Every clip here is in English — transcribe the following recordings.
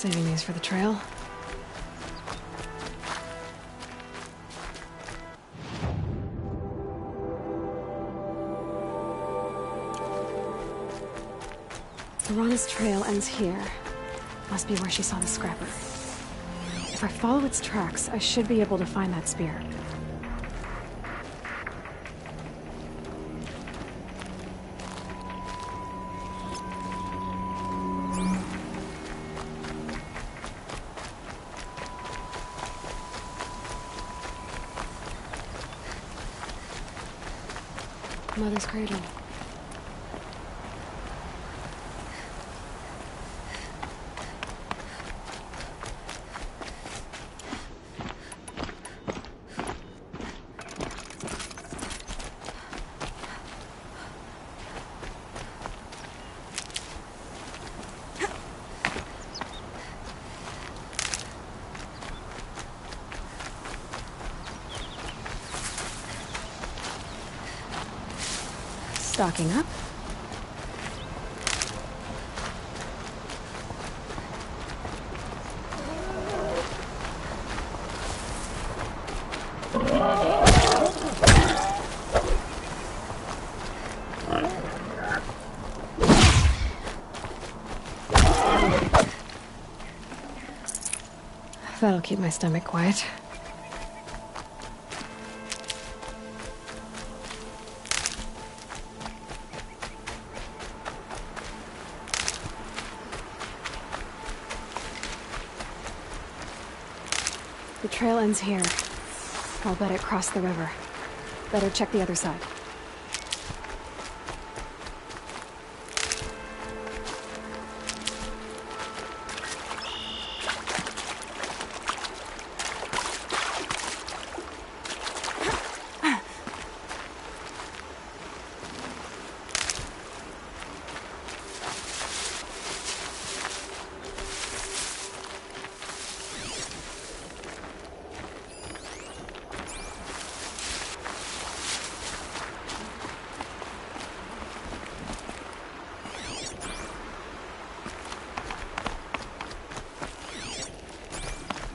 Saving these for the trail. Lorana's trail ends here. Must be where she saw the scrapper. If I follow its tracks, I should be able to find that spear. Mother's cradle. Stocking up. That'll keep my stomach quiet. The trail ends here. I'll bet it crossed the river. Better check the other side.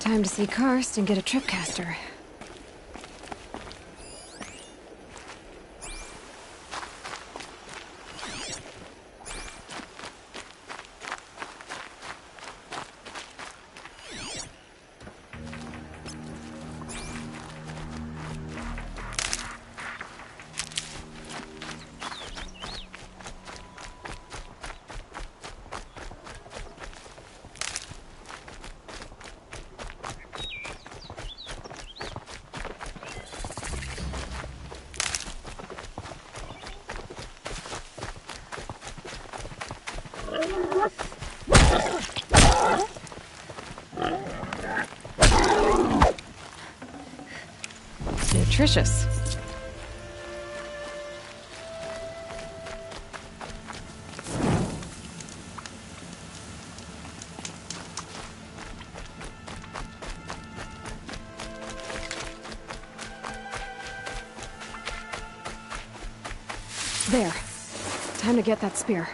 Time to see Karst and get a tripcaster. Nutritious. There. Time to get that spear.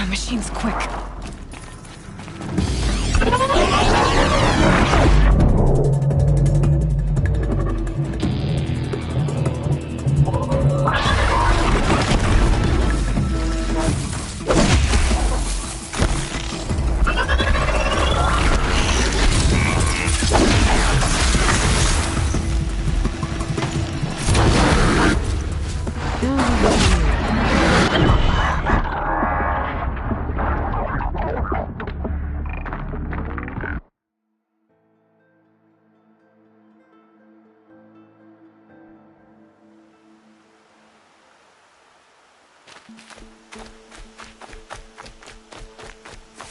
Machine's quick.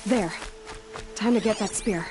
There. Time to get that spear.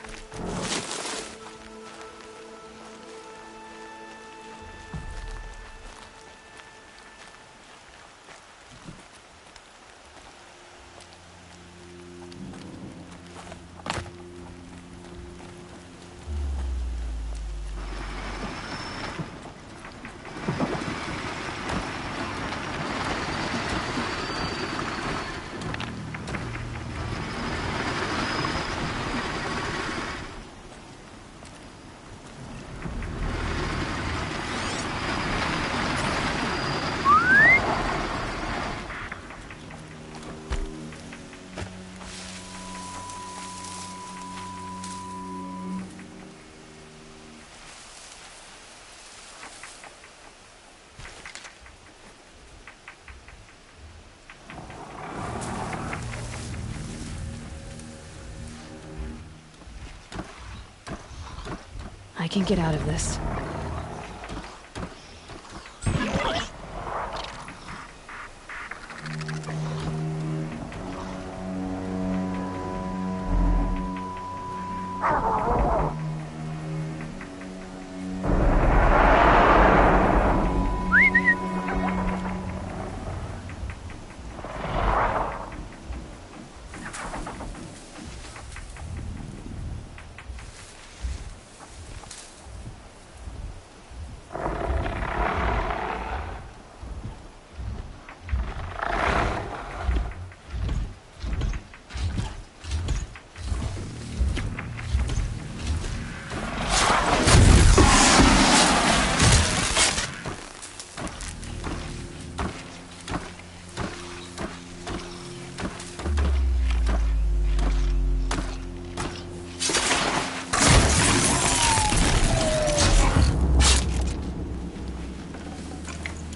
I can get out of this.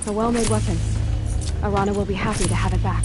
A well-made weapon. Arana will be happy to have it back.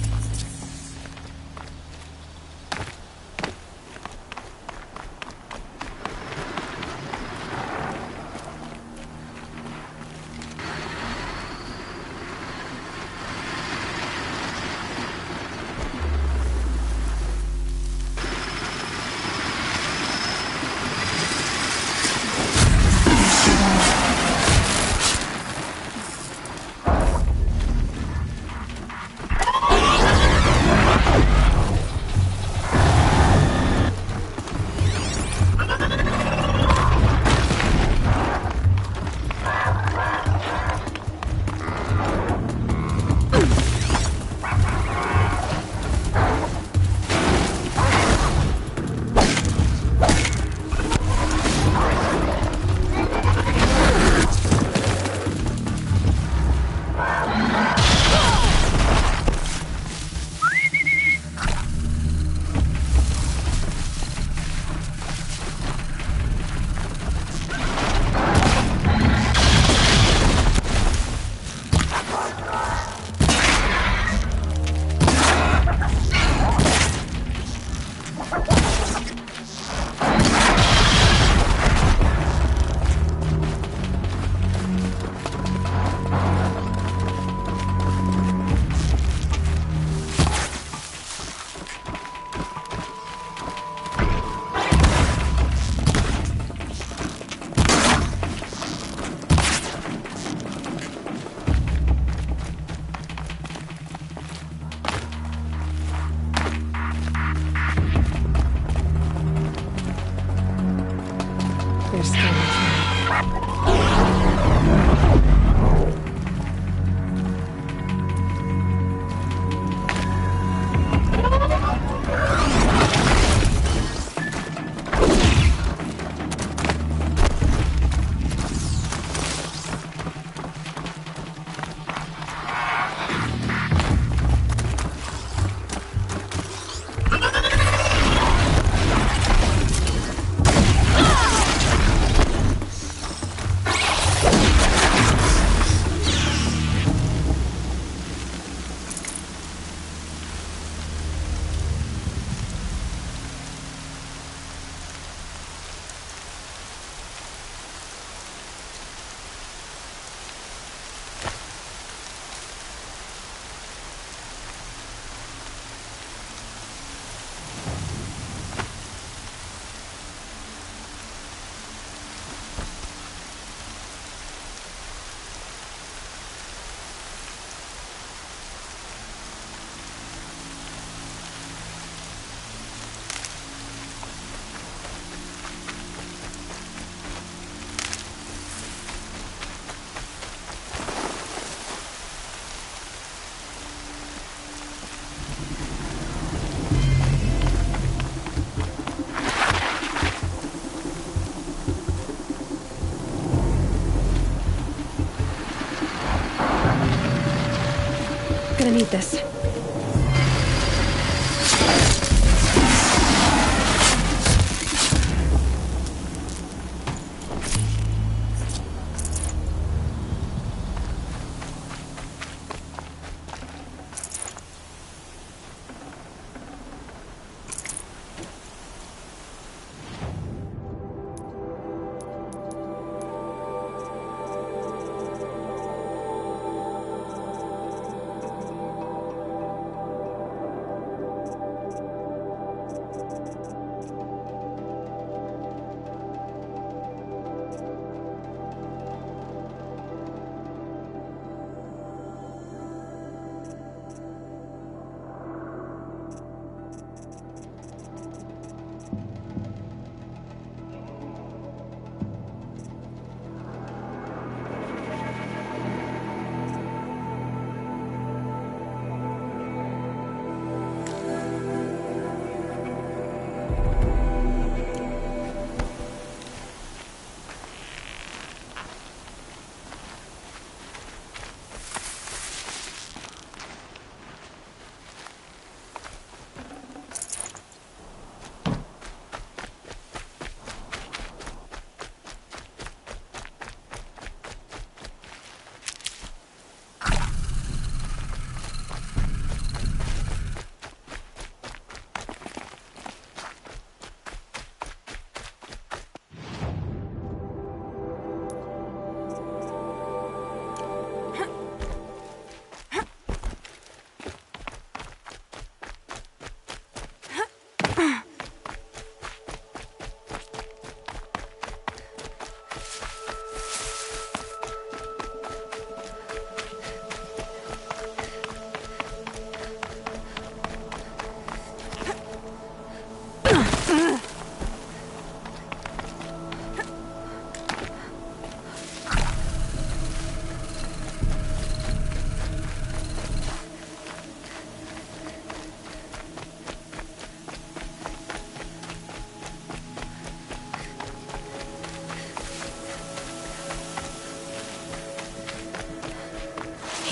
with this.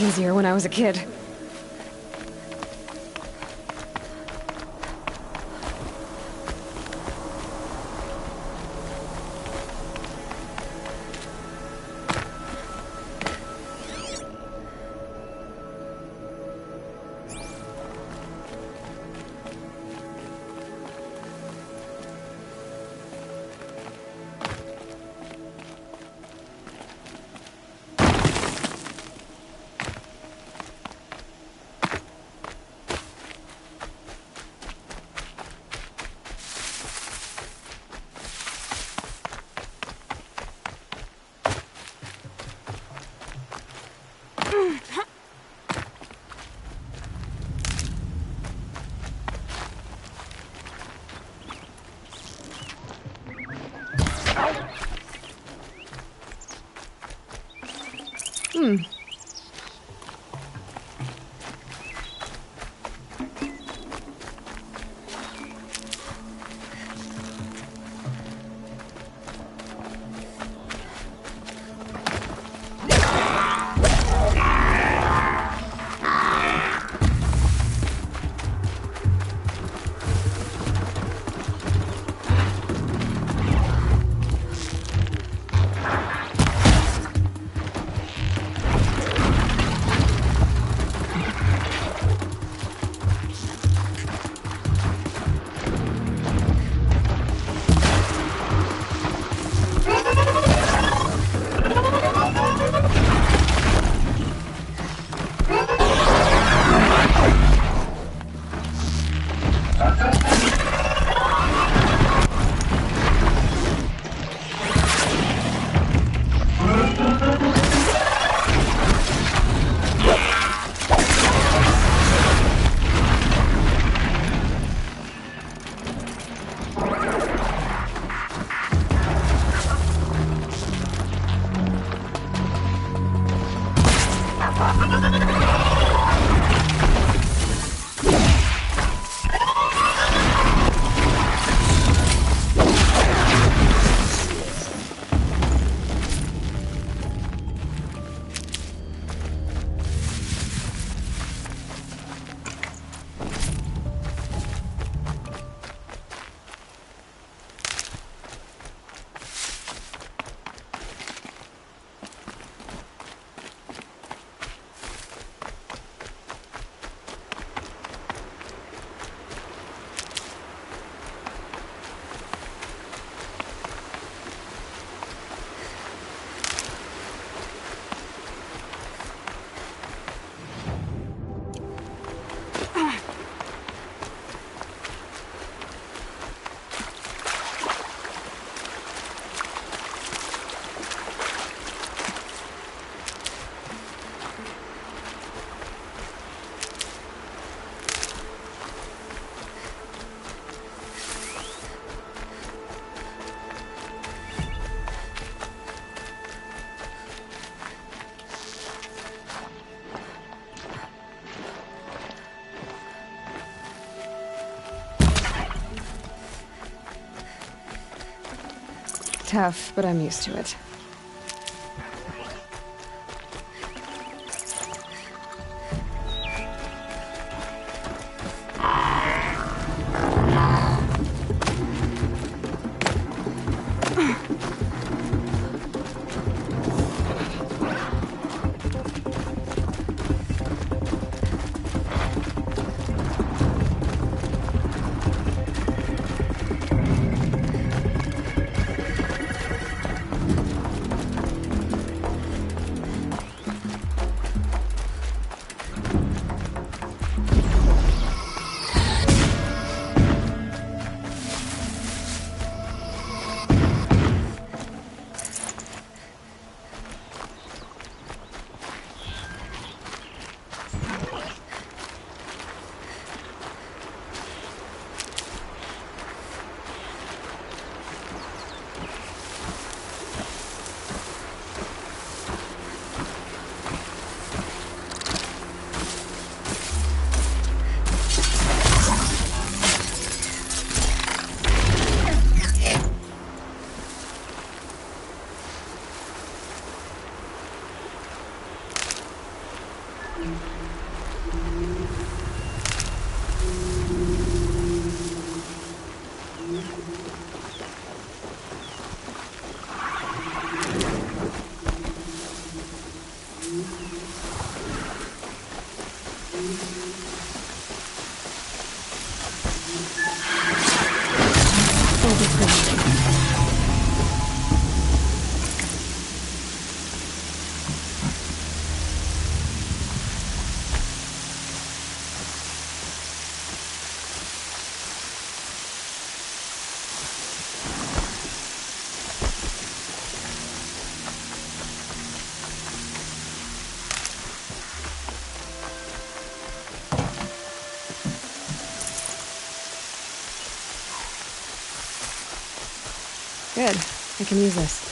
Easier when I was a kid. Tough, but I'm used to it. Good. I can use this.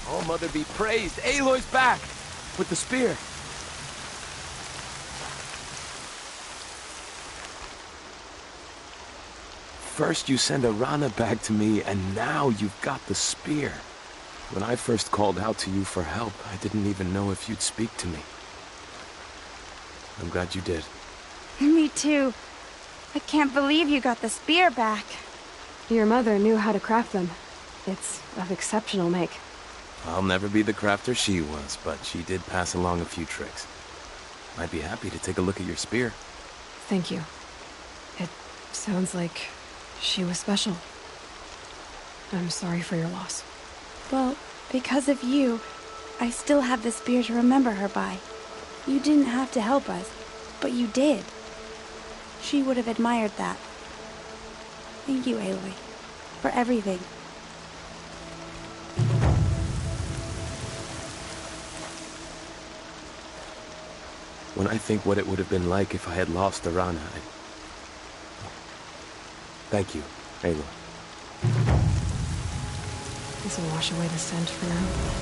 Oh, Mother be praised! Aloy's back! With the spear! First you send Arana back to me, and now you've got the spear. When I first called out to you for help, I didn't even know if you'd speak to me. I'm glad you did. Me too. I can't believe you got the spear back. Your mother knew how to craft them. It's of exceptional make. I'll never be the crafter she was, but she did pass along a few tricks. I'd be happy to take a look at your spear. Thank you. It sounds like she was special. I'm sorry for your loss. Well, because of you, I still have the spear to remember her by. You didn't have to help us, but you did. She would have admired that. Thank you, Aloy, for everything. When I think what it would have been like if I had lost Arana, Thank you, Aloy. This will wash away the scent for now.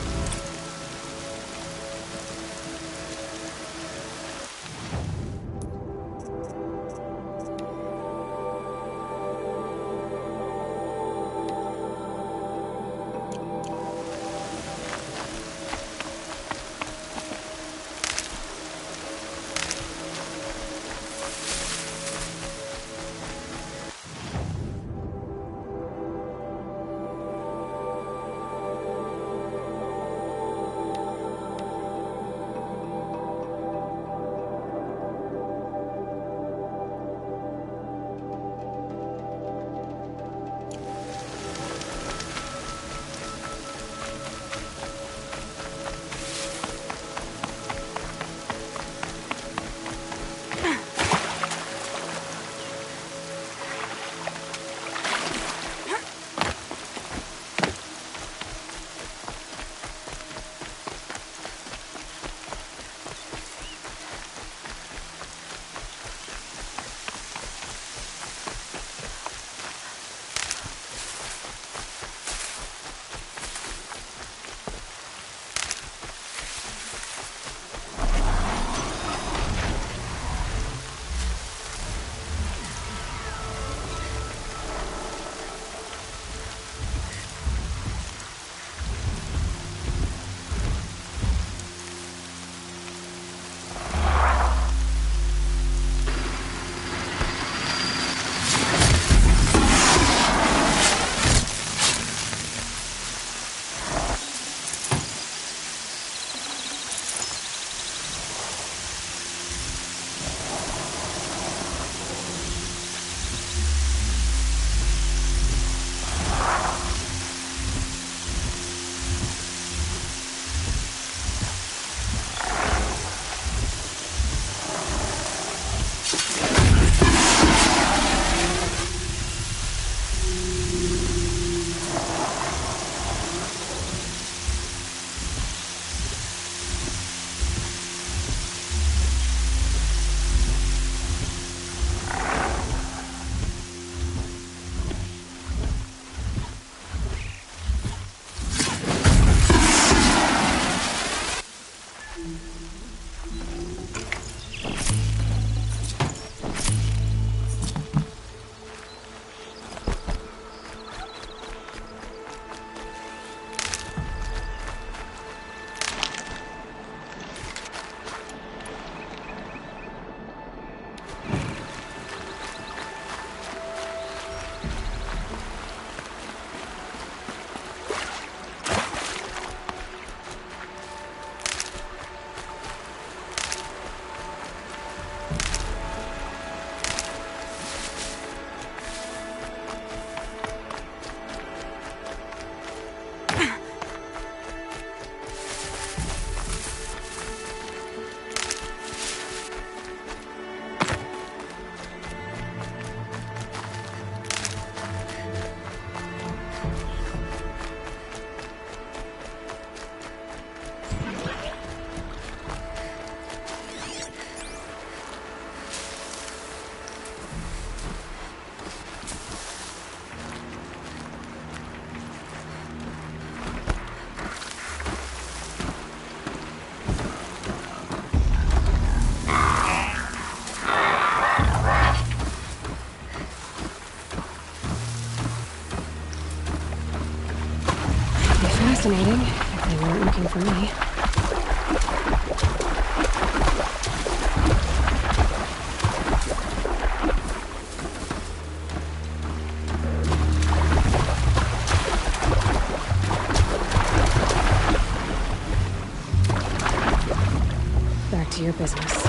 Back to your business.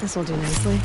This will do nicely.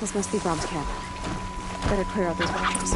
This must be Brom's camp. Better clear out these watchers.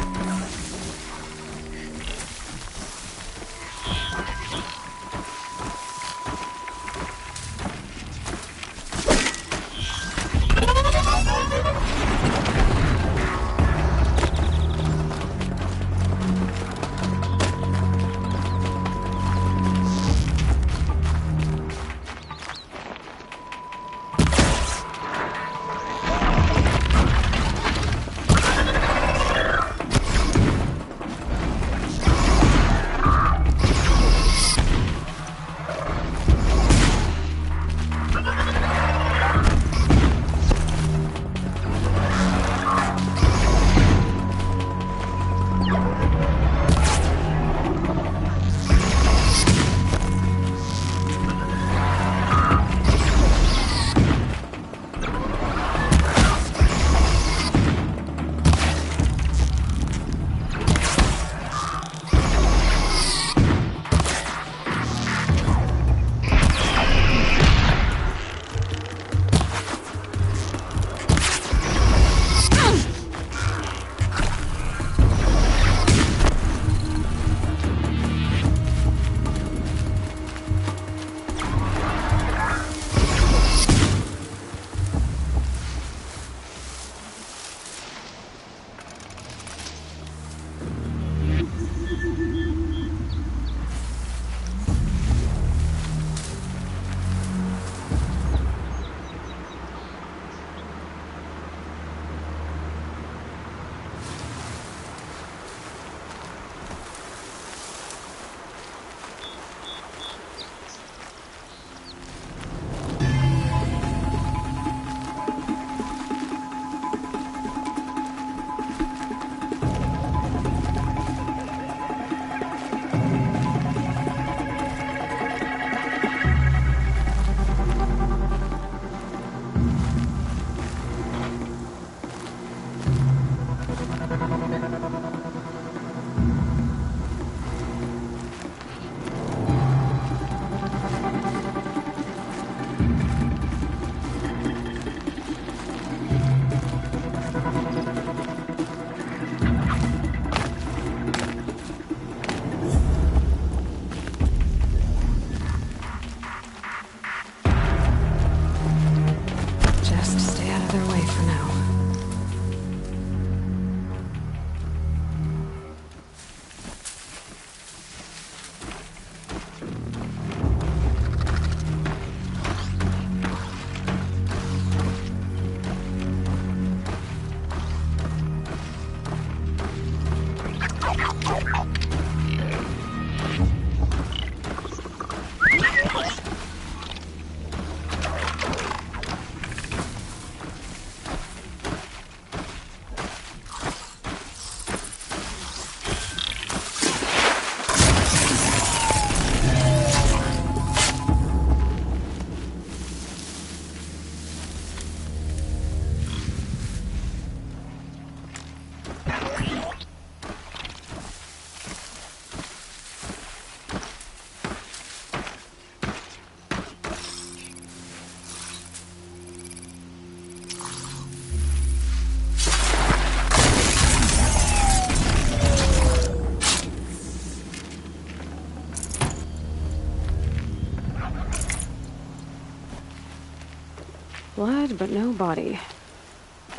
blood, but no body.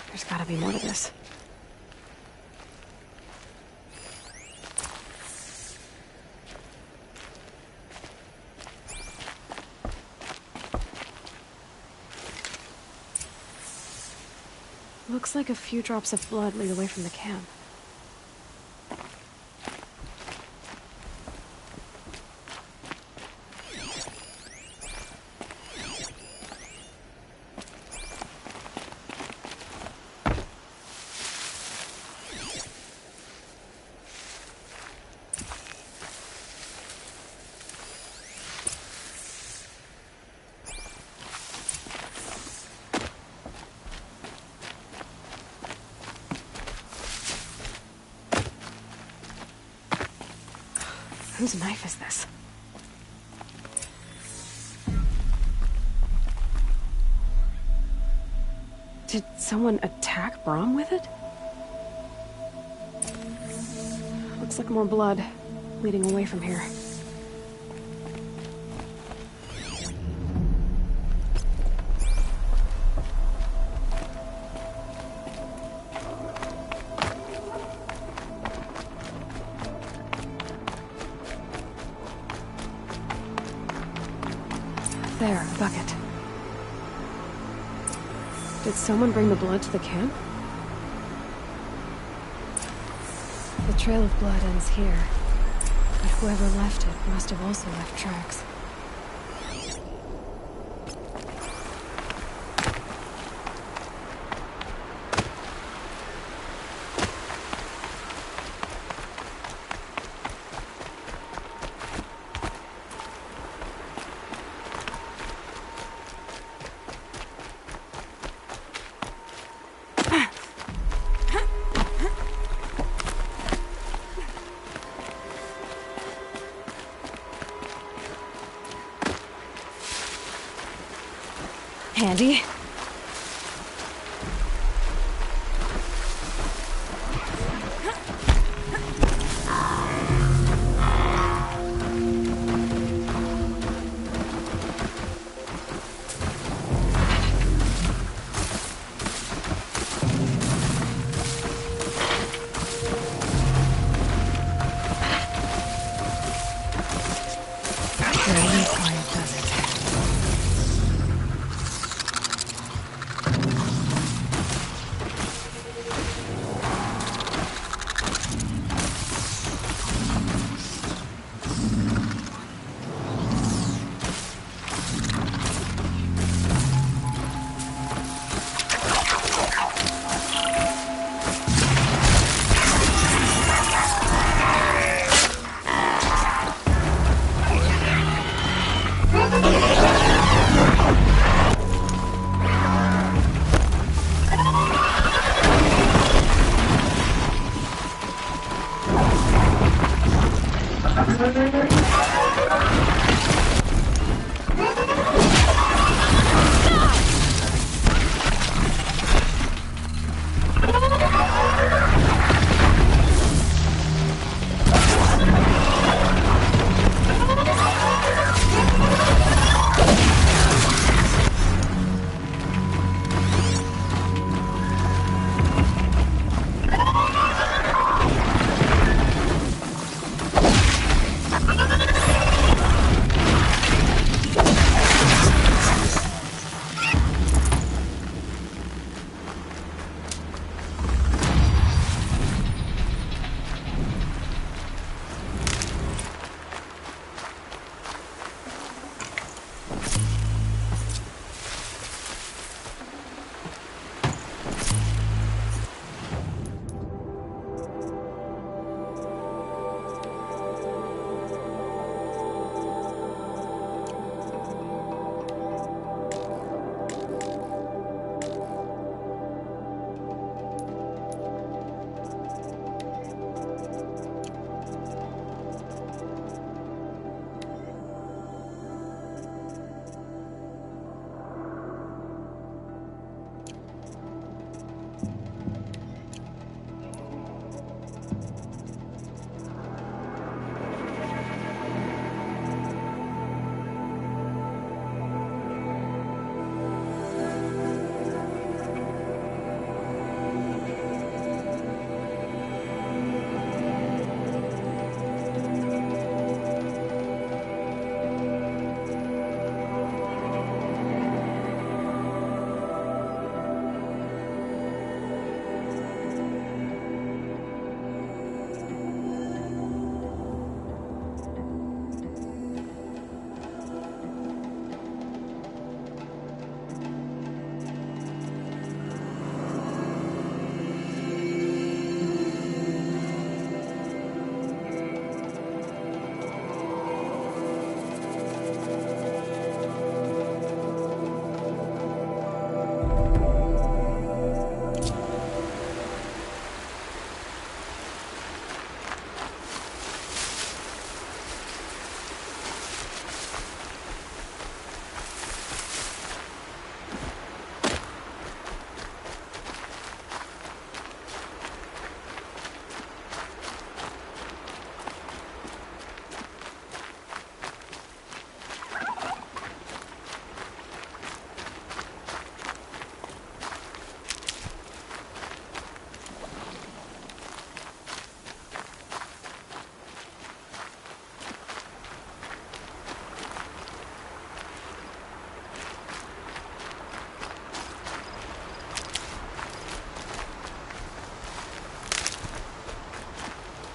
There's gotta be more to this. Looks like a few drops of blood lead away from the camp. Whose knife is this? Did someone attack Brom with it? Looks like more blood leading away from here. There, a bucket. Did someone bring the blood to the camp? The trail of blood ends here, but whoever left it must have also left tracks. Handy. Very quiet, does it?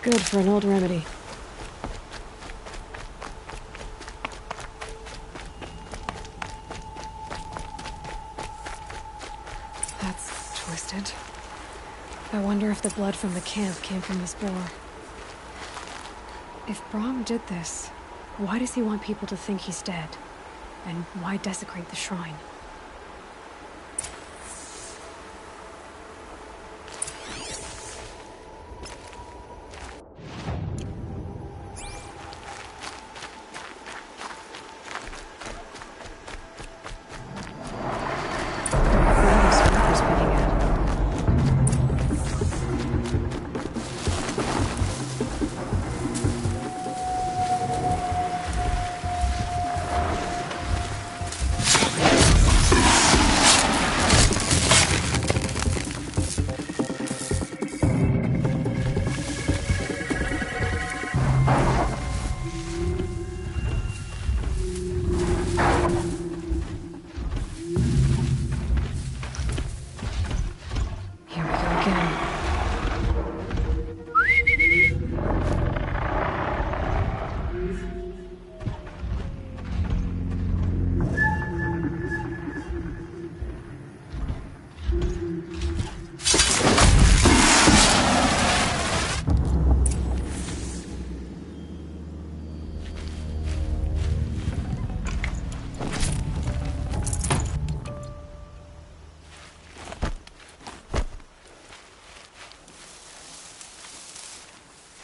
Good for an old remedy. That's twisted. I wonder if the blood from the camp came from this boar. If Brahm did this, why does he want people to think he's dead? And why desecrate the shrine?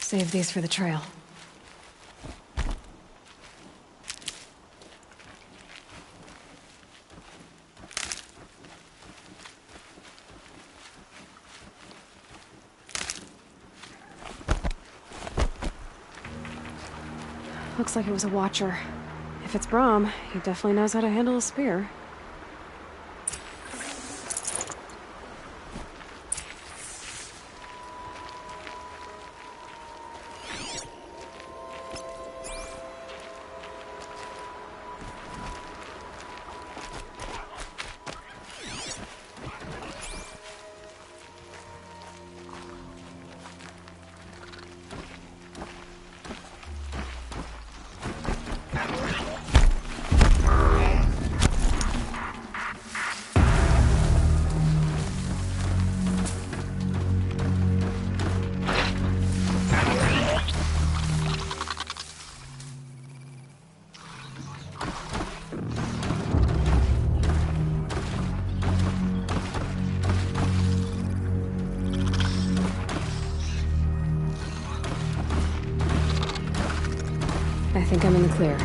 Save these for the trail. Looks like it was a watcher. If it's Brahm, he definitely knows how to handle a spear. I think I'm in the clear.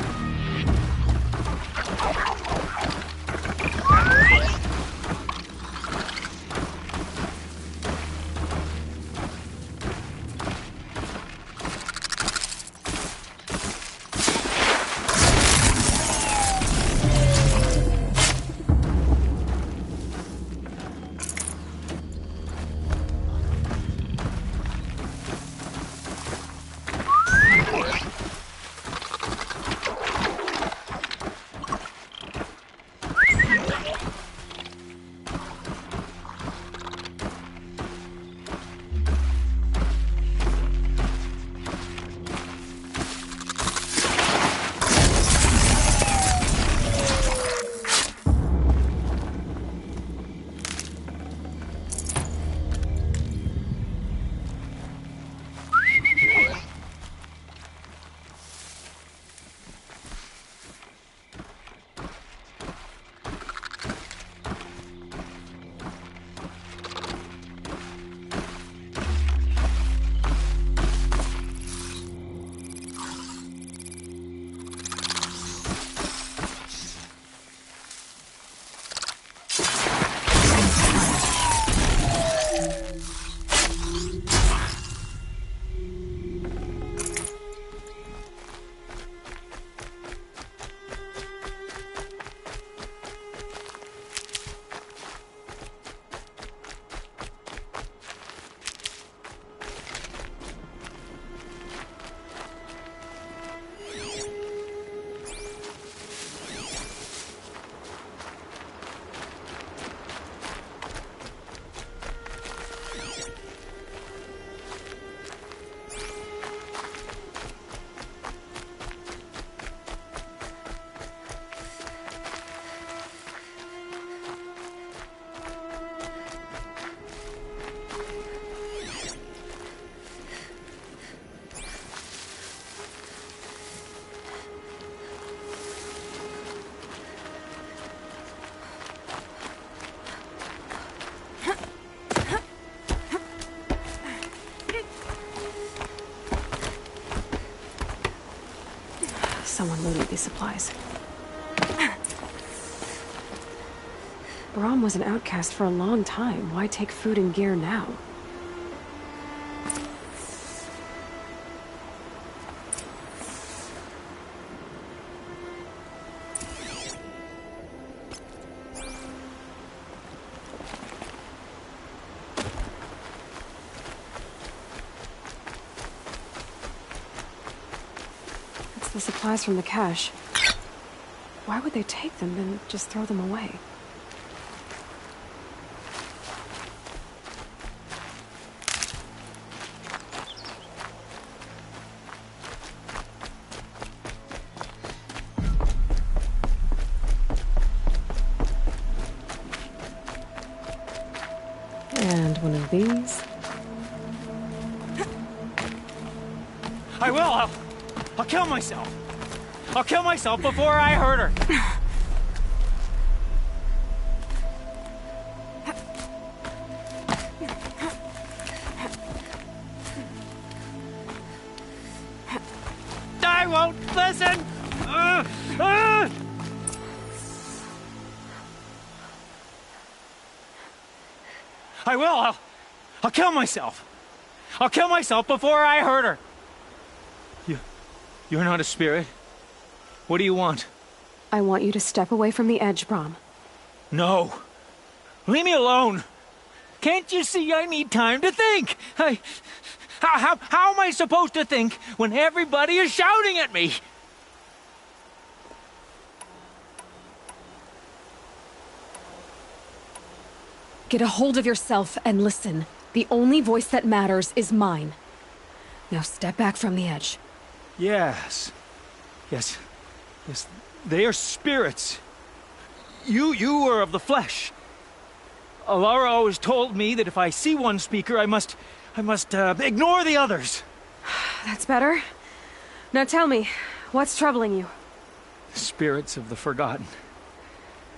someone looted these supplies. Brahm was an outcast for a long time. Why take food and gear now? It's the supplies from the cache. Why would they take them and just throw them away? And one of these. I will! I'll kill myself! I'll kill myself before I hurt her! I won't listen! I will! I'll kill myself! I'll kill myself before I hurt her! You're not a spirit. What do you want? I want you to step away from the edge, Brahm. No. Leave me alone. Can't you see I need time to think? How am I supposed to think when everybody is shouting at me? Get a hold of yourself and listen. The only voice that matters is mine. Now step back from the edge. Yes. They are spirits. You are of the flesh. Alara always told me that if I see one speaker, I must ignore the others. That's better. Now tell me, what's troubling you? Spirits of the forgotten.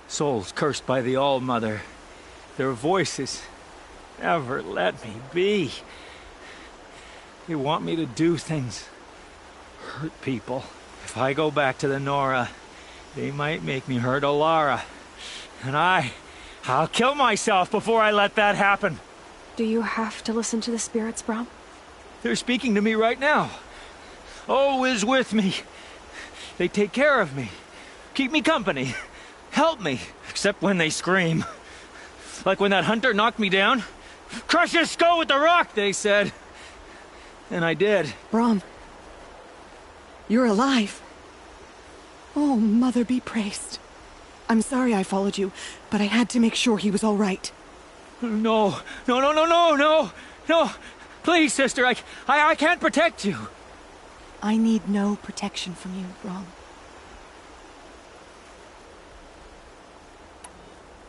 Souls cursed by the All-Mother. Their voices never let me be. They want me to do things. Hurt people. If I go back to the Nora, they might make me hurt Alara. And I'll kill myself before I let that happen. Do you have to listen to the spirits, Brahm? They're speaking to me right now. Oh is with me. They take care of me. Keep me company. Help me. Except when they scream. Like when that hunter knocked me down. Crush his skull with the rock, they said. And I did. Brahm. You're alive. Oh, Mother be praised. I'm sorry I followed you, but I had to make sure he was all right. No. Please, sister, I can't protect you. I need no protection from you, Brahm.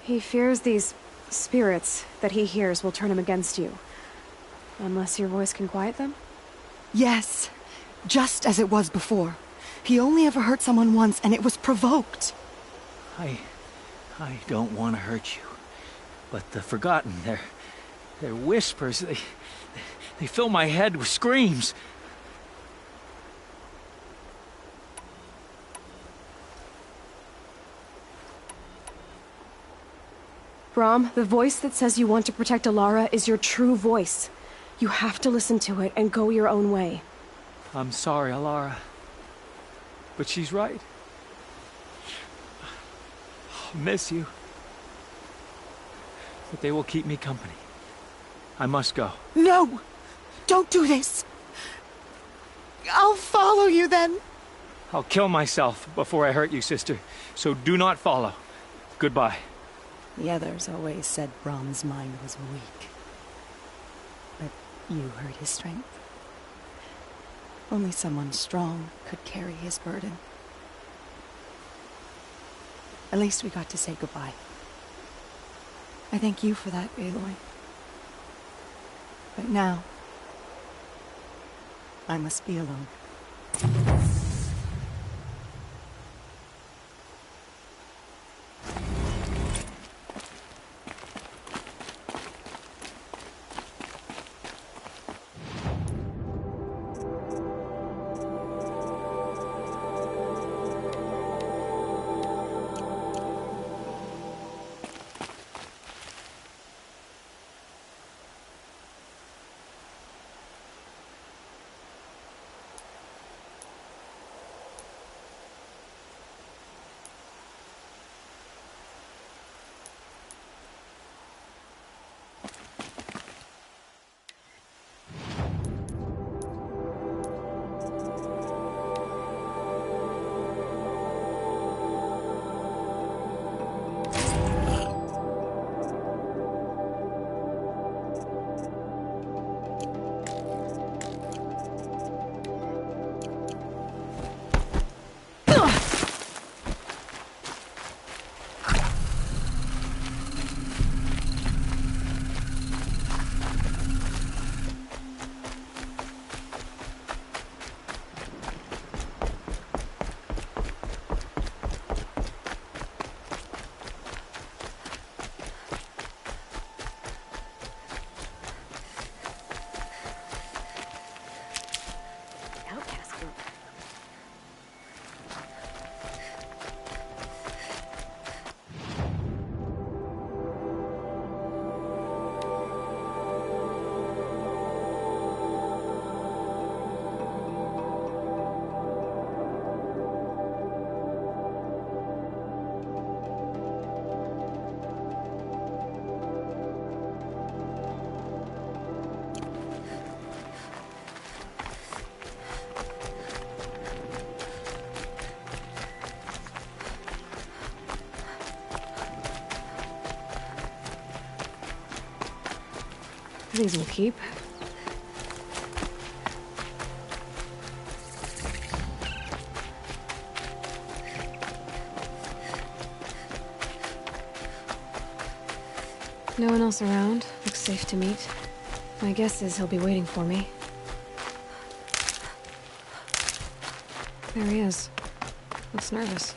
He fears these spirits that he hears will turn him against you. Unless your voice can quiet them? Yes, just as it was before. He only ever hurt someone once, and it was provoked. I don't want to hurt you. But the Forgotten, their whispers, they fill my head with screams. Brahm, the voice that says you want to protect Alara is your true voice. You have to listen to it and go your own way. I'm sorry, Alara. But she's right. I'll miss you. But they will keep me company. I must go. No! Don't do this! I'll follow you then! I'll kill myself before I hurt you, sister. So do not follow. Goodbye. The others always said Brahm's mind was weak. But you heard his strength. Only someone strong could carry his burden. At least we got to say goodbye. I thank you for that, Aloy. But now, I must be alone. These will keep. No one else around. Looks safe to meet. My guess is he'll be waiting for me. There he is. Looks nervous.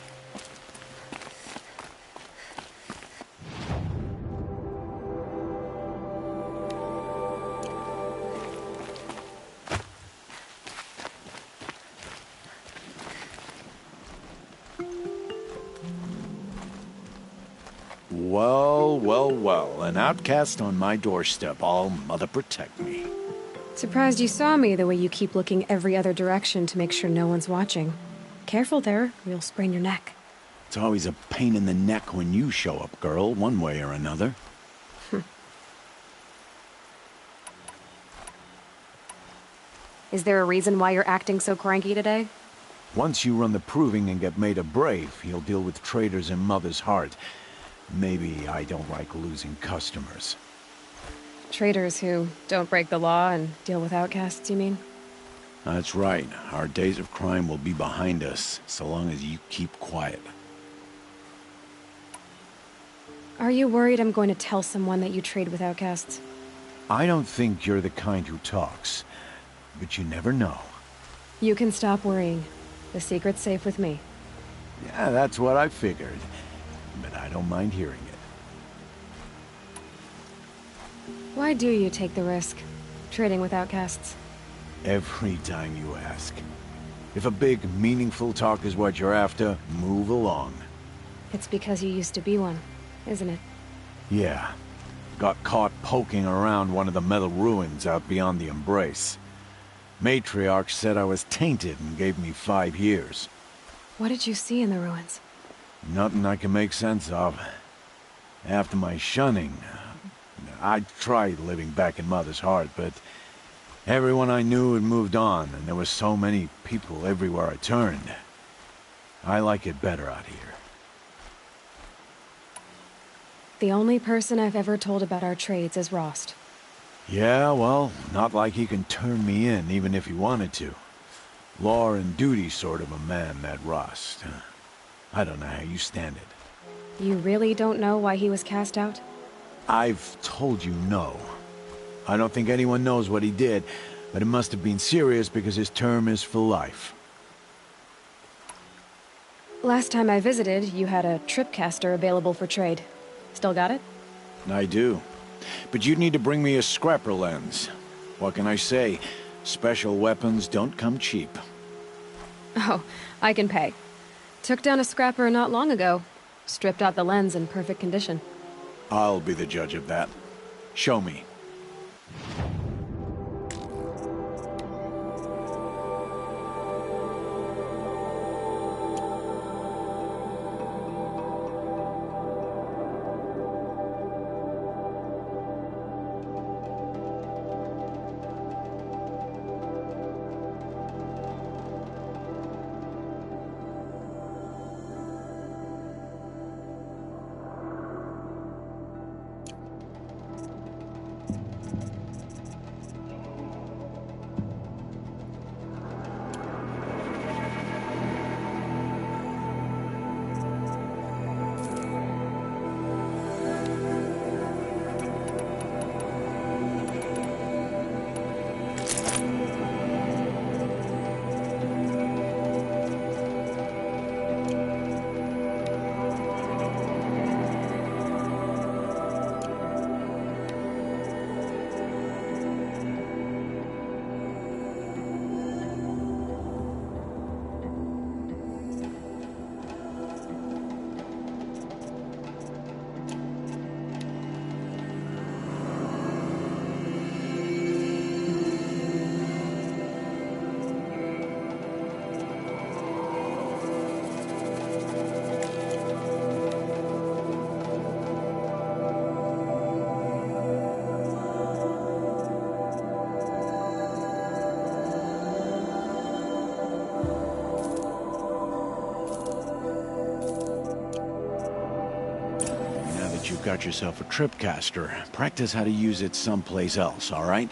Well, an outcast on my doorstep. All mother protect me. Surprised you saw me the way you keep looking every other direction to make sure no one's watching. Careful there, or you'll sprain your neck. It's always a pain in the neck when you show up, girl, one way or another. Is there a reason why you're acting so cranky today? Once you run the proving and get made a brave, you'll deal with traitors in Mother's Heart. Maybe I don't like losing customers. Traitors who don't break the law and deal with outcasts, you mean? That's right. Our days of crime will be behind us, so long as you keep quiet. Are you worried I'm going to tell someone that you trade with outcasts? I don't think you're the kind who talks, but you never know. You can stop worrying. The secret's safe with me. Yeah, that's what I figured. But I don't mind hearing it. Why do you take the risk, trading with outcasts? Every time you ask. If a big, meaningful talk is what you're after, move along. It's because you used to be one, isn't it? Yeah. Got caught poking around one of the metal ruins out beyond the Embrace. Matriarch said I was tainted and gave me 5 years. What did you see in the ruins? Nothing I can make sense of. After my shunning, I tried living back in Mother's Heart, but everyone I knew had moved on, and there were so many people everywhere I turned. I like it better out here. The only person I've ever told about our trades is Rost. Yeah, well, not like he can turn me in, even if he wanted to. Law and duty sort of a man, that Rost. I don't know how you stand it. You really don't know why he was cast out? I've told you no. I don't think anyone knows what he did, but it must have been serious because his term is for life. Last time I visited, you had a tripcaster available for trade. Still got it? I do. But you'd need to bring me a scrapper lens. What can I say? Special weapons don't come cheap. Oh, I can pay. Took down a scrapper not long ago. Stripped out the lens in perfect condition. I'll be the judge of that. Show me. got yourself a tripcaster, practice how to use it someplace else, all right?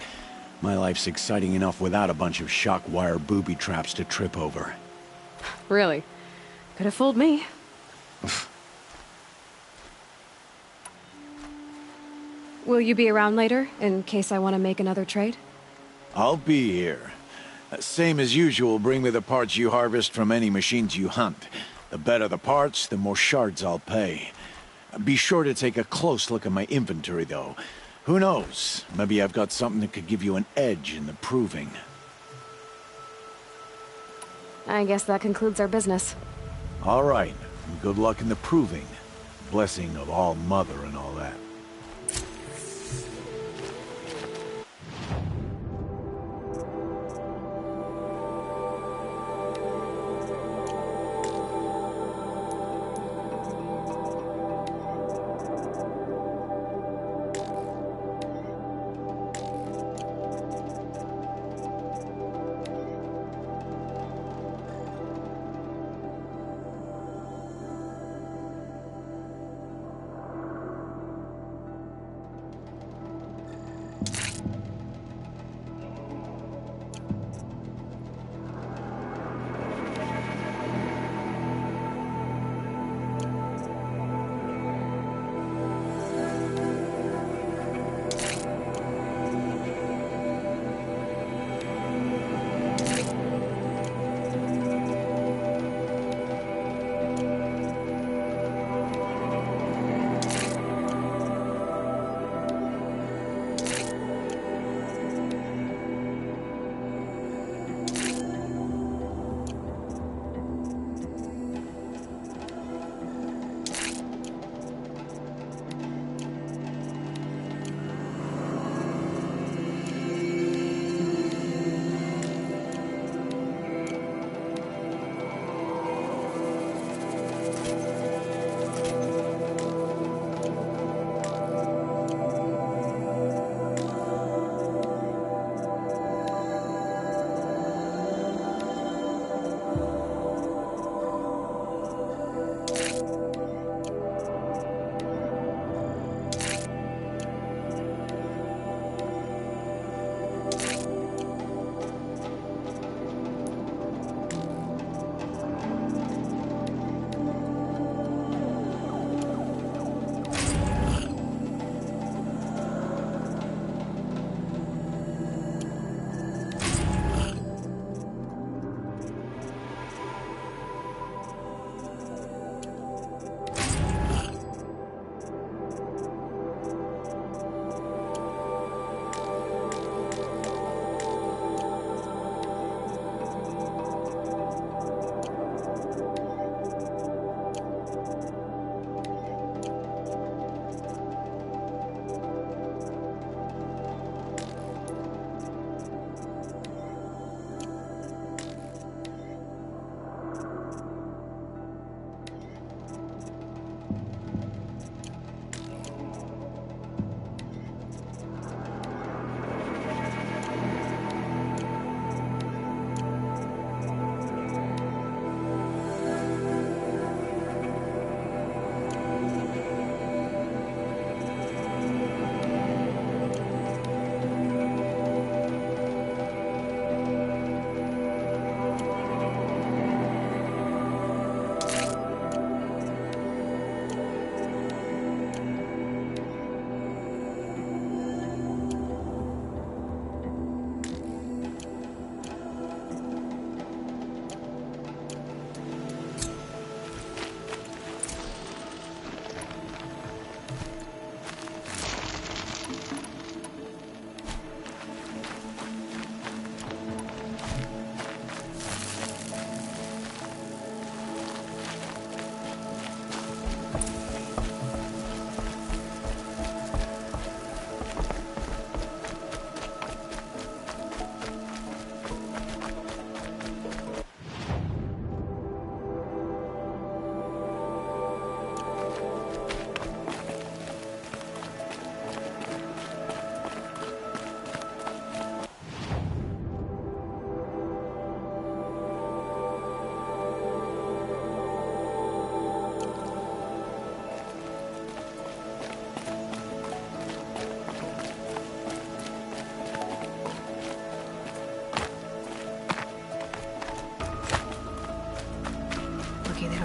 My life's exciting enough without a bunch of shock wire booby traps to trip over. Really? Could have fooled me. Will you be around later, in case I want to make another trade? I'll be here. Same as usual, bring me the parts you harvest from any machines you hunt. The better the parts, the more shards I'll pay. Be sure to take a close look at my inventory, though. Who knows? Maybe I've got something that could give you an edge in the proving. I guess that concludes our business. All right. Good luck in the proving. Blessing of All Mother and all that.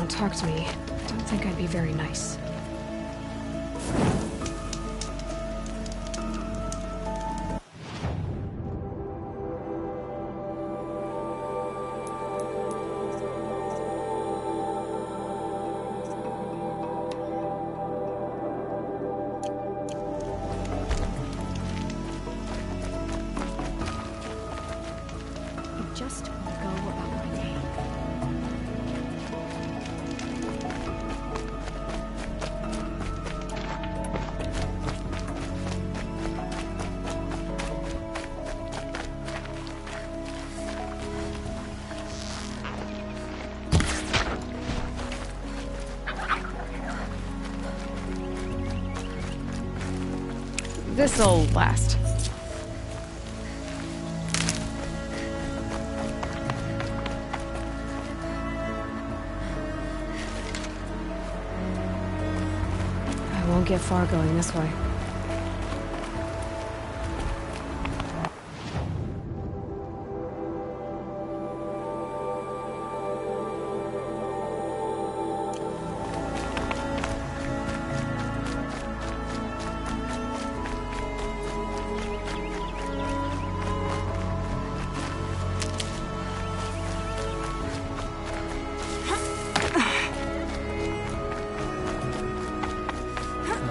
don't talk to me, I don't think I'd be very nice. Just go about my day. This'll last. I won't get far going this way.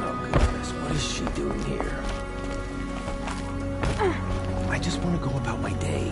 Oh, goodness, what is she doing here? I just want to go about my day.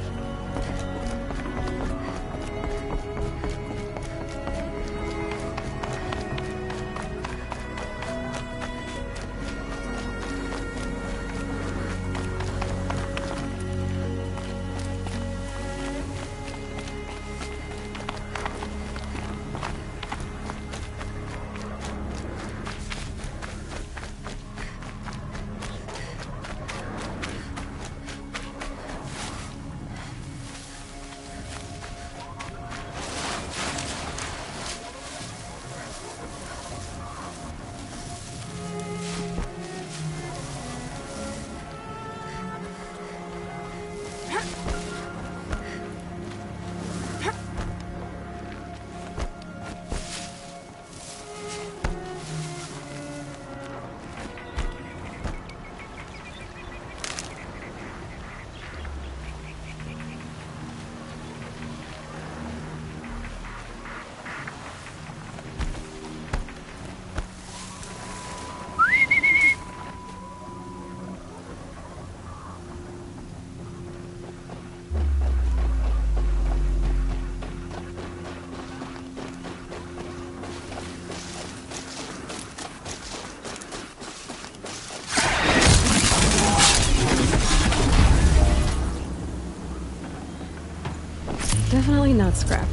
Definitely not scrap.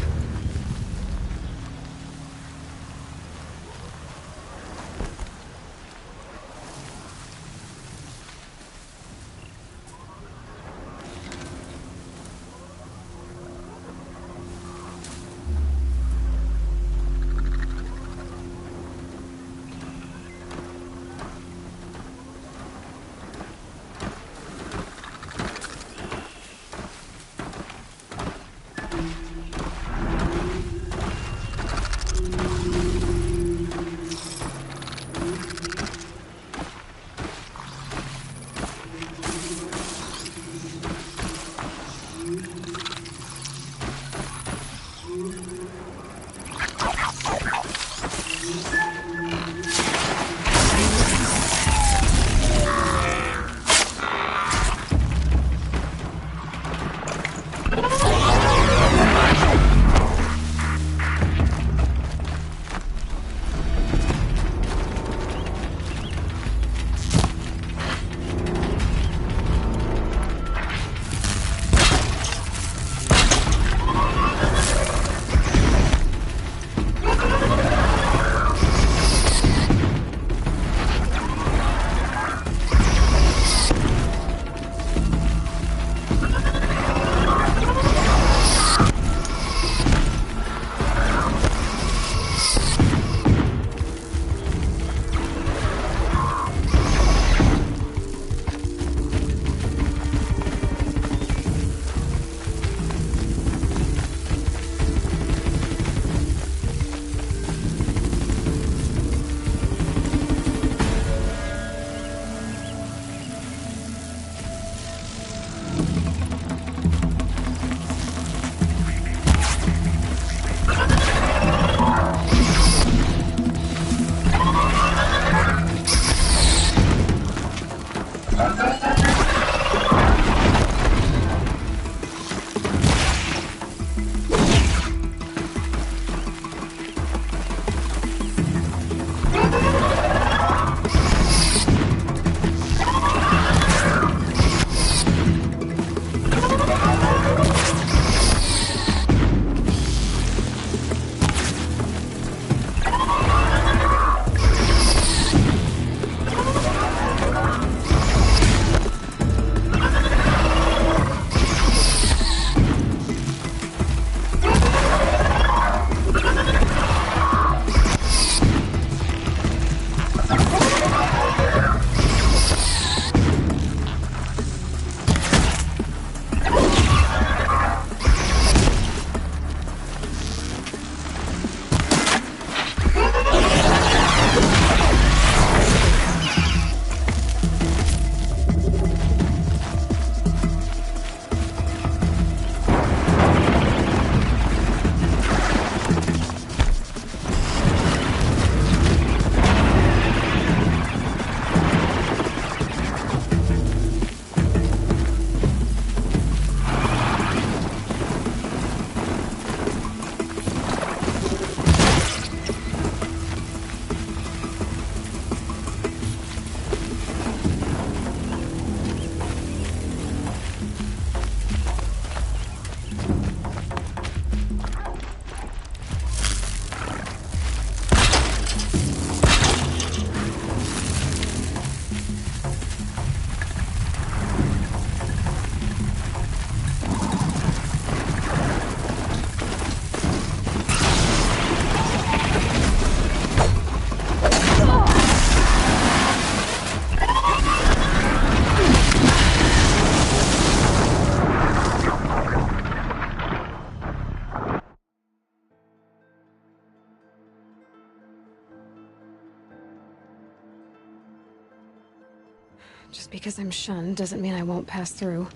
Just because I'm shunned doesn't mean I won't pass through.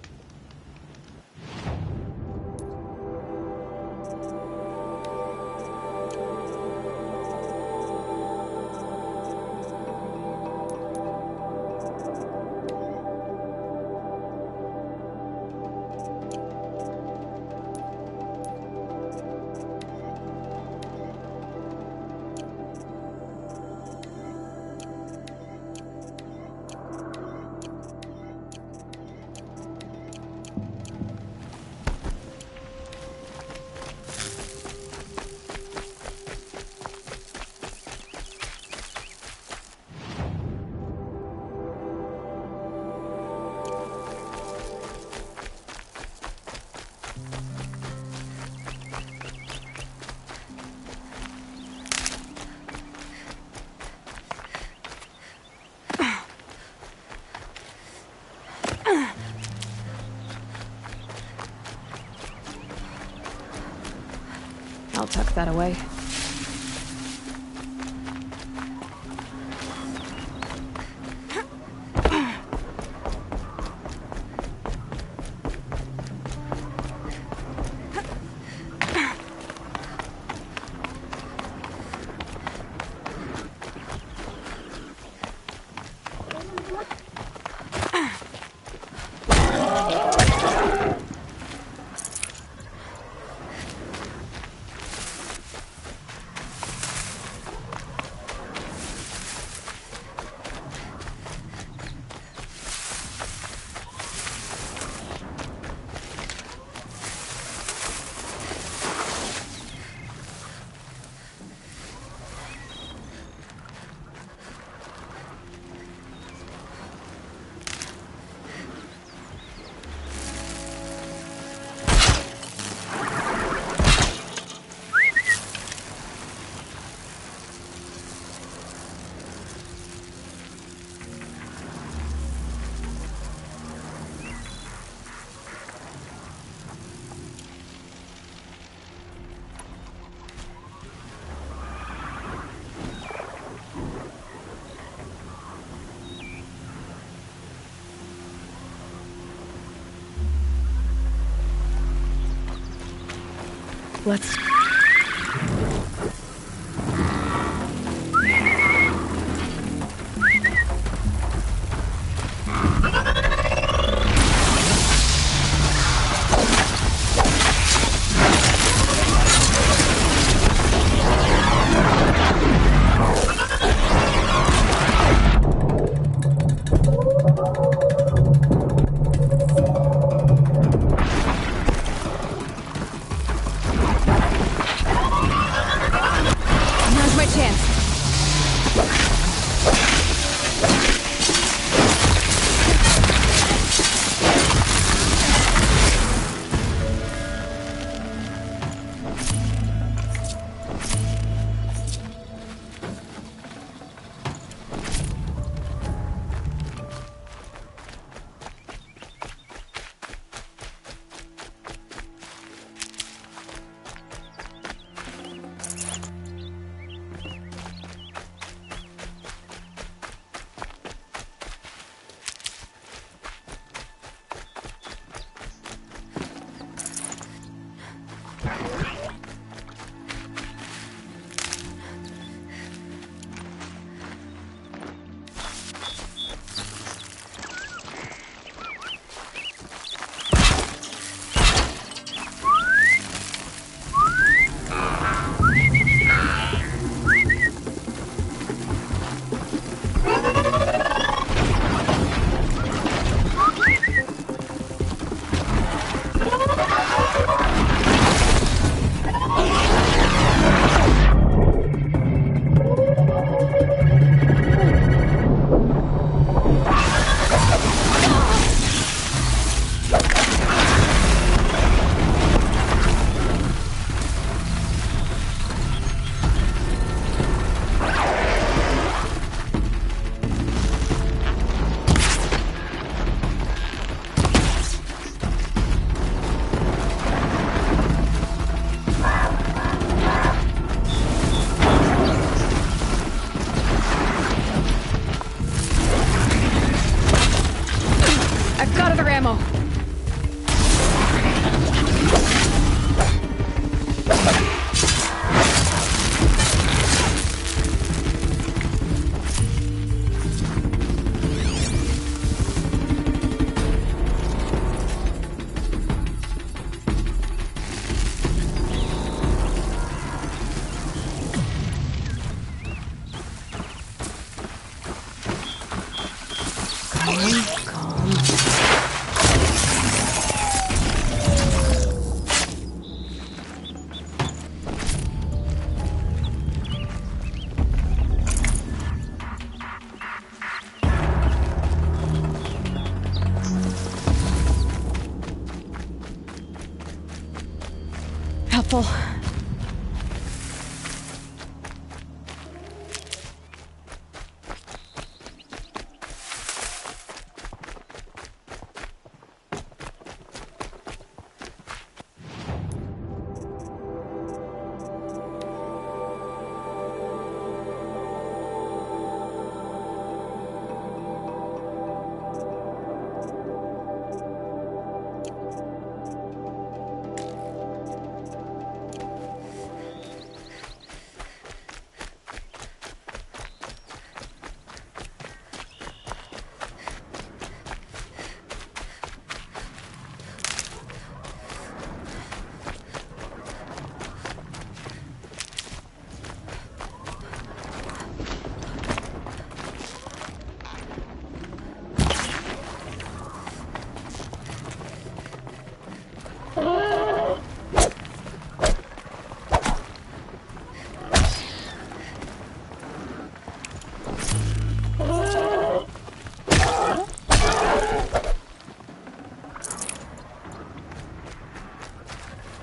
I'll tuck that away. Let's... ammo. Helpful.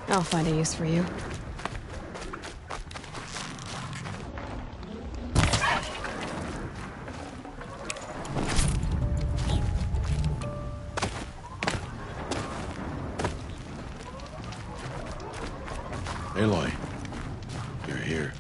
I'll find a use for you. Aloy, you're here.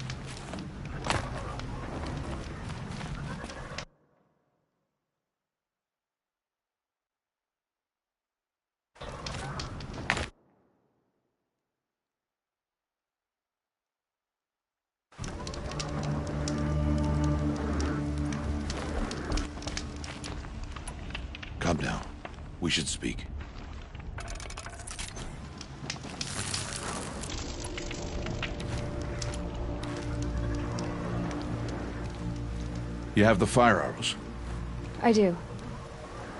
Come now. We should speak. You have the fire arrows. I do.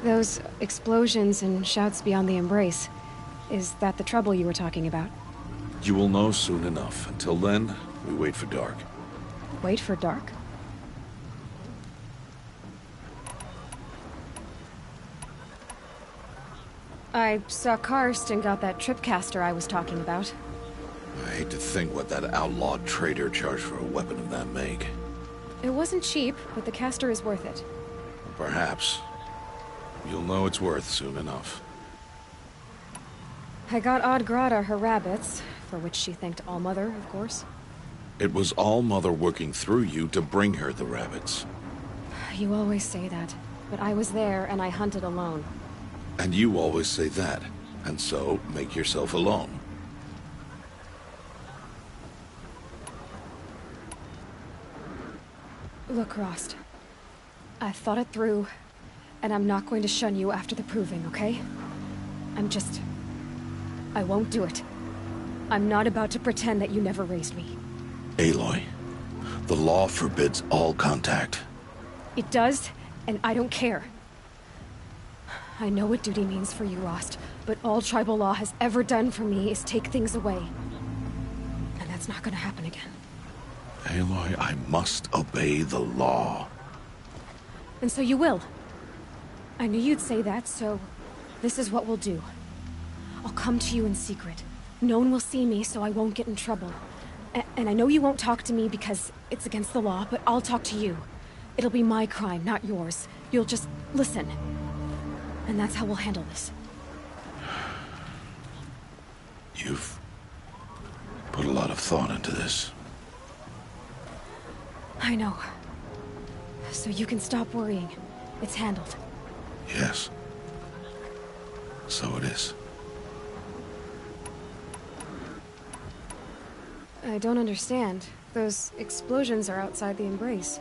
Those explosions and shouts beyond the embrace. Is that the trouble you were talking about? You will know soon enough. Until then, we wait for dark. Wait for dark? I saw Karst and got that tripcaster I was talking about. I hate to think what that outlawed trader charged for a weapon of that make. It wasn't cheap, but the caster is worth it. Perhaps. You'll know it's worth soon enough. I got Oddgrada her rabbits, for which she thanked Allmother, of course. It was Allmother working through you to bring her the rabbits. You always say that, but I was there and I hunted alone. And you always say that, and so make yourself alone. Look, Rost. I thought it through, and I'm not going to shun you after the proving, okay? I won't do it. I'm not about to pretend that you never raised me. Aloy, the law forbids all contact. It does, and I don't care. I know what duty means for you, Rost, but all tribal law has ever done for me is take things away. And that's not gonna happen again. Aloy, I must obey the law. And so you will. I knew you'd say that, so this is what we'll do. I'll come to you in secret. No one will see me, so I won't get in trouble. And I know you won't talk to me because it's against the law, but I'll talk to you. It'll be my crime, not yours. You'll just listen. And that's how we'll handle this. You've put a lot of thought into this. I know. So you can stop worrying. It's handled. Yes. So it is. I don't understand. Those explosions are outside the Embrace.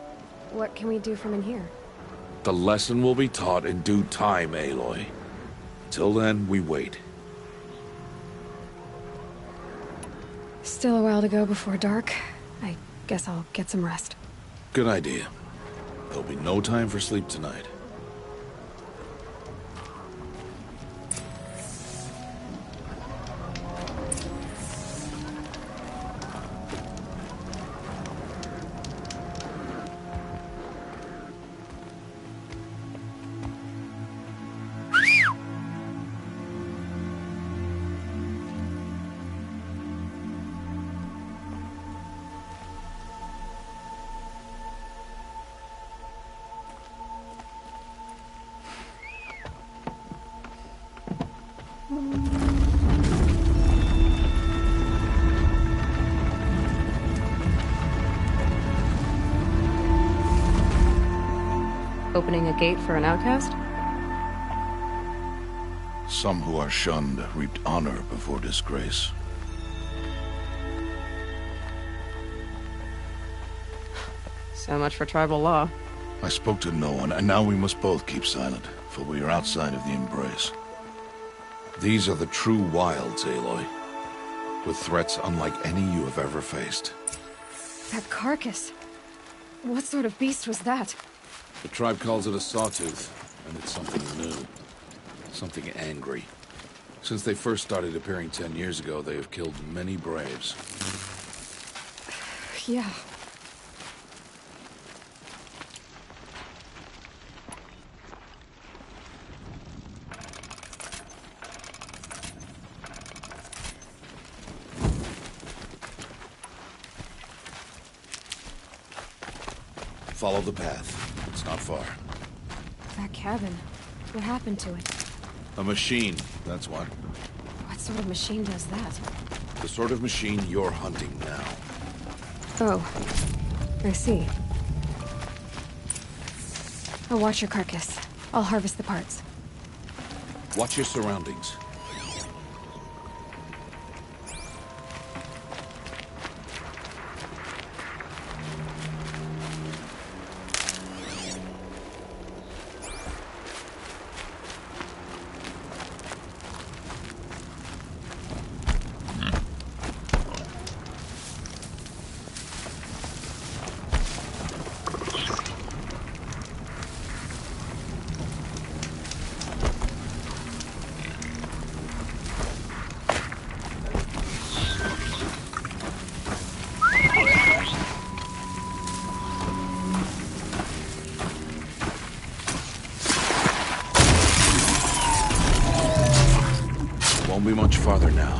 What can we do from in here? The lesson will be taught in due time, Aloy. Till then, we wait. Still a while to go before dark. I guess I'll get some rest. Good idea. There'll be no time for sleep tonight. Opening a gate for an outcast? Some who are shunned reaped honor before disgrace. So much for tribal law. I spoke to no one, and now we must both keep silent, for we are outside of the Embrace. These are the true wilds, Aloy, with threats unlike any you have ever faced. That carcass. What sort of beast was that? The tribe calls it a sawtooth, and it's something new. Something angry. Since they first started appearing 10 years ago, they have killed many braves. Yeah. Follow the path. It's not far. That cabin. What happened to it? A machine, that's what. What sort of machine does that? The sort of machine you're hunting now. Oh. I see. I'll watch your carcass. I'll harvest the parts. Watch your surroundings. Won't be much farther now.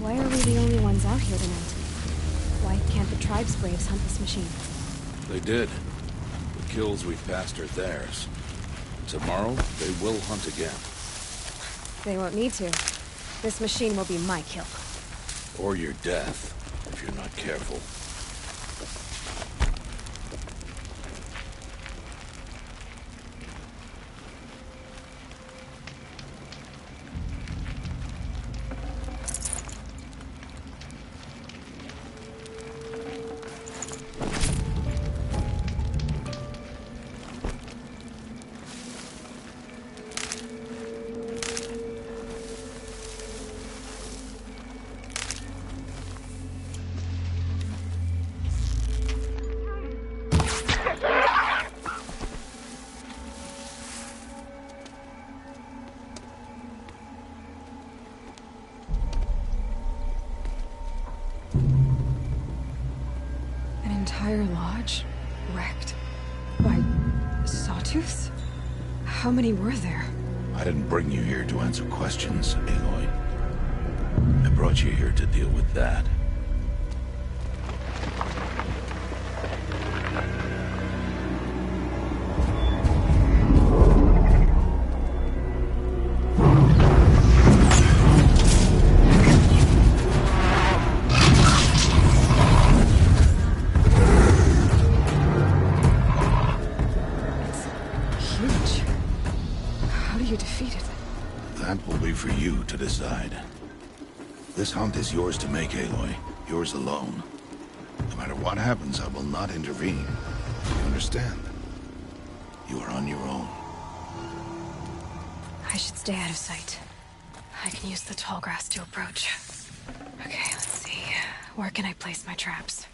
Why are we the only ones out here tonight? Why can't the tribe's braves hunt this machine? They did. The kills we've passed are theirs. Tomorrow, they will hunt again. They won't need to. This machine will be my kill. Or your death, if you're not careful. An entire lodge wrecked by sawtooths? How many were there? I didn't bring you here to answer questions, Aloy. I brought you here to deal with that. Huge. How do you defeat it? That will be for you to decide. This hunt is yours to make, Aloy. Yours alone. No matter what happens, I will not intervene. You understand? You are on your own. I should stay out of sight. I can use the tall grass to approach. Okay, let's see. Where can I place my traps?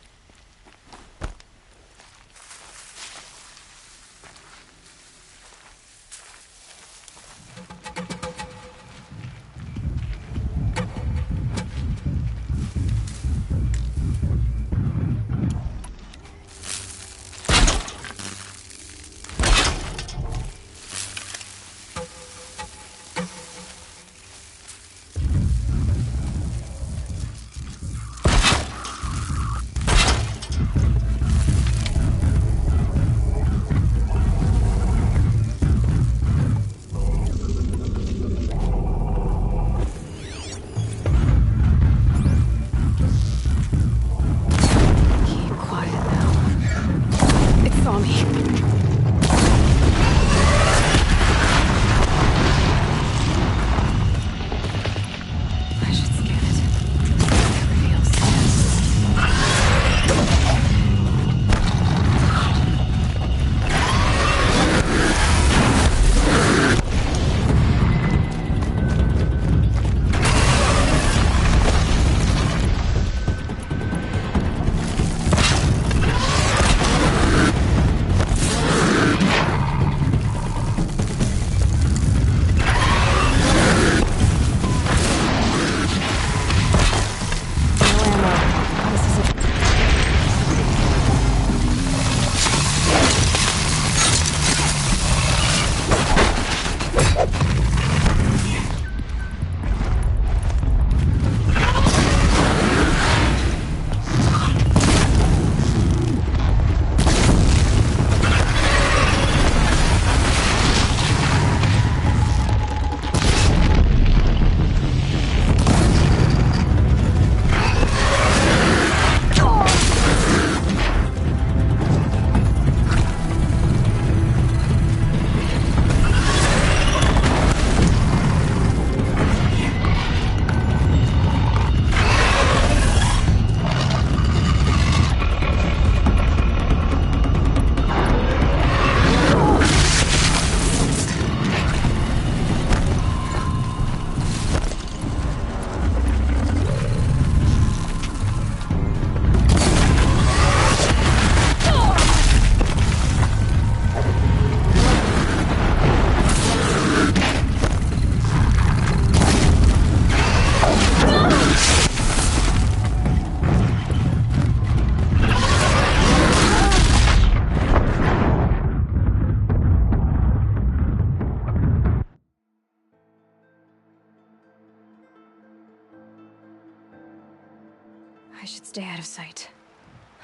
I should stay out of sight.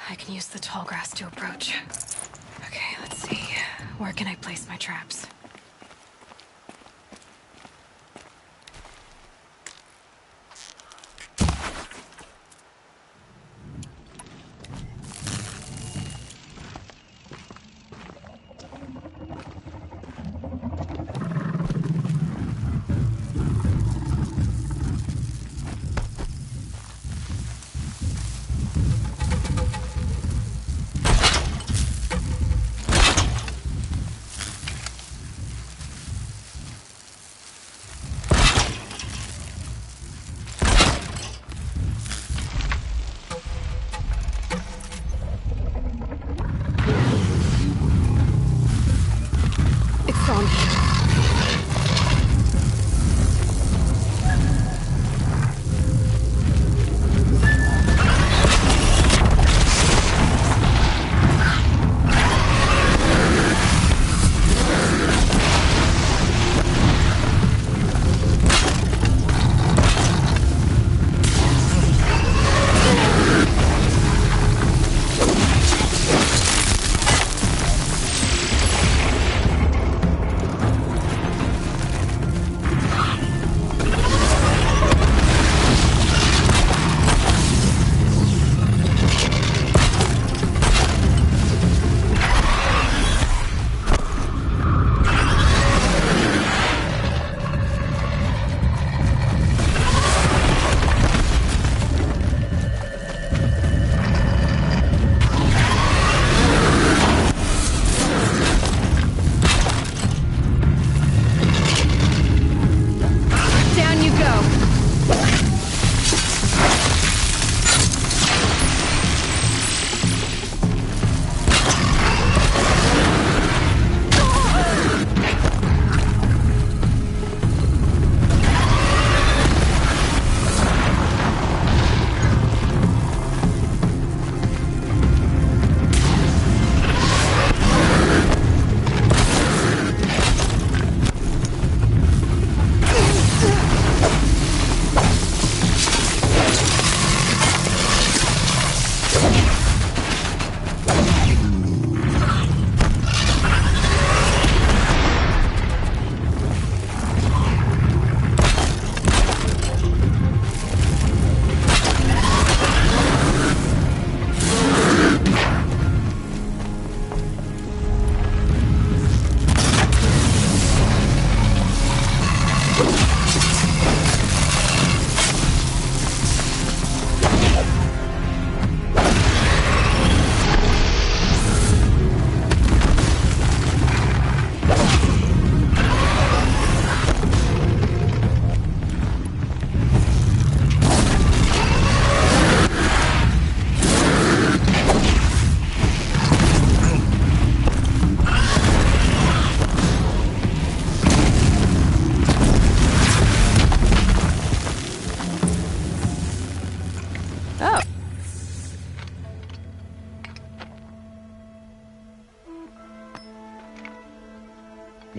I can use the tall grass to approach. Okay, let's see. Where can I place my traps?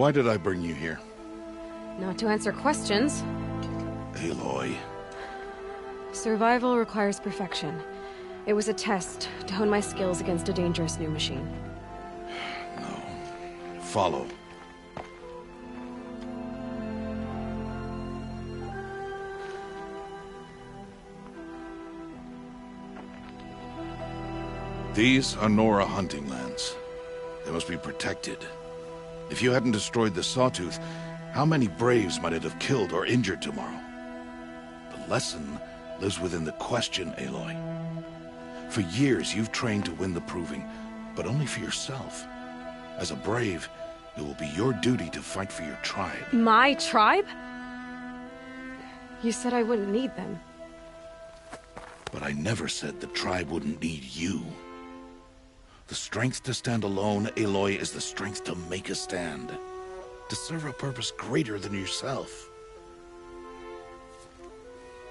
Why did I bring you here? Not to answer questions. Aloy. Survival requires perfection. It was a test to hone my skills against a dangerous new machine. No. Follow. These are Nora hunting lands. They must be protected. If you hadn't destroyed the Sawtooth, how many Braves might it have killed or injured tomorrow? The lesson lives within the question, Aloy. For years, you've trained to win the Proving, but only for yourself. As a Brave, it will be your duty to fight for your tribe. My tribe? You said I wouldn't need them. But I never said the tribe wouldn't need you. The strength to stand alone, Aloy, is the strength to make a stand. To serve a purpose greater than yourself.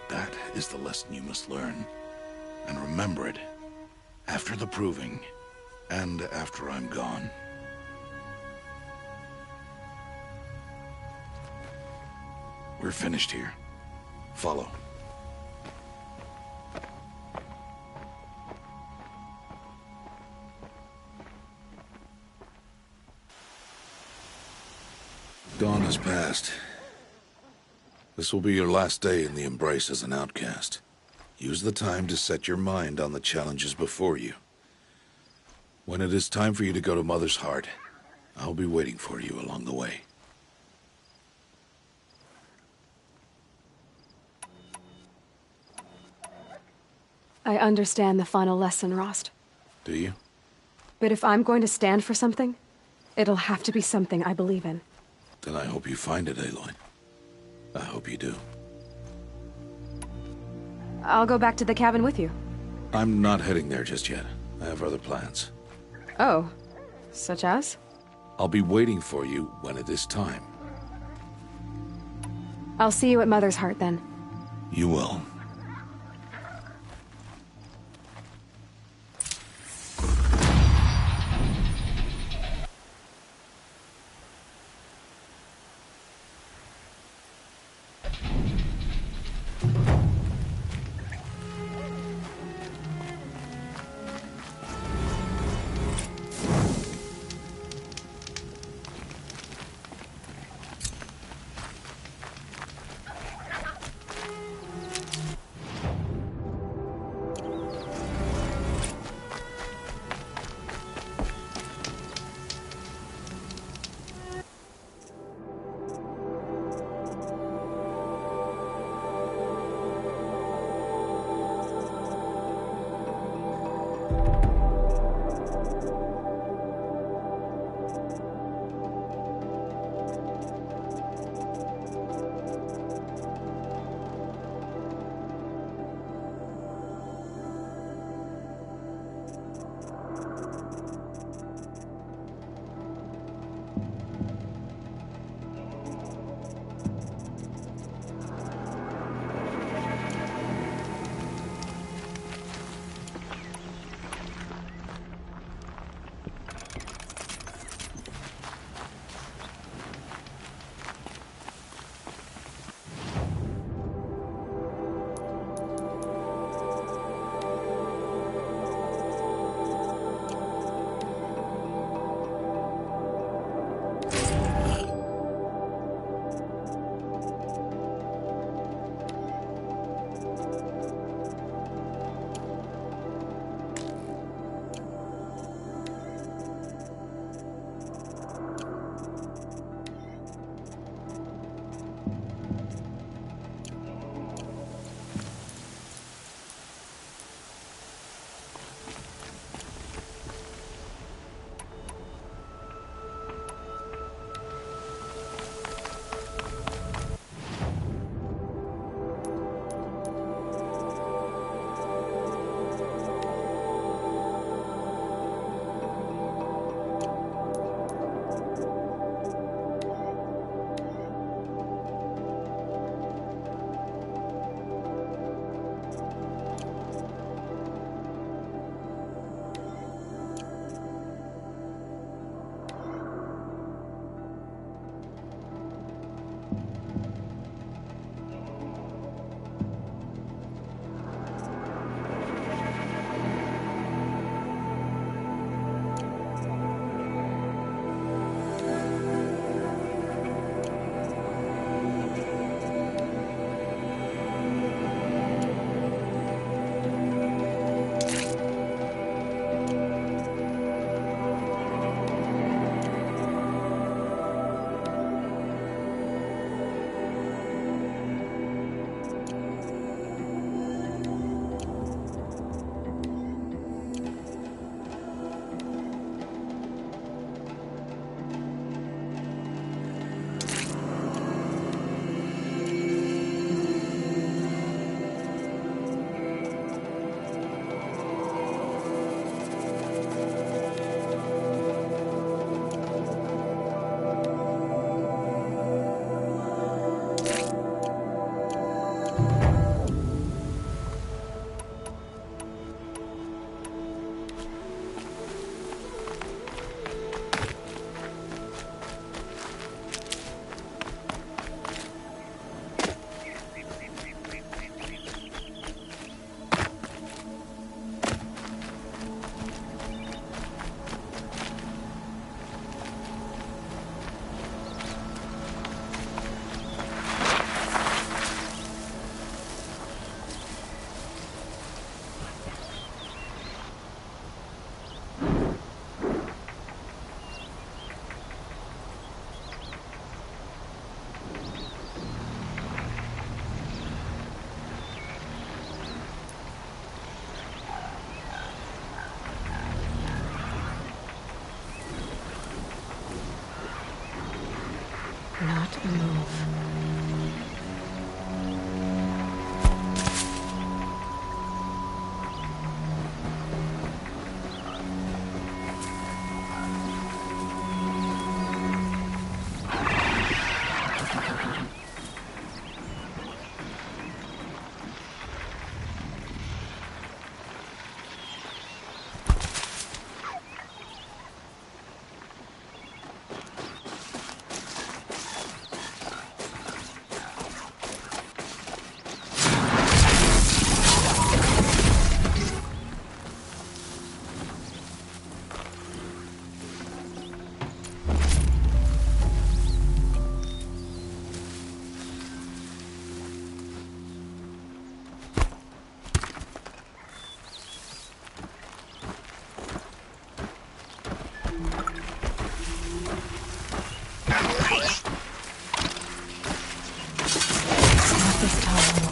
That is the lesson you must learn. And remember it. After the Proving, and after I'm gone. We're finished here. Follow. Dawn has passed. This will be your last day in the Embrace as an outcast. Use the time to set your mind on the challenges before you. When it is time for you to go to Mother's Heart, I'll be waiting for you along the way. I understand the final lesson, Rost. Do you? But if I'm going to stand for something, it'll have to be something I believe in. Then I hope you find it, Aloy. I hope you do. I'll go back to the cabin with you. I'm not heading there just yet. I have other plans. Oh, such as? I'll be waiting for you when it is time. I'll see you at Mother's Heart then. You will. this time.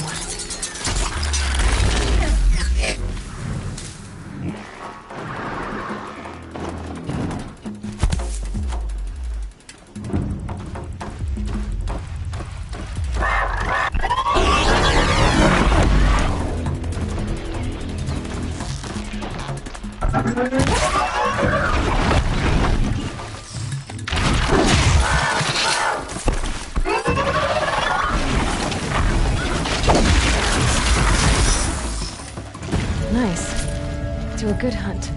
Nice. Do a good hunt.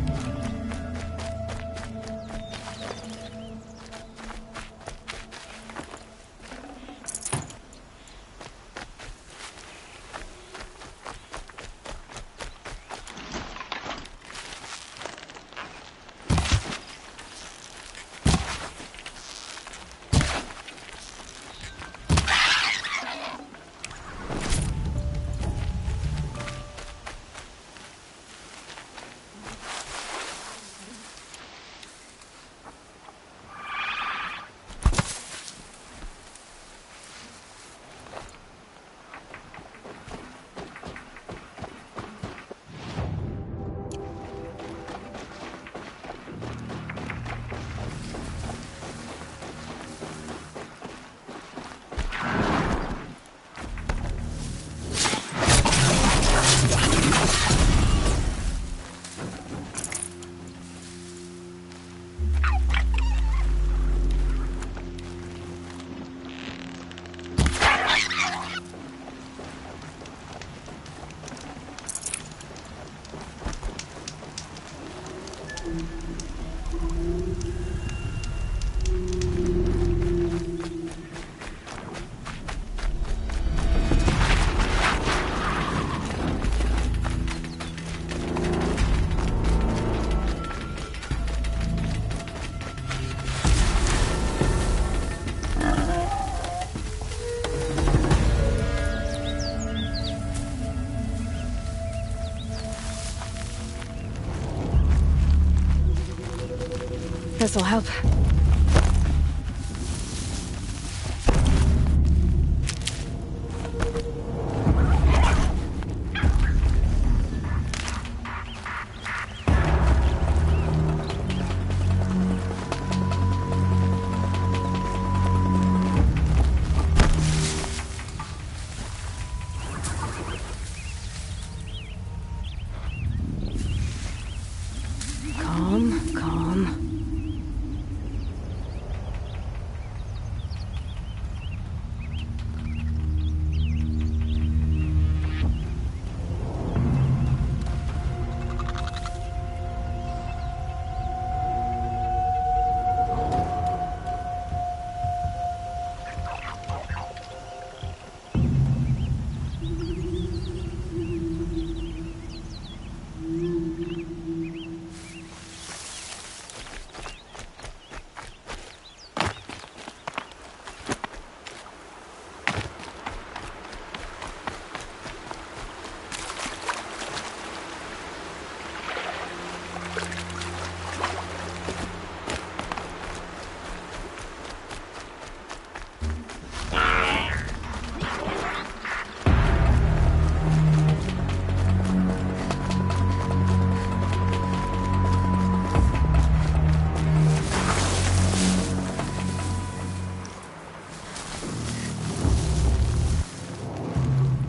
This'll help. Calm, calm.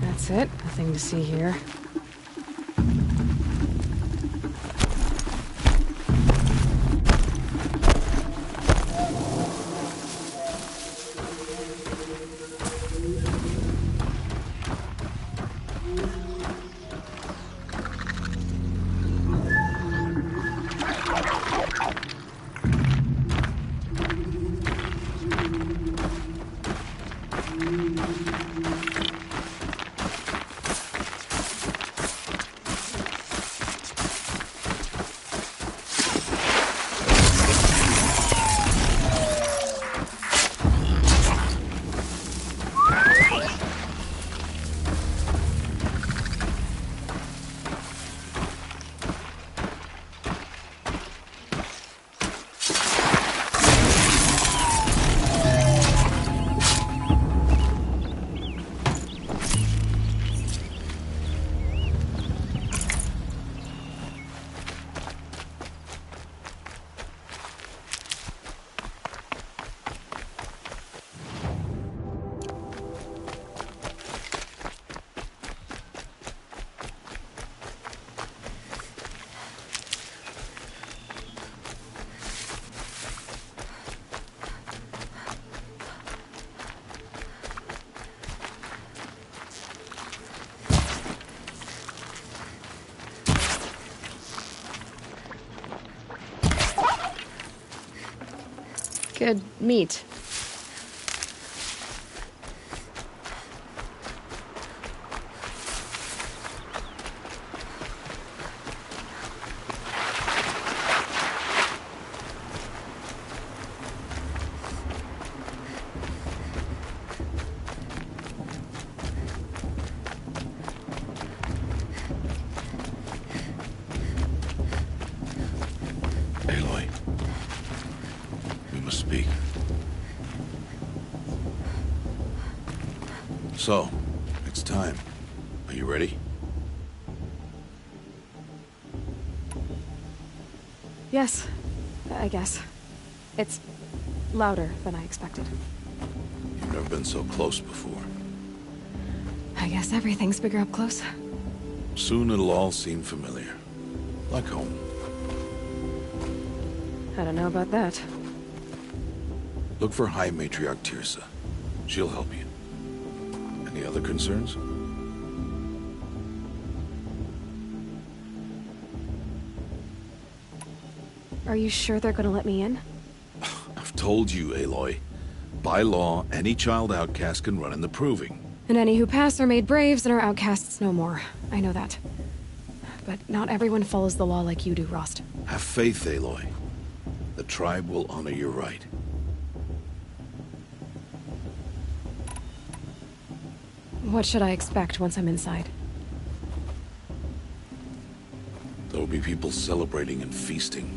That's it. Nothing to see here. Good meat. Aloy, we must speak. So, it's time. Are you ready? Yes, I guess. It's louder than I expected. You've never been so close before. I guess everything's bigger up close. Soon it'll all seem familiar. Like home. I don't know about that. Look for High Matriarch Teersa. She'll help you. Any other concerns? Are you sure they're gonna let me in? I've told you, Aloy. By law, any child outcast can run in the Proving. And any who pass are made braves and are outcasts no more. I know that. But not everyone follows the law like you do, Rost. Have faith, Aloy. The tribe will honor your right. What should I expect once I'm inside? There will be people celebrating and feasting.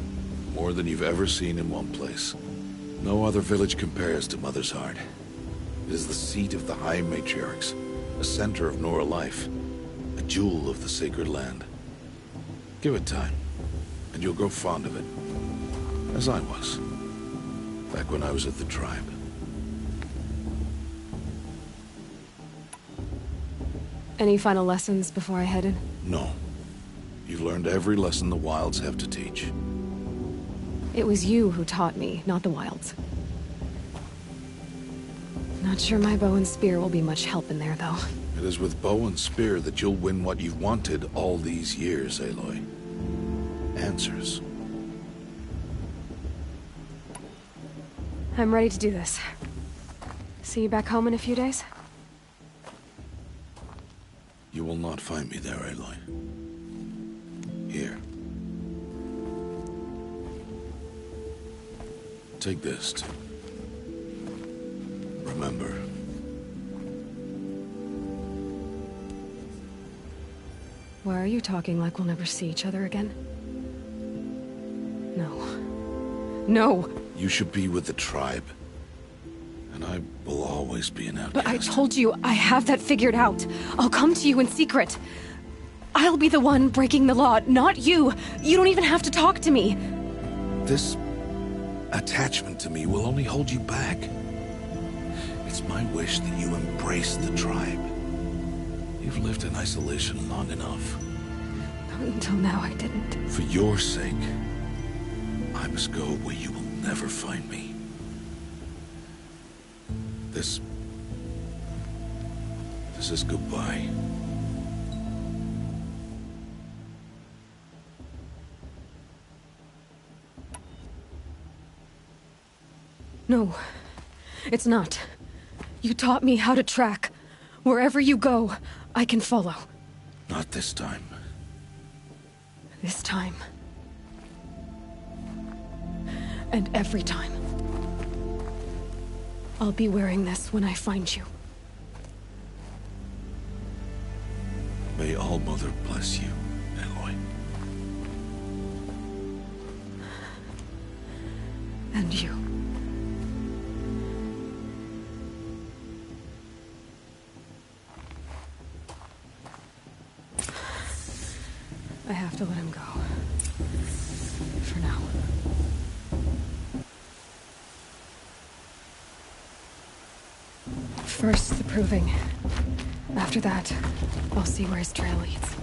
More than you've ever seen in one place. No other village compares to Mother's Heart. It is the seat of the High Matriarchs, a center of Nora life, a jewel of the sacred land. Give it time, and you'll grow fond of it. As I was, back when I was at the tribe. Any final lessons before I head in? No. You've learned every lesson the Wilds have to teach. It was you who taught me, not the Wilds. Not sure my bow and spear will be much help in there, though. It is with bow and spear that you'll win what you've wanted all these years, Aloy. Answers. I'm ready to do this. See you back home in a few days? You will not find me there, Aloy. Here. Take this. Remember. Why are you talking like we'll never see each other again? No. No! You should be with the tribe. And I will always be an outcast. But I told you, I have that figured out. I'll come to you in secret. I'll be the one breaking the law, not you. You don't even have to talk to me. This attachment to me will only hold you back. It's my wish that you embrace the tribe. You've lived in isolation long enough. Until now, I didn't. For your sake, I must go where you will never find me. This is goodbye. No, it's not. You taught me how to track. Wherever you go, I can follow. Not this time. This time. And every time. I'll be wearing this when I find you. May All-Mother bless you, Aloy. And you. I have to let him go. For now. First, the Proving. After that, I'll see where his trail leads.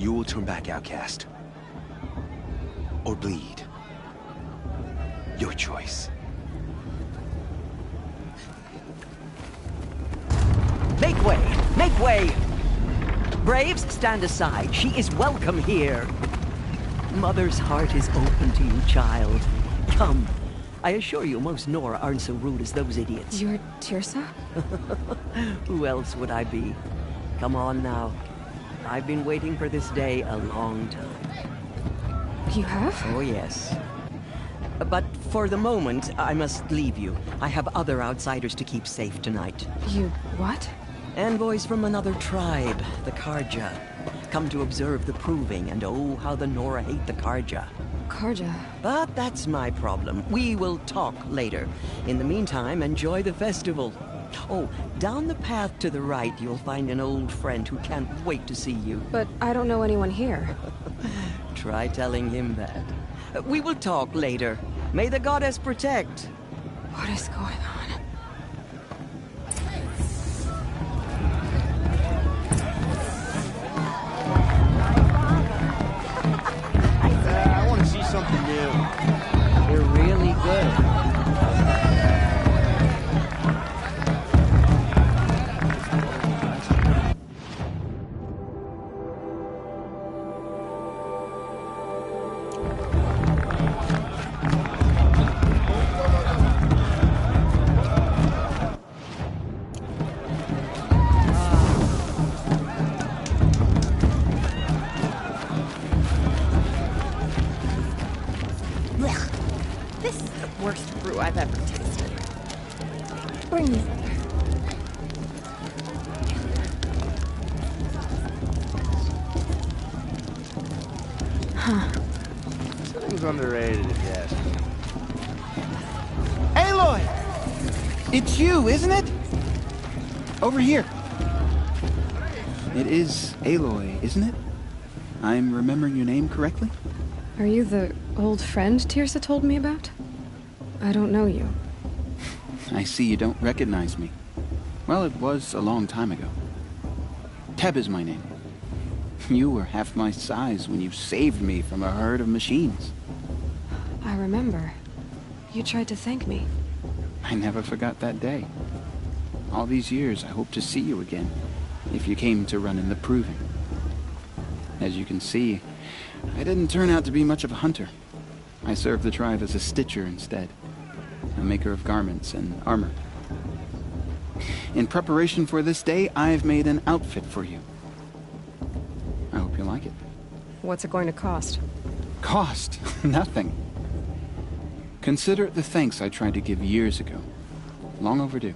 You will turn back outcast. Or bleed. Your choice. Make way! Make way! Braves, stand aside. She is welcome here. Mother's heart is open to you, child. Come. I assure you, most Nora aren't so rude as those idiots. You're Teersa? Who else would I be? Come on now. I've been waiting for this day a long time. You have? Oh, yes. But for the moment, I must leave you. I have other outsiders to keep safe tonight. You what? Envoys from another tribe, the Carja. Come to observe the proving, and oh, how the Nora hate the Carja. Carja? But that's my problem. We will talk later. In the meantime, enjoy the festival. Oh, down the path to the right, you'll find an old friend who can't wait to see you. But I don't know anyone here. Try telling him that. We will talk later. May the goddess protect. What is going on? I want to see something new. You're really good. This is the worst brew I've ever tasted. Bring me there. Huh. Something's underrated if you ask me. Aloy! It's you, isn't it? Over here. It is Aloy, isn't it? I'm remembering your name correctly? Are you the old friend Teersa told me about? I don't know you. I see you don't recognize me. Well, it was a long time ago. Teb is my name. You were half my size when you saved me from a herd of machines. I remember. You tried to thank me. I never forgot that day. All these years, I hope to see you again, if you came to run in the proving. As you can see, I didn't turn out to be much of a hunter. I served the tribe as a stitcher instead, a maker of garments and armor. In preparation for this day, I've made an outfit for you. I hope you like it. What's it going to cost? Cost? Nothing. Consider it the thanks I tried to give years ago. Long overdue.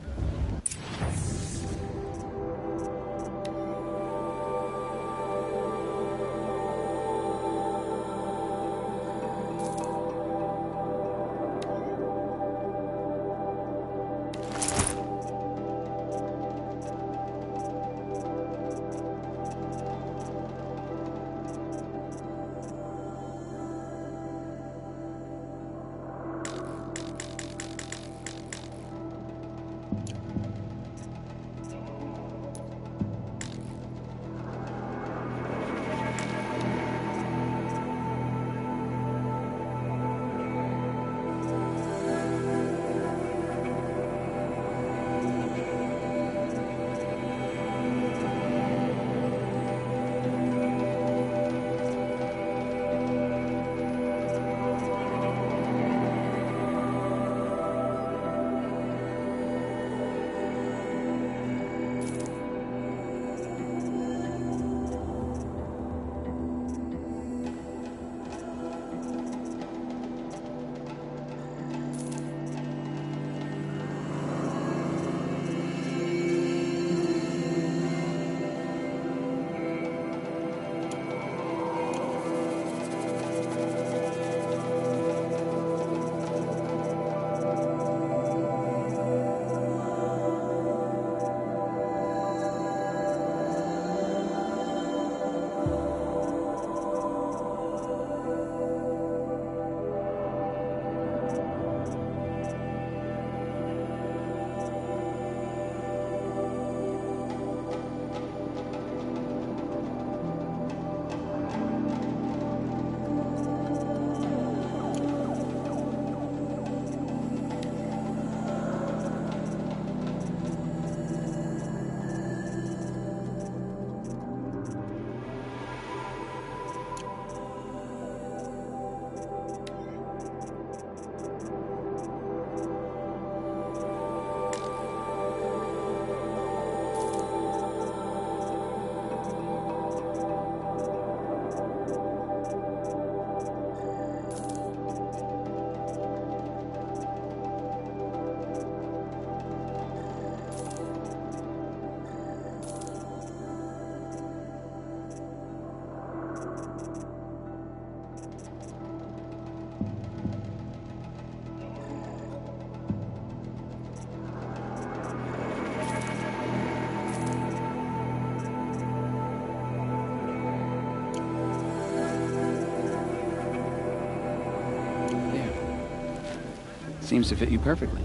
Seems to fit you perfectly.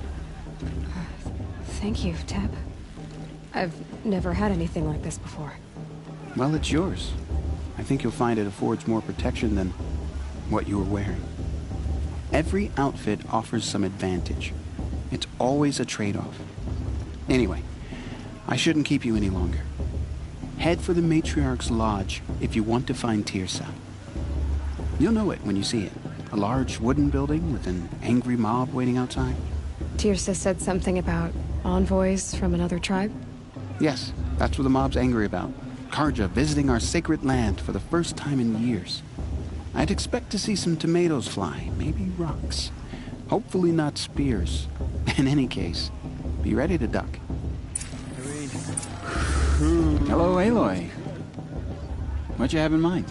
Thank you, Teb. I've never had anything like this before. Well, it's yours. I think you'll find it affords more protection than what you were wearing. Every outfit offers some advantage. It's always a trade-off. Anyway, I shouldn't keep you any longer. Head for the Matriarch's Lodge if you want to find Teersa. You'll know it when you see it. A large wooden building with an angry mob waiting outside. Teersa said something about envoys from another tribe? Yes, that's what the mob's angry about. Carja visiting our sacred land for the first time in years. I'd expect to see some tomatoes fly, maybe rocks. Hopefully not spears. In any case, be ready to duck. Hello, Aloy. What you have in mind?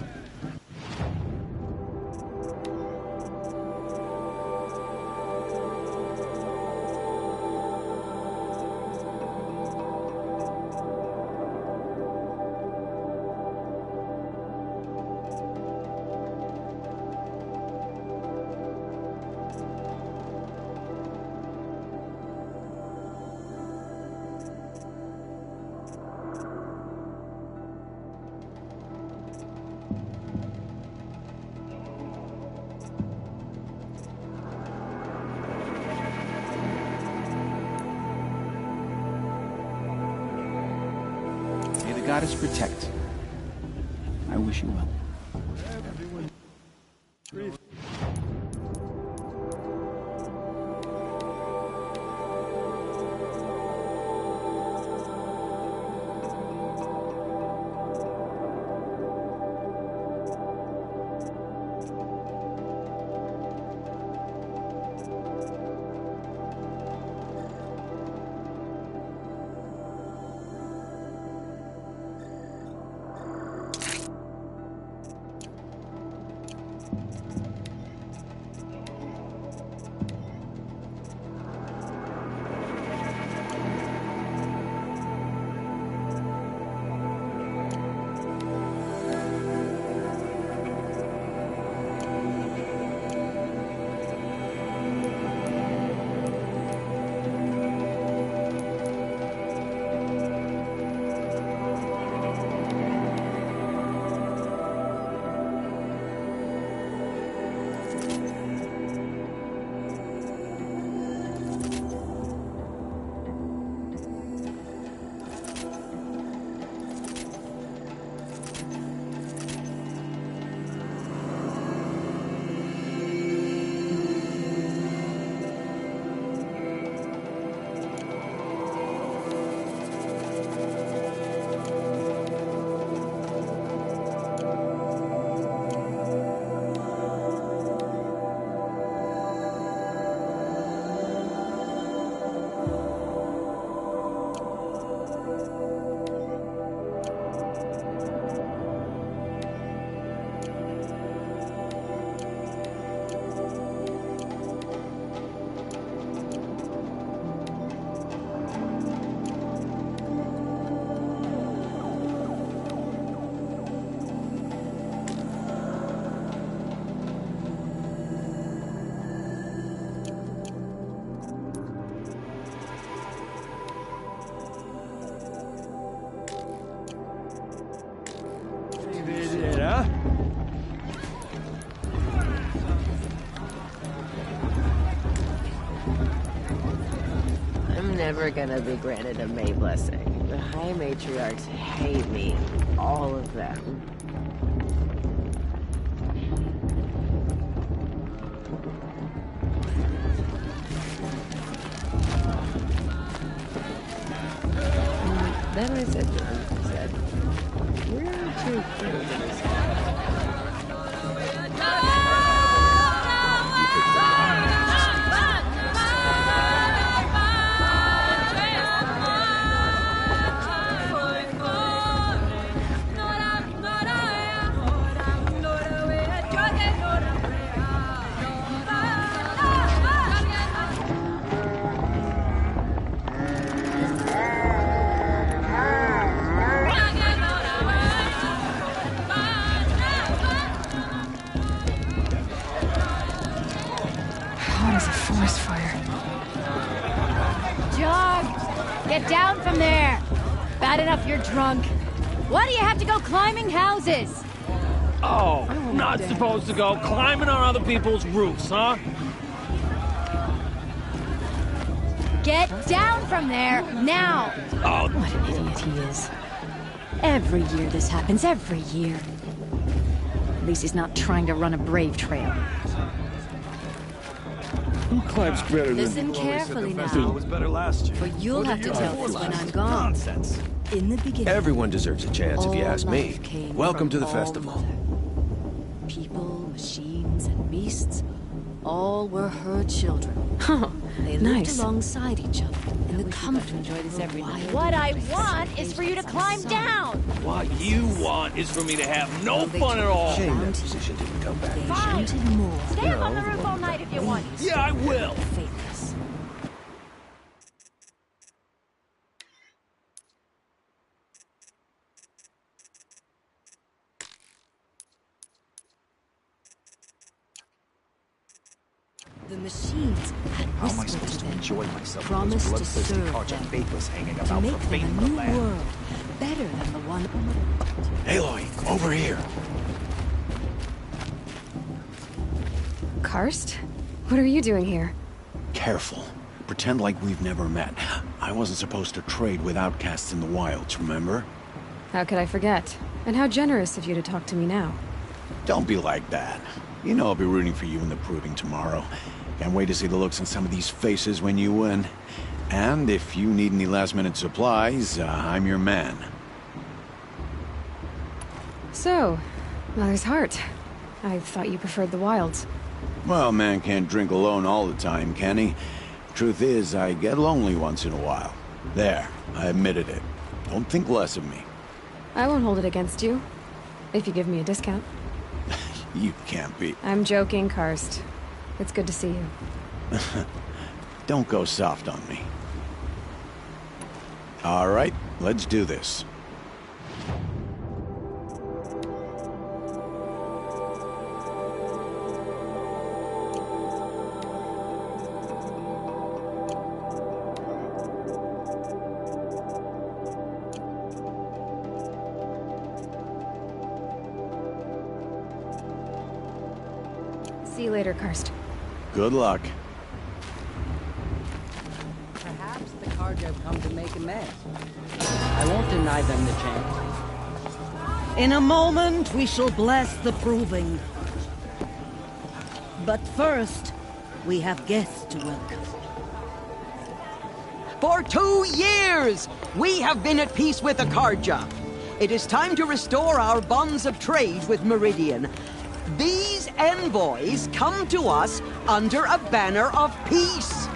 Goddess protect. I wish you well. Never gonna be granted a May blessing. The High Matriarchs hate me. All of them. Then I said to him, we're too cute to this guy. Bad enough you're drunk. Why do you have to go climbing houses? Oh, not supposed to go climbing on other people's roofs, huh? Get down from there, now! Oh, what an idiot he is. Every year this happens, every year. At least he's not trying to run a brave trail. Who climbs better Listen carefully now. Was better last year. But you'll have to tell us when I'm gone. Nonsense. In the beginning, Everyone deserves a chance if you ask me. Welcome to the festival. people, machines, and beasts, all were her children. They lived Nice. alongside each other in the comfort of every night. What I want is for you to climb down. what you want is for me to have no fun at all. Shame that position didn't come back. Fine. Stay up on the roof all night if you want. Yeah, I will. Faithless. The machines had How am I whispered supposed to them, enjoy myself with promised those to bloodthirsty serve Carja them, faithless hanging to about make for them fame a of the new land? world, better than the one. Aloy, over here. Karst? What are you doing here? Careful. Pretend like we've never met. I wasn't supposed to trade with outcasts in the wilds, remember? How could I forget? And how generous of you to talk to me now. Don't be like that. You know I'll be rooting for you in the proving tomorrow. Can't wait to see the looks on some of these faces when you win. And if you need any last-minute supplies, I'm your man. So, Mother's Heart. I thought you preferred the wilds. Well, man can't drink alone all the time, can he? Truth is, I get lonely once in a while. There, I admitted it. Don't think less of me. I won't hold it against you. If you give me a discount. You can't be. I'm joking, Karst. It's good to see you. Don't go soft on me. All right, let's do this. See you later, Karst. Good luck. Perhaps the Carja have come to make amends. I won't deny them the chance. In a moment, we shall bless the proving. But first, we have guests to welcome. For 2 years, we have been at peace with the Carja. It is time to restore our bonds of trade with Meridian. These envoys come to us under a banner of peace.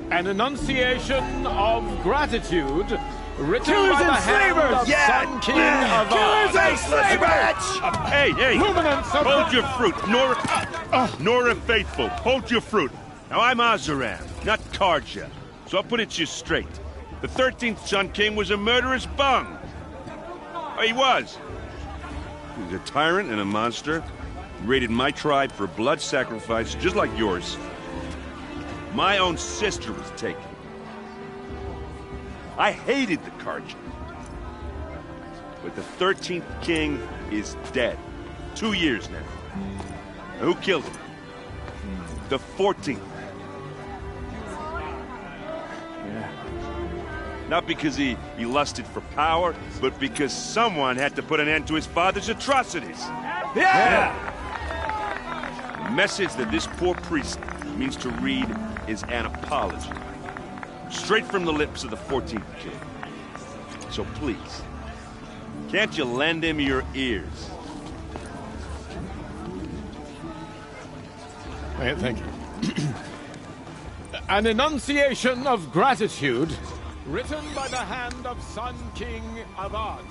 An enunciation of gratitude written Killers by the and hand slavers! of Yeah! Sun King Yeah! of Killers and slavers! Hey, hey! Luminance of Hold your fruit, Nora Faithful. Hold your fruit. Now I'm Azaram, not Carja, so I'll put it to you straight. The 13th Sun King was a murderous bung. Oh, he was. He was a tyrant and a monster. He raided my tribe for blood sacrifice, just like yours. My own sister was taken. I hated the Carja. But the 13th king is dead. 2 years now. Now, who killed him? The 14th. Not because he lusted for power, but because someone had to put an end to his father's atrocities. Yeah! The message that this poor priest means to read is an apology. Straight from the lips of the 14th king. So please, can't you lend him your ears? Thank you. An enunciation of gratitude written by the hand of Sun King Avad,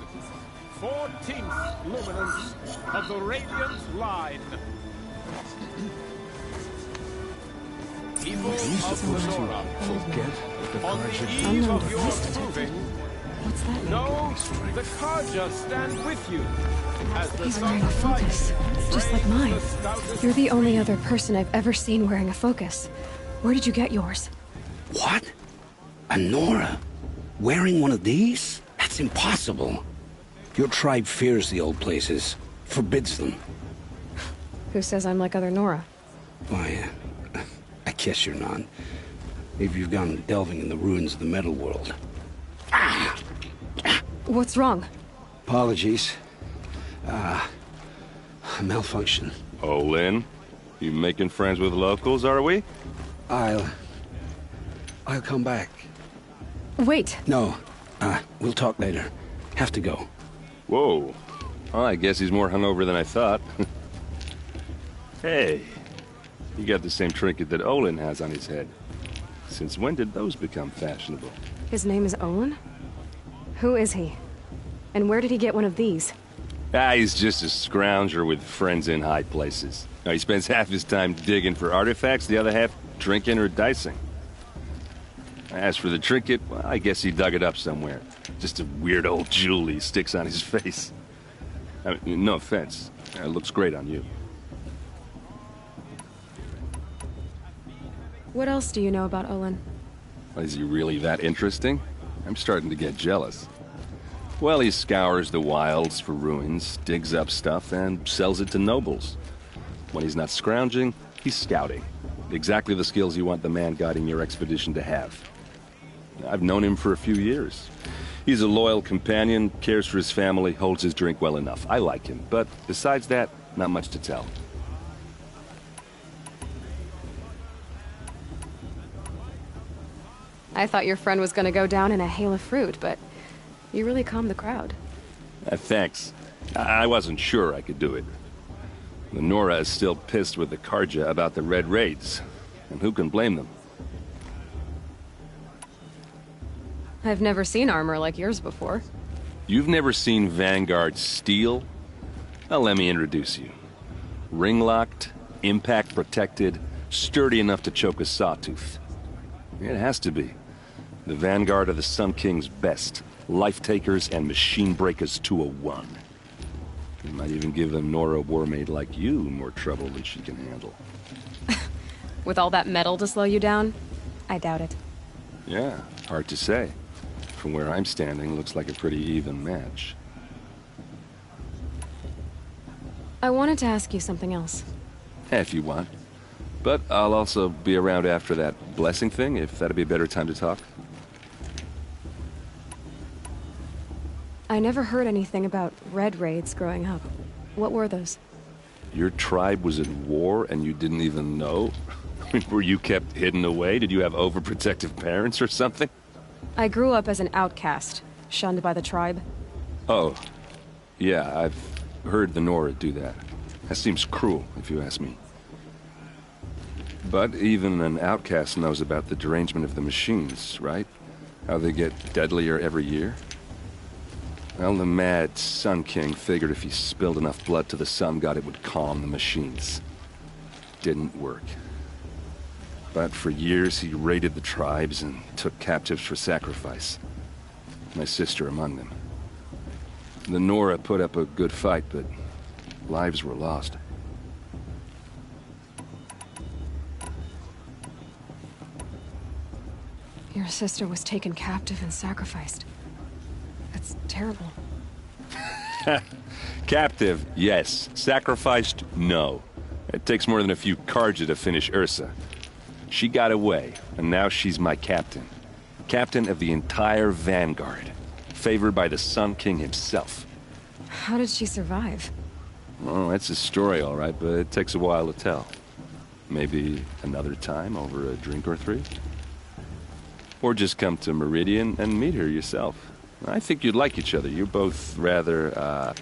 14th luminance of the Radiant Line. People of Lenora, on the eve of your proving, know the Carja stand with you. As the He's wearing a focus, just like mine. You're the only other person I've ever seen wearing a focus. Where did you get yours? What? A Nora? Wearing one of these? That's impossible. Your tribe fears the old places, forbids them. Who says I'm like other Nora? Why, I guess you're not. Maybe you've gone delving in the ruins of the metal world. What's wrong? Apologies. A malfunction. Olin, you making friends with locals, are we? I'll come back. Wait. No. We'll talk later. Have to go. Whoa. Well, I guess he's more hungover than I thought. Hey, you got the same trinket that Olin has on his head. Since when did those become fashionable? His name is Olin? Who is he? And where did he get one of these? He's just a scrounger with friends in high places. Now, he spends half his time digging for artifacts, the other half drinking or dicing. As for the trinket, well, I guess he dug it up somewhere. Just a weird old jewel he sticks on his face. I mean, no offense. It looks great on you. What else do you know about Olin? Is he really that interesting? I'm starting to get jealous. Well, he scours the wilds for ruins, digs up stuff, and sells it to nobles. When he's not scrounging, he's scouting. Exactly the skills you want the man guiding your expedition to have. I've known him for a few years. He's a loyal companion, cares for his family, holds his drink well enough. I like him, but besides that, not much to tell. I thought your friend was gonna go down in a hail of fruit, but you really calmed the crowd. Thanks. I wasn't sure I could do it. The Nora is still pissed with the Carja about the Red Raids, and who can blame them? I've never seen armor like yours before. You've never seen Vanguard steel? Well, let me introduce you. Ring-locked, impact-protected, sturdy enough to choke a sawtooth. It has to be. The Vanguard of the Sun King's best. Life-takers and machine breakers to a one. You might even give a Nora warmaid like you more trouble than she can handle. With all that metal to slow you down? I doubt it. Yeah, hard to say. From where I'm standing, looks like a pretty even match. I wanted to ask you something else. If you want. But I'll also be around after that blessing thing, if that'd be a better time to talk. I never heard anything about Red Raids growing up. What were those? Your tribe was at war and you didn't even know? I mean, were you kept hidden away? Did you have overprotective parents or something? I grew up as an outcast, shunned by the tribe. Oh, yeah, I've heard the Nora do that. That seems cruel, if you ask me. But even an outcast knows about the derangement of the machines, right? How they get deadlier every year? Well, the mad Sun King figured if he spilled enough blood to the Sun God, it would calm the machines. Didn't work. But for years, he raided the tribes and took captives for sacrifice. My sister among them. The Nora put up a good fight, but lives were lost. Your sister was taken captive and sacrificed. That's terrible. Captive, yes. Sacrificed, no. It takes more than a few Carja to finish Ursa. She got away, and now she's my captain. Captain of the entire Vanguard. Favored by the Sun King himself. How did she survive? Oh, that's a story, all right, but it takes a while to tell. Maybe another time over a drink or three? Or just come to Meridian and meet her yourself. I think you'd like each other. You're both rather,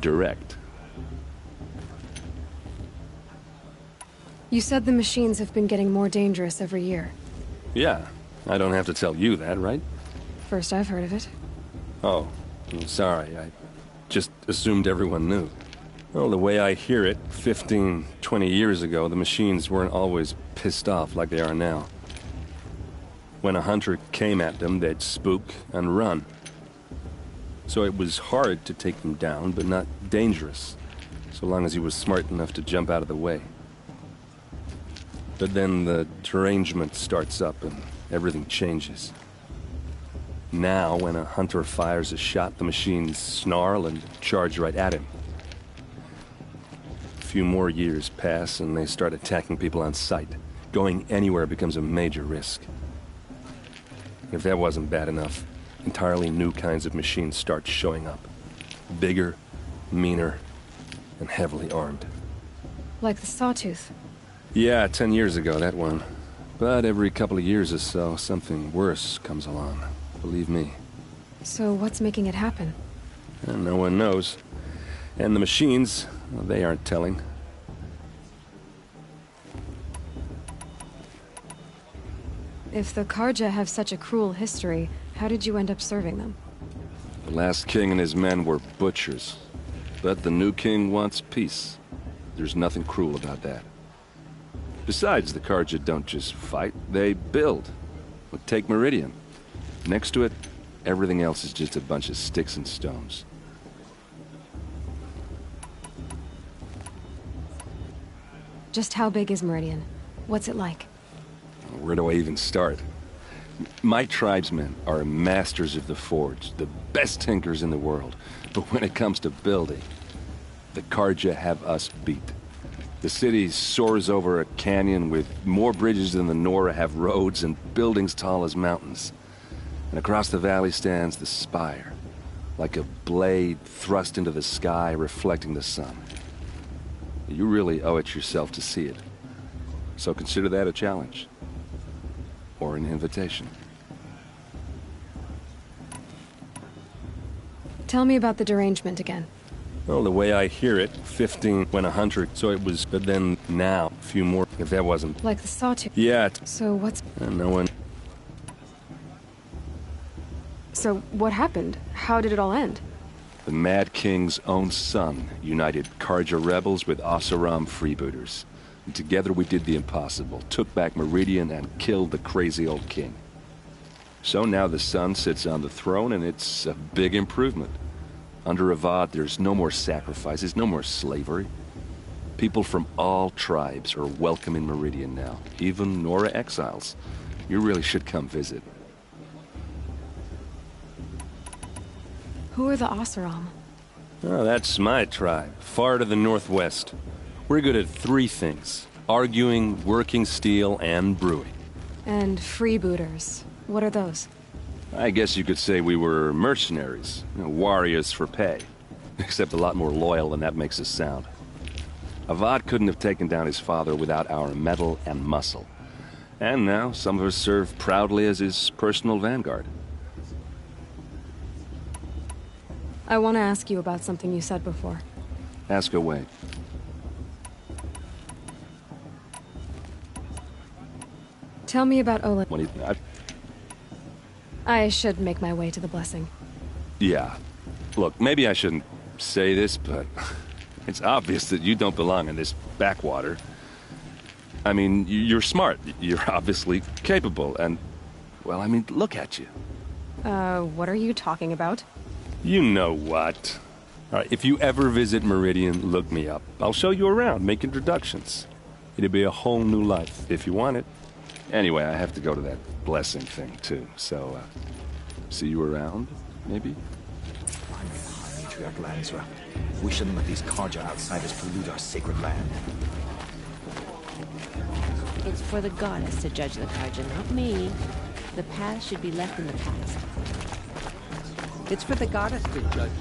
direct. You said the machines have been getting more dangerous every year. Yeah, I don't have to tell you that, right? First I've heard of it. Oh, I'm sorry. I just assumed everyone knew. Well, the way I hear it, 15, 20 years ago, the machines weren't always pissed off like they are now. When a hunter came at them, they'd spook and run. So it was hard to take them down, but not dangerous, so long as he was smart enough to jump out of the way. But then the derangement starts up and everything changes. Now, when a hunter fires a shot, the machines snarl and charge right at him. A few more years pass and they start attacking people on sight. Going anywhere becomes a major risk. If that wasn't bad enough, entirely new kinds of machines start showing up. Bigger, meaner, and heavily armed. Like the Sawtooth. Yeah, 10 years ago, that one. But every couple of years or so, something worse comes along. Believe me. So what's making it happen? And no one knows. And the machines, well, they aren't telling. If the Carja have such a cruel history, how did you end up serving them? The last king and his men were butchers. But the new king wants peace. There's nothing cruel about that. Besides, the Carja don't just fight, they build. Well, take Meridian. Next to it, everything else is just a bunch of sticks and stones. Just how big is Meridian? What's it like? Where do I even start? My tribesmen are masters of the forge, the best tinkers in the world. But when it comes to building, the Carja have us beat. The city soars over a canyon with more bridges than the Nora have roads and buildings tall as mountains. And across the valley stands the spire, like a blade thrust into the sky reflecting the sun. You really owe it yourself to see it. So consider that a challenge. Or an invitation. Tell me about the derangement again. Well, the way I hear it, 15 when 100, so it was, but then now, a few more, if that wasn't... Like the Sawtooth? Yeah. So what's... No one... So what happened? How did it all end? The Mad King's own son united Carja rebels with Oseram freebooters. And together we did the impossible, took back Meridian and killed the crazy old king. So now the son sits on the throne and it's a big improvement. Under Avad, there's no more sacrifices, no more slavery. People from all tribes are welcome in Meridian now, even Nora exiles. You really should come visit. Who are the Oseram? Oh, that's my tribe, far to the northwest. We're good at 3 things: arguing, working steel, and brewing. And freebooters. What are those? I guess you could say we were mercenaries, warriors for pay. Except a lot more loyal than that makes us sound. Avad couldn't have taken down his father without our metal and muscle. And now some of us serve proudly as his personal vanguard. I want to ask you about something you said before. Ask away. Tell me about Olin. What do you... I should make my way to the blessing. Yeah. Look, maybe I shouldn't say this, but it's obvious that you don't belong in this backwater. I mean, you're smart. You're obviously capable, and... well, I mean, look at you. What are you talking about? You know what. All right, if you ever visit Meridian, look me up. I'll show you around, make introductions. It'll be a whole new life, if you want it. Anyway, I have to go to that blessing thing, too, so, see you around, maybe? Matriarch Lansra. We shouldn't let these Carja outsiders pollute our sacred land. It's for the goddess to judge the Carja, not me. The past should be left in the past. It's for the goddess to judge.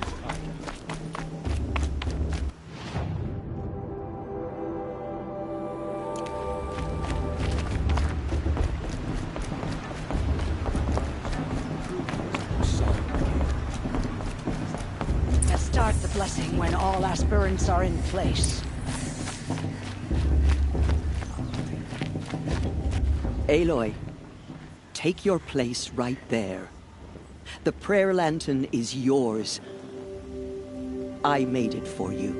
Start the blessing when all aspirants are in place. Aloy, take your place right there. The prayer lantern is yours. I made it for you.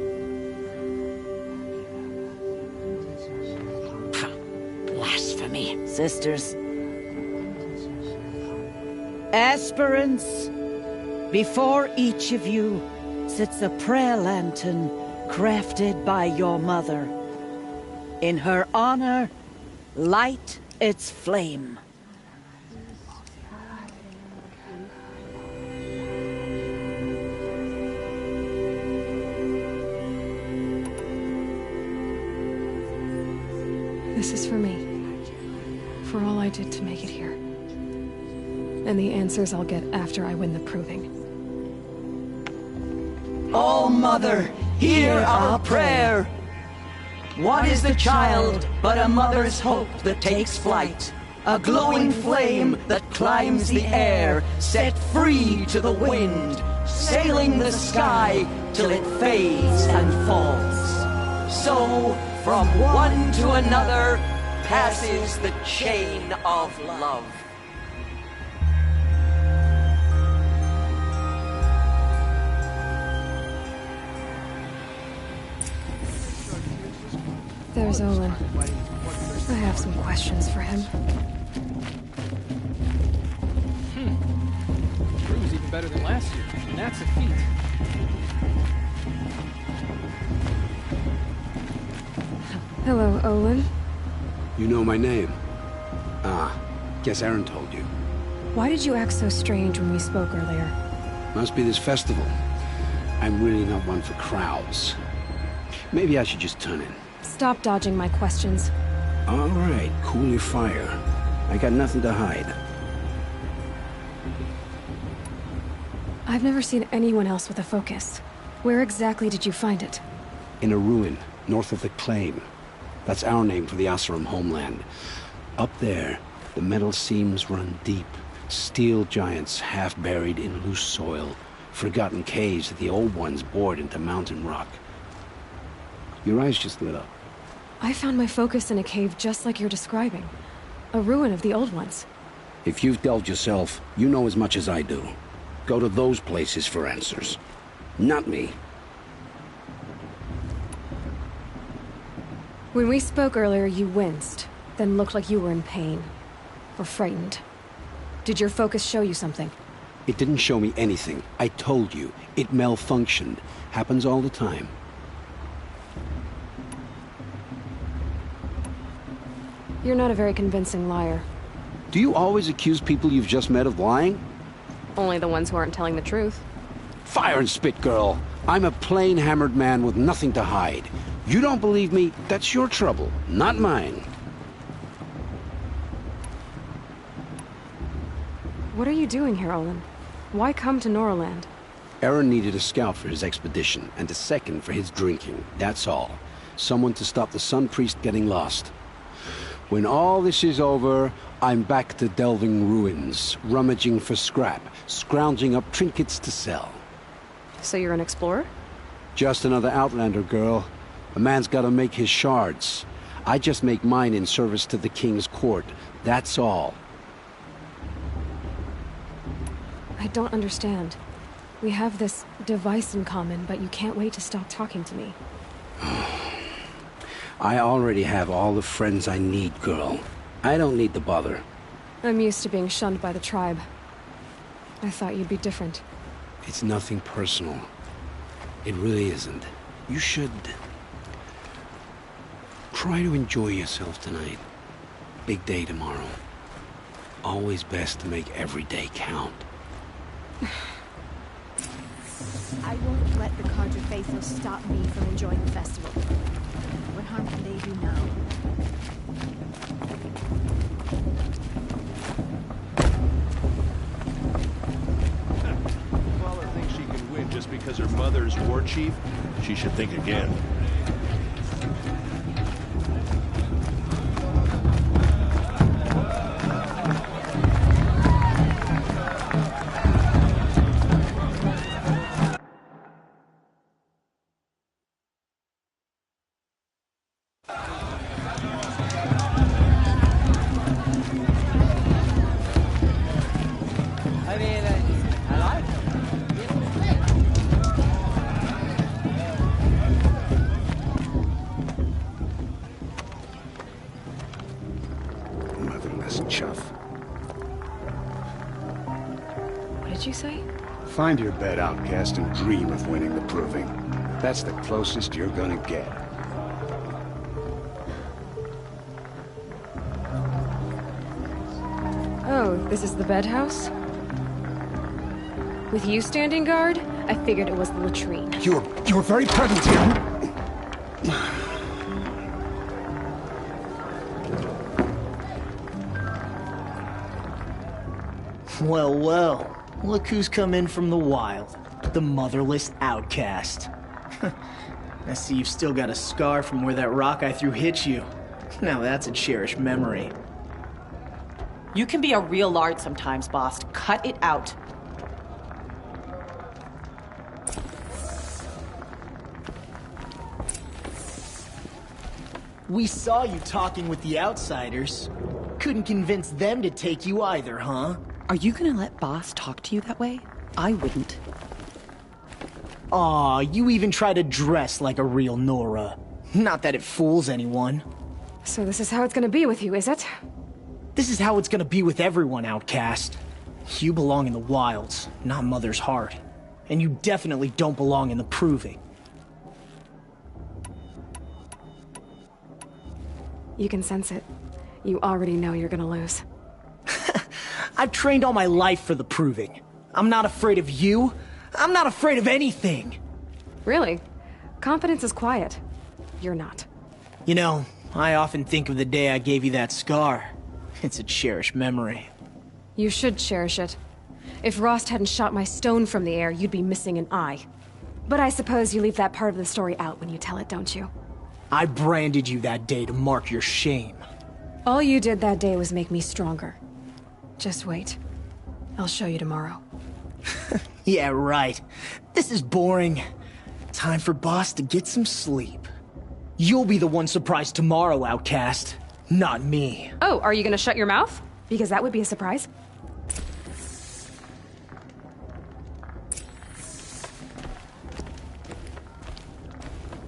Blasphemy. Sisters. Aspirants, before each of you sits a prayer lantern crafted by your mother. In her honor, Light its flame. This is for me. For all I did to make it here. And the answers I'll get after I win the proving. All Mother, hear our prayer. What is the child but a mother's hope that takes flight? A glowing flame that climbs the air, set free to the wind, sailing the sky till it fades and falls. So, from one to another, passes the chain of love. There's Olin. I have some questions for him. Drew's even better than last year, and that's a feat. Hello, Olin. You know my name? Ah, guess Aaron told you. Why did you act so strange when we spoke earlier? Must be this festival. I'm really not one for crowds. Maybe I should just turn in. Stop dodging my questions. All right, cool your fire. I got nothing to hide. I've never seen anyone else with a focus. Where exactly did you find it? In a ruin, north of the Claim. That's our name for the Oseram homeland. Up there, the metal seams run deep. Steel giants half buried in loose soil. Forgotten caves that the old ones bored into mountain rock. Your eyes just lit up. I found my focus in a cave just like you're describing. A ruin of the old ones. If you've delved yourself, you know as much as I do. Go to those places for answers. Not me. When we spoke earlier, you winced, then looked like you were in pain. Or frightened. Did your focus show you something? It didn't show me anything. I told you. It malfunctioned. Happens all the time. You're not a very convincing liar. Do you always accuse people you've just met of lying? Only the ones who aren't telling the truth. Fire and spit, girl. I'm a plain hammered man with nothing to hide. You don't believe me, that's your trouble, not mine. What are you doing here, Olin? Why come to Noraland? Aaron needed a scout for his expedition, and a second for his drinking, that's all. Someone to stop the Sun Priest getting lost. When all this is over, I'm back to delving ruins, rummaging for scrap, scrounging up trinkets to sell. So you're an explorer? Just another Outlander, girl. A man's gotta make his shards. I just make mine in service to the King's court, that's all. I don't understand. We have this device in common, but you can't wait to stop talking to me. I already have all the friends I need, girl. I don't need the bother. I'm used to being shunned by the tribe. I thought you'd be different. It's nothing personal. It really isn't. You should... try to enjoy yourself tonight. Big day tomorrow. Always best to make every day count. I won't let the Carja faithful stop me from enjoying the festival. What harm can they do now? Paula thinks she can win just because her mother's war chief. She should think again. Find your bed, outcast, and dream of winning the proving. That's the closest you're gonna get. This is the bedhouse? With you standing guard, I figured it was the latrine. You're very present here. Well, well. Look who's come in from the wild. The motherless outcast. I see you've still got a scar from where that rock I threw hit you. Now that's a cherished memory. You can be a real lard sometimes, boss. Cut it out. We saw you talking with the outsiders. Couldn't convince them to take you either, huh? Are you gonna let boss talk to you that way? I wouldn't. Aw, you even try to dress like a real Nora. Not that it fools anyone. So this is how it's gonna be with you, is it? This is how it's gonna be with everyone, outcast. You belong in the wilds, not Mother's Heart. And you definitely don't belong in the Proving. You can sense it. You already know you're gonna lose. I've trained all my life for the Proving. I'm not afraid of you. I'm not afraid of anything. Really? Confidence is quiet. You're not. You know, I often think of the day I gave you that scar. It's a cherished memory. You should cherish it. If Rost hadn't shot my stone from the air, you'd be missing an eye. But I suppose you leave that part of the story out when you tell it, don't you? I branded you that day to mark your shame. All you did that day was make me stronger. Just wait. I'll show you tomorrow. Yeah, right. This is boring. Time for Boss to get some sleep. You'll be the one surprised tomorrow, outcast. Not me. Oh, are you gonna shut your mouth? Because that would be a surprise.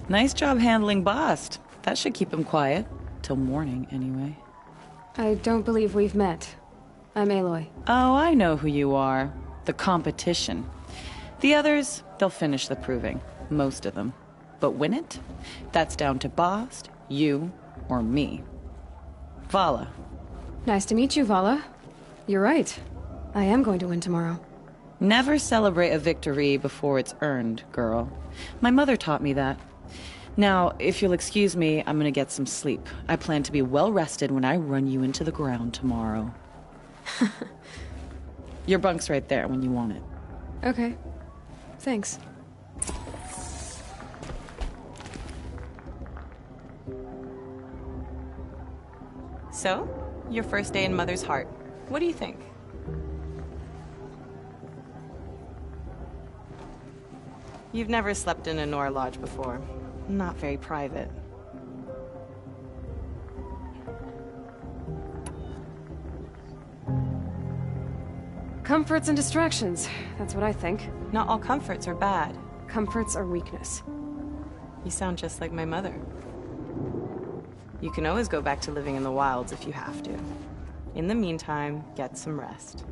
Nice job handling Bast. That should keep him quiet. Till morning, anyway. I don't believe we've met. I'm Aloy. Oh, I know who you are. The competition. The others, they'll finish the Proving. Most of them. But win it? That's down to Bast, you, or me. Vala. Nice to meet you, Vala. You're right. I am going to win tomorrow. Never celebrate a victory before it's earned, girl. My mother taught me that. Now, if you'll excuse me, I'm gonna get some sleep. I plan to be well rested when I run you into the ground tomorrow. Your bunk's right there when you want it. Okay. Thanks. So, your first day in Mother's Heart. What do you think? You've never slept in a Nora lodge before. Not very private. Comforts and distractions. That's what I think. Not all comforts are bad. Comforts are weakness. You sound just like my mother. You can always go back to living in the wilds if you have to. In the meantime, get some rest.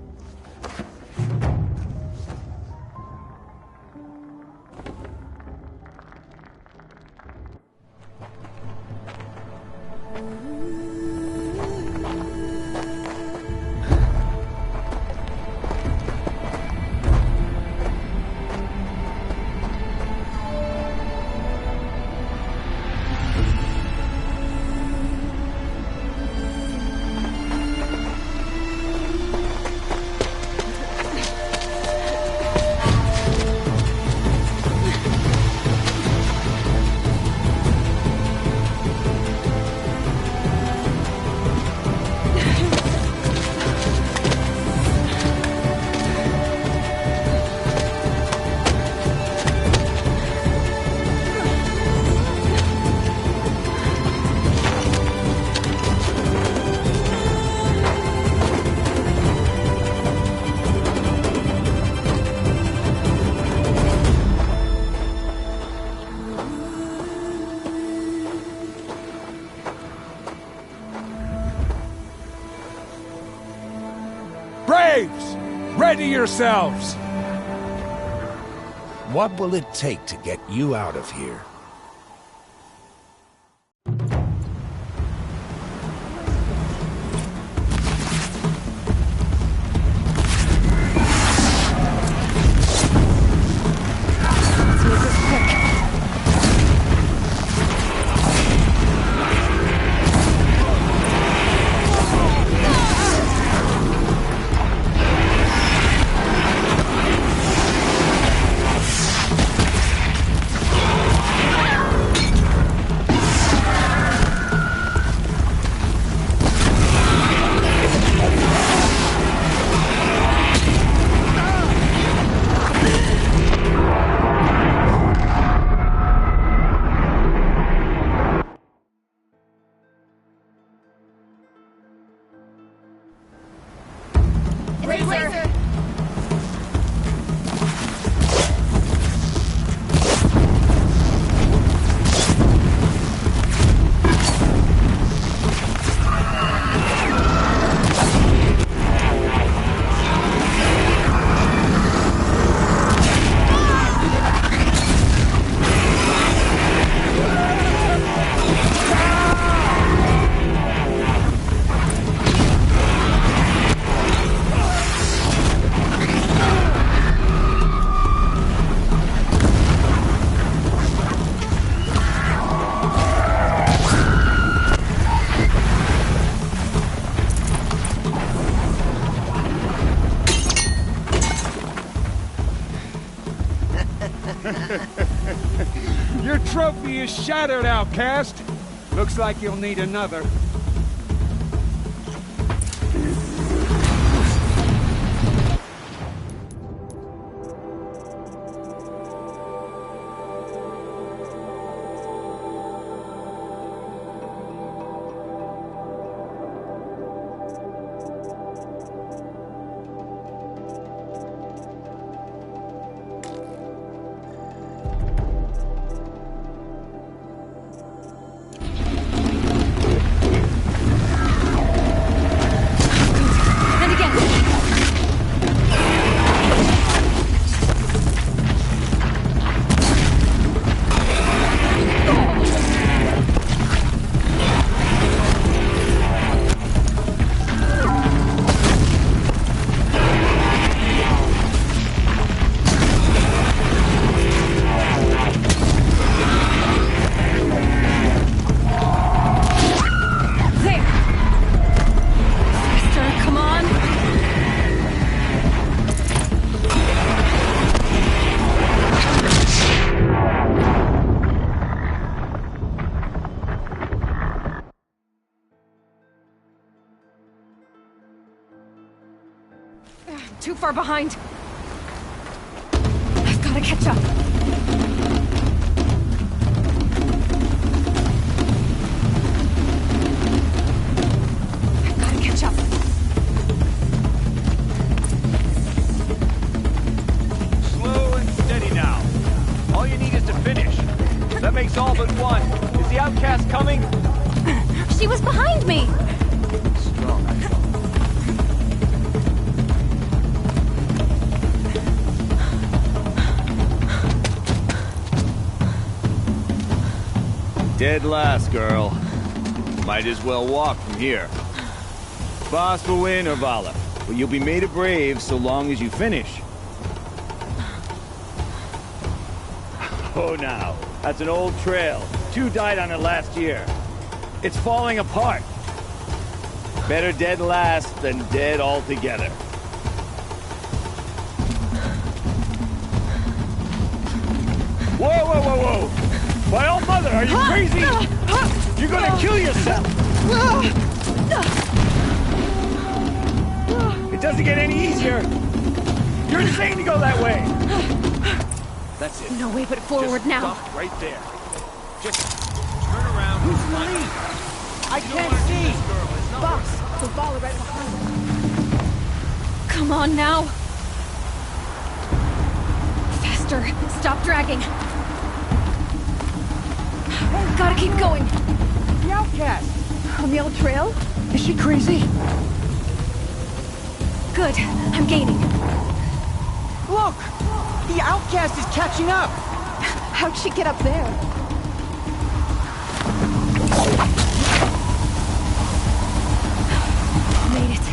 Braves! Ready yourselves! What will it take to get you out of here? Razor! Your trophy is shattered, outcast. Looks like you'll need another. Too far behind. I've got to catch up. I've got to catch up. Slow and steady now. All you need is to finish. That makes all but one. Is the outcast coming? She was behind me! Strong. Dead last, girl. Might as well walk from here. Boss will win or Vala, but you'll be made a brave so long as you finish. Oh, now. That's an old trail. 2 died on it last year. It's falling apart. Better dead last than dead altogether. Whoa, whoa, whoa, whoa! My old mother, are you crazy? You're gonna kill yourself! It doesn't get any easier! You're insane to go that way! That's it. No way but forward Just now. Stop right there. Just turn around. Who's Marie? I can't see! Boss, the Vala right behind us. Come on now. Faster. Stop dragging. Gotta keep going. The outcast! On the old trail? Is she crazy? Good. I'm gaining. Look! The outcast is catching up! How'd she get up there? Made it.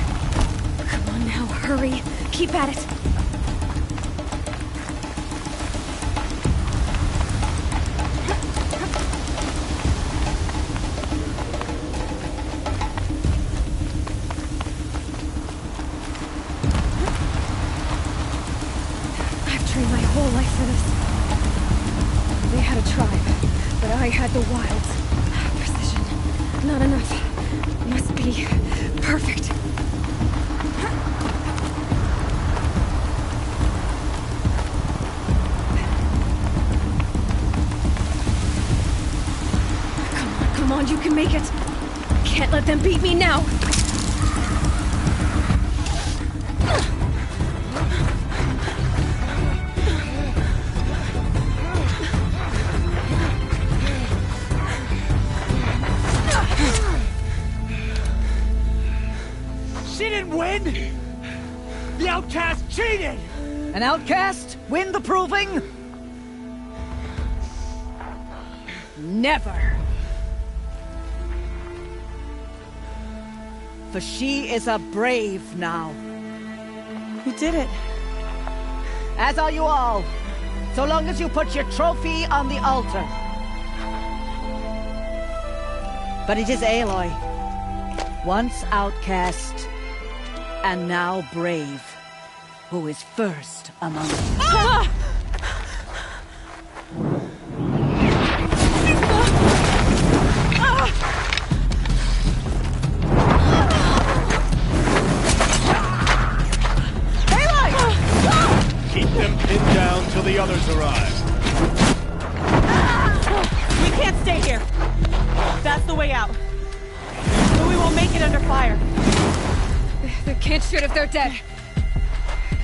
Come on now, hurry. Keep at it. I had the wilds. Precision. Not enough. Must be perfect. Come on, you can make it. Can't let them beat me now. The outcast cheated! An outcast win the proving? Never. For she is a brave now. You did it. As are you all. So long as you put your trophy on the altar. But it is Aloy. Once outcast, and now brave, who is first among us. Ah! Keep them pinned down till the others arrive. We can't stay here. That's the way out. But we won't make it under fire. They can't shoot if they're dead.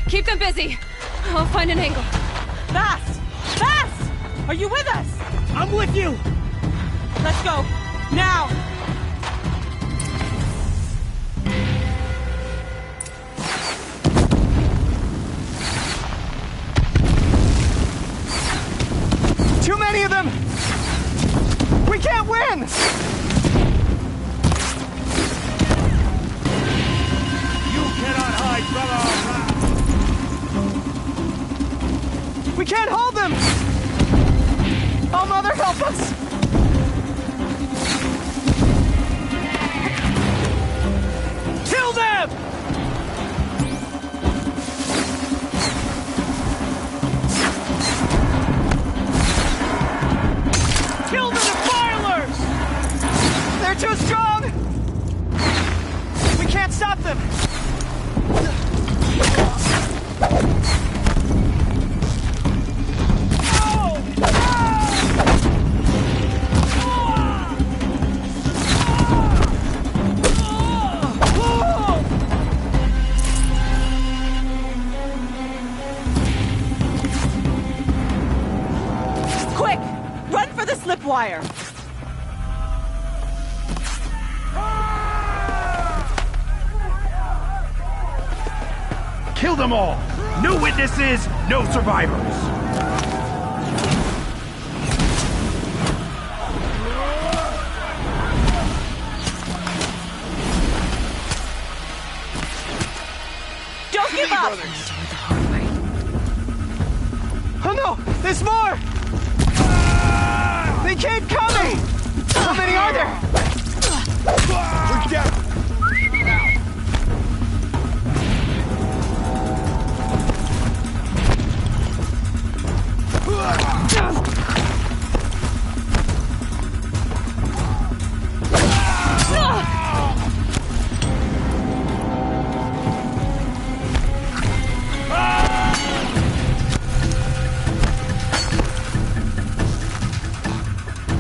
Keep them busy. I'll find an angle. Fast! Fast! Are you with us? I'm with you! Let's go. Now! Too many of them! We can't win! You cannot hide from our wrath! We can't hold them! Oh, Mother, help us! Kill them! Kill the defilers! They're too strong! We can't stop them! Quick! Run for the slipwire! Kill them all! No witnesses, no survivors! Don't give up! Oh no! There's more! They keep coming! How many are there? We're down!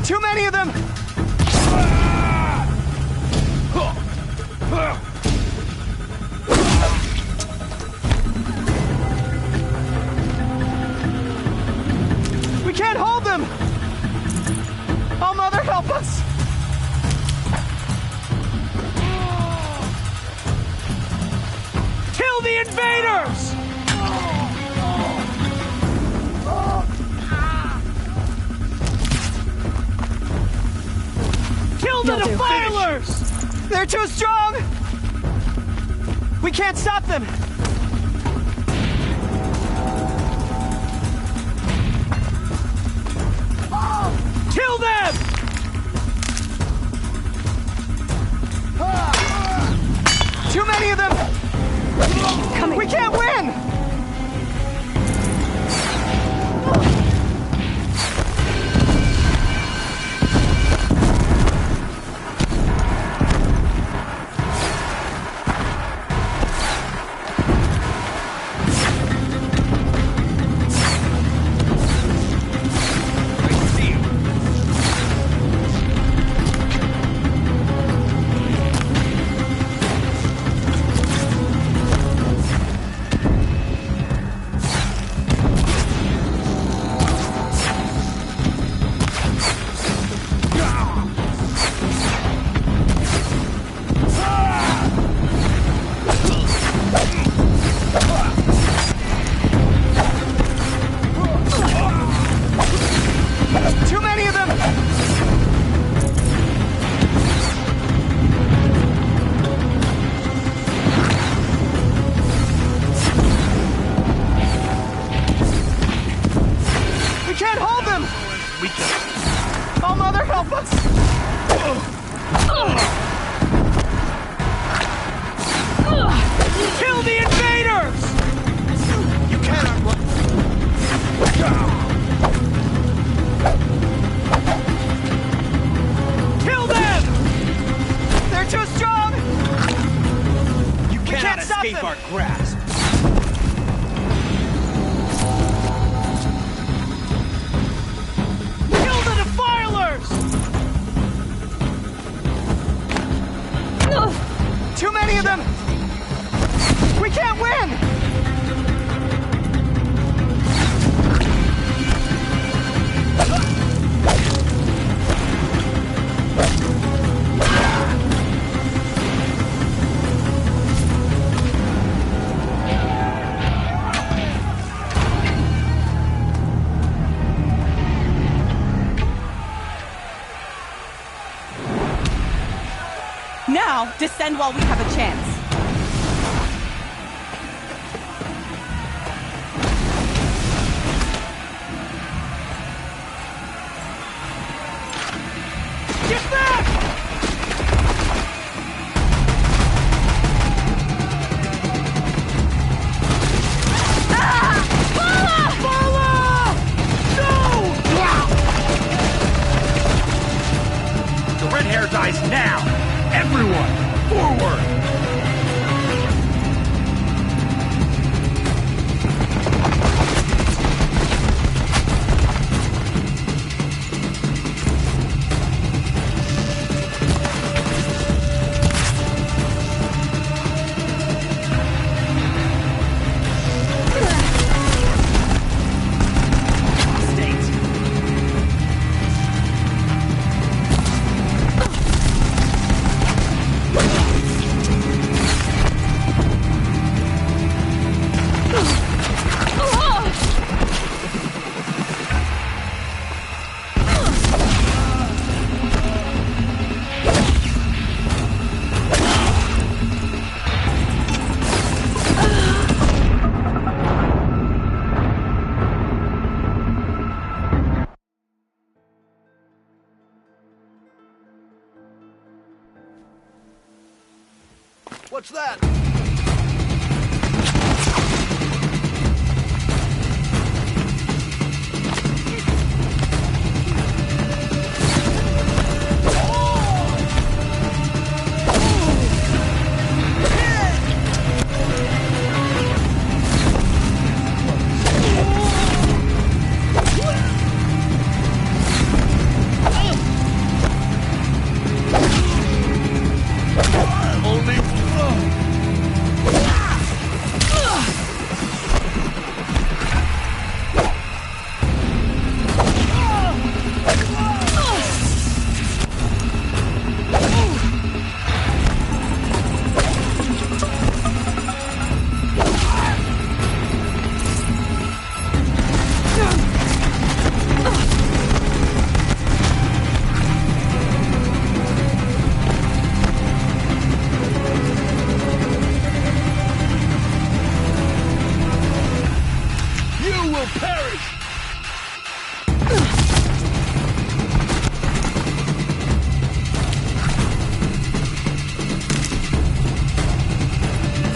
Too many of them! We can't hold them! Oh, Mother, help us! Kill the invaders! Kill the defilers! They're too strong! We can't stop them! Kill them! Too many of them! We can't win! Kill the invaders! You cannot run. Kill them! They're too strong! You can't cannot stop escape them. our grasp. Kill the defilers! Too many of them! We can't win! Now, descend while we have a chance. Get back! The red hair dies now! Everyone, forward! What's that?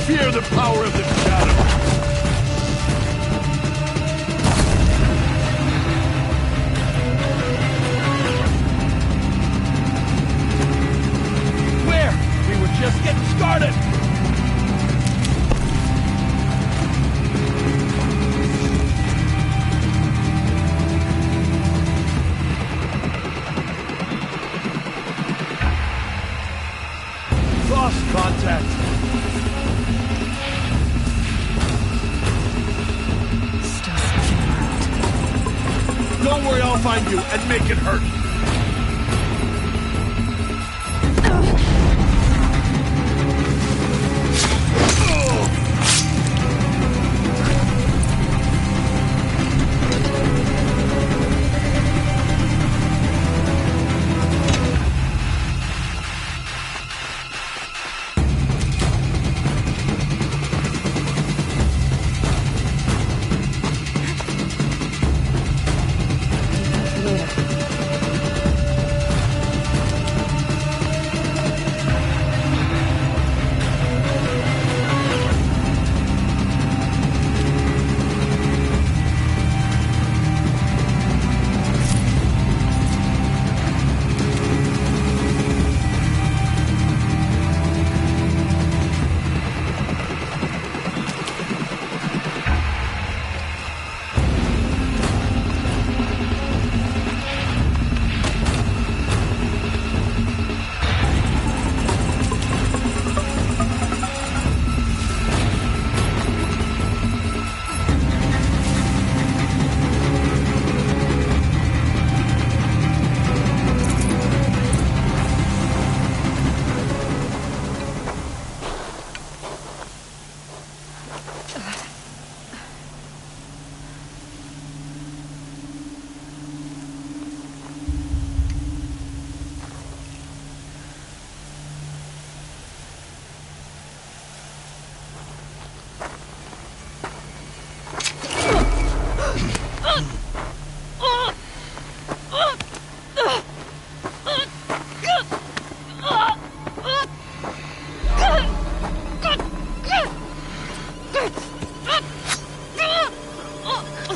Fear the power of the shadow! Where? We were just getting started! Lost contact! Don't worry, I'll find you and make it hurt.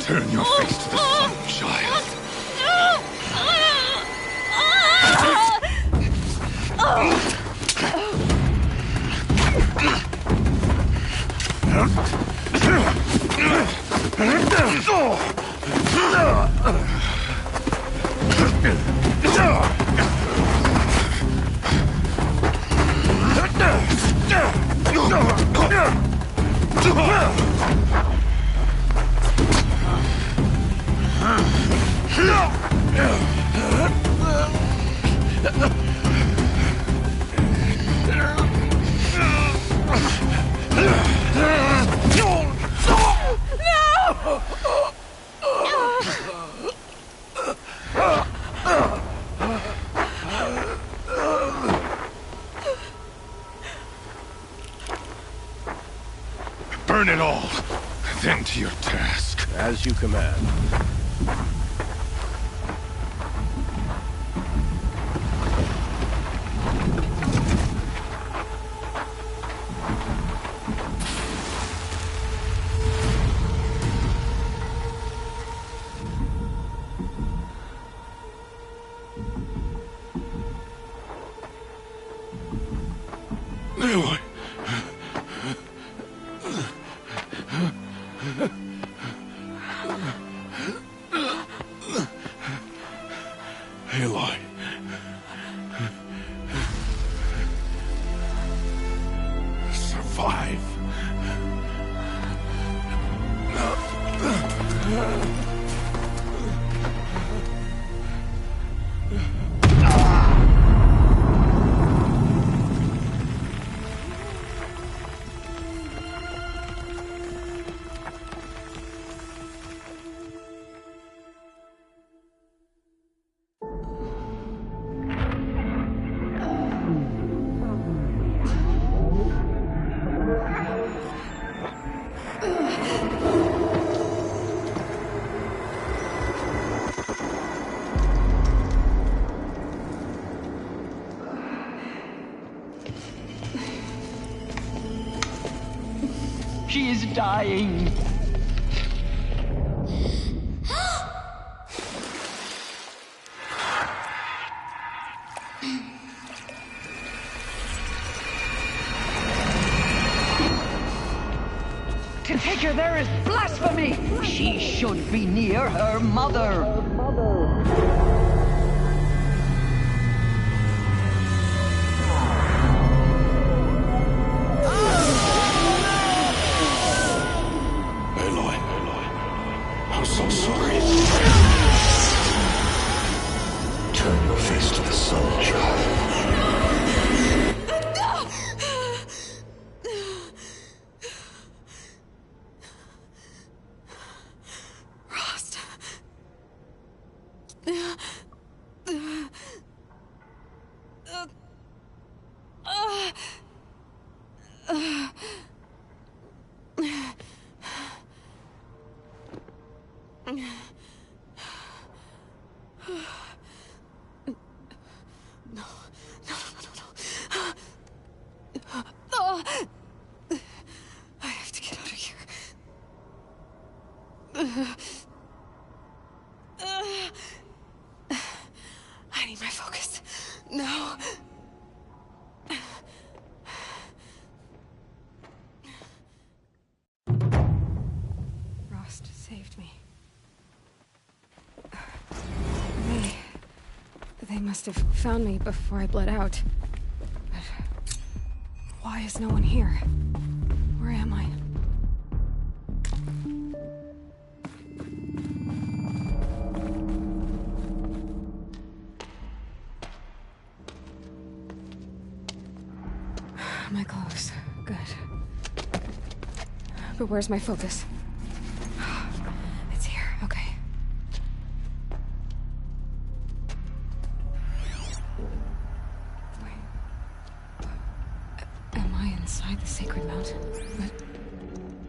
Turn your face to the sun, child. Burn it all, then to your task. As you command. Aloy. Aloy. Survive. She is dying. To take her there is blasphemy. She should be near her mother. I'm so sorry. Turn your face to the sun, child. Rost. I have to get out of here. I need my focus. No. Rost saved me. They must have found me before I bled out. But why is no one here? Where am I? My clothes. Good. But where's my focus? It's here, okay. Wait. Am I inside the Sacred Mountain? But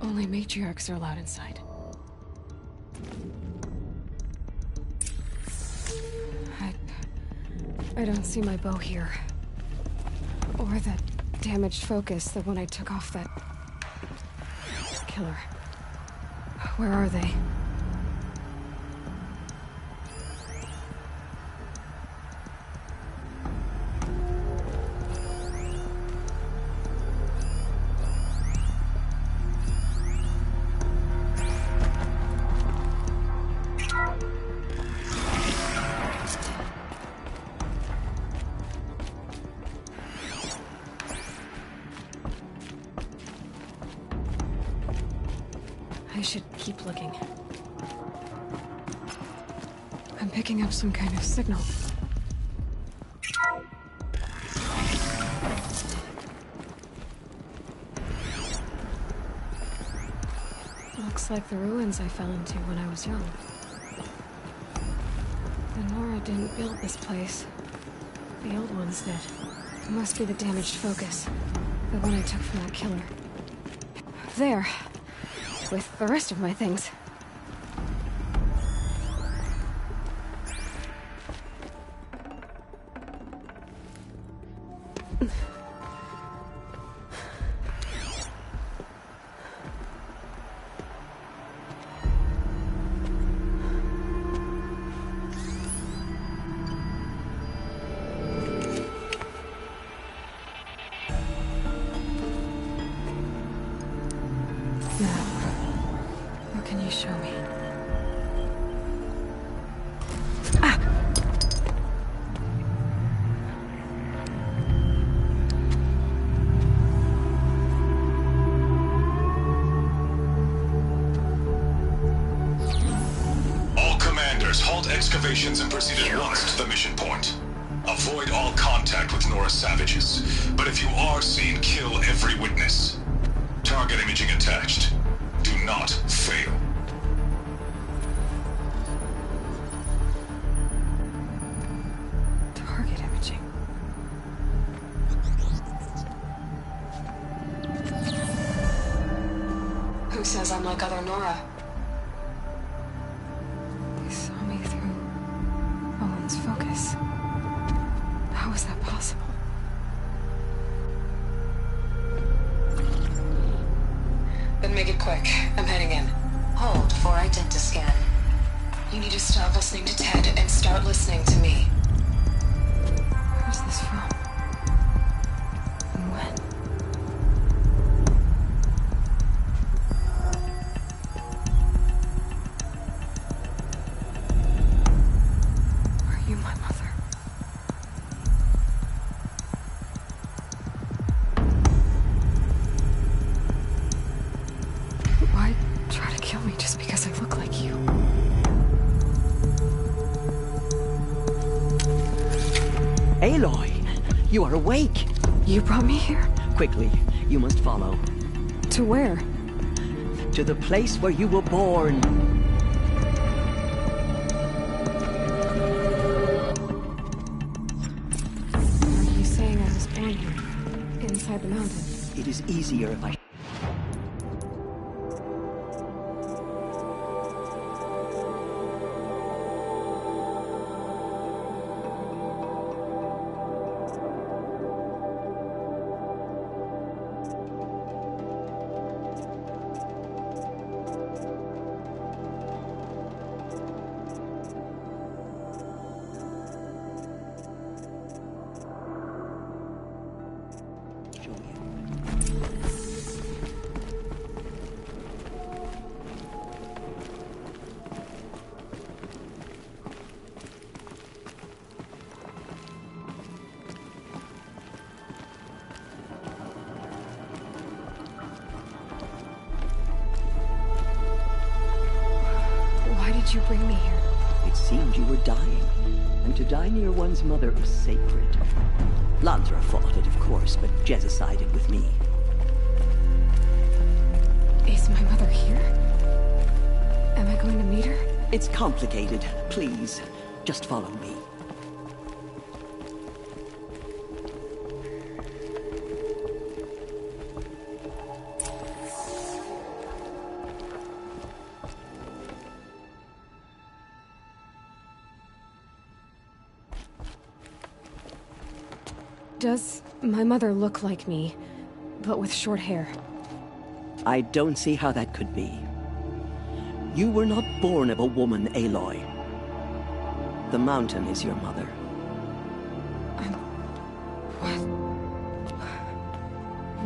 only matriarchs are allowed inside. I don't see my bow here. Or that damaged focus, the one I took off that killer. Where are they? I should keep looking. I'm picking up some kind of signal. Looks like the ruins I fell into when I was young. The Nora didn't build this place. The old ones did. It must be the damaged focus. The one I took from that killer. There. With the rest of my things. Can you show me? All commanders, halt excavations and proceed at once to the mission point. Avoid all contact with Nora savages, but if you are seen, kill every witness. Target imaging attached. Do not fail. Target imaging. Who says I'm like other Nora? They saw me through Owen's focus. How is that possible? Then make it quick. I'm heading in. Hold for identiscan. You need to stop listening to Ted and start listening to me. Where's this from? And when? Are you my mother? Why try to kill me just because I look like you? Aloy, you are awake. You brought me here? Quickly, you must follow. To where? To the place where you were born. Are you saying I was born here? Inside the mountain? It is easier if I... Why did you bring me here? It seemed you were dying, and to die near one's mother was sacred. Lansra fought it, of course, but Jezza sided with me. Is my It's complicated. Please, just follow me. Does my mother look like me, but with short hair? I don't see how that could be. You were not born of a woman, Aloy. The mountain is your mother.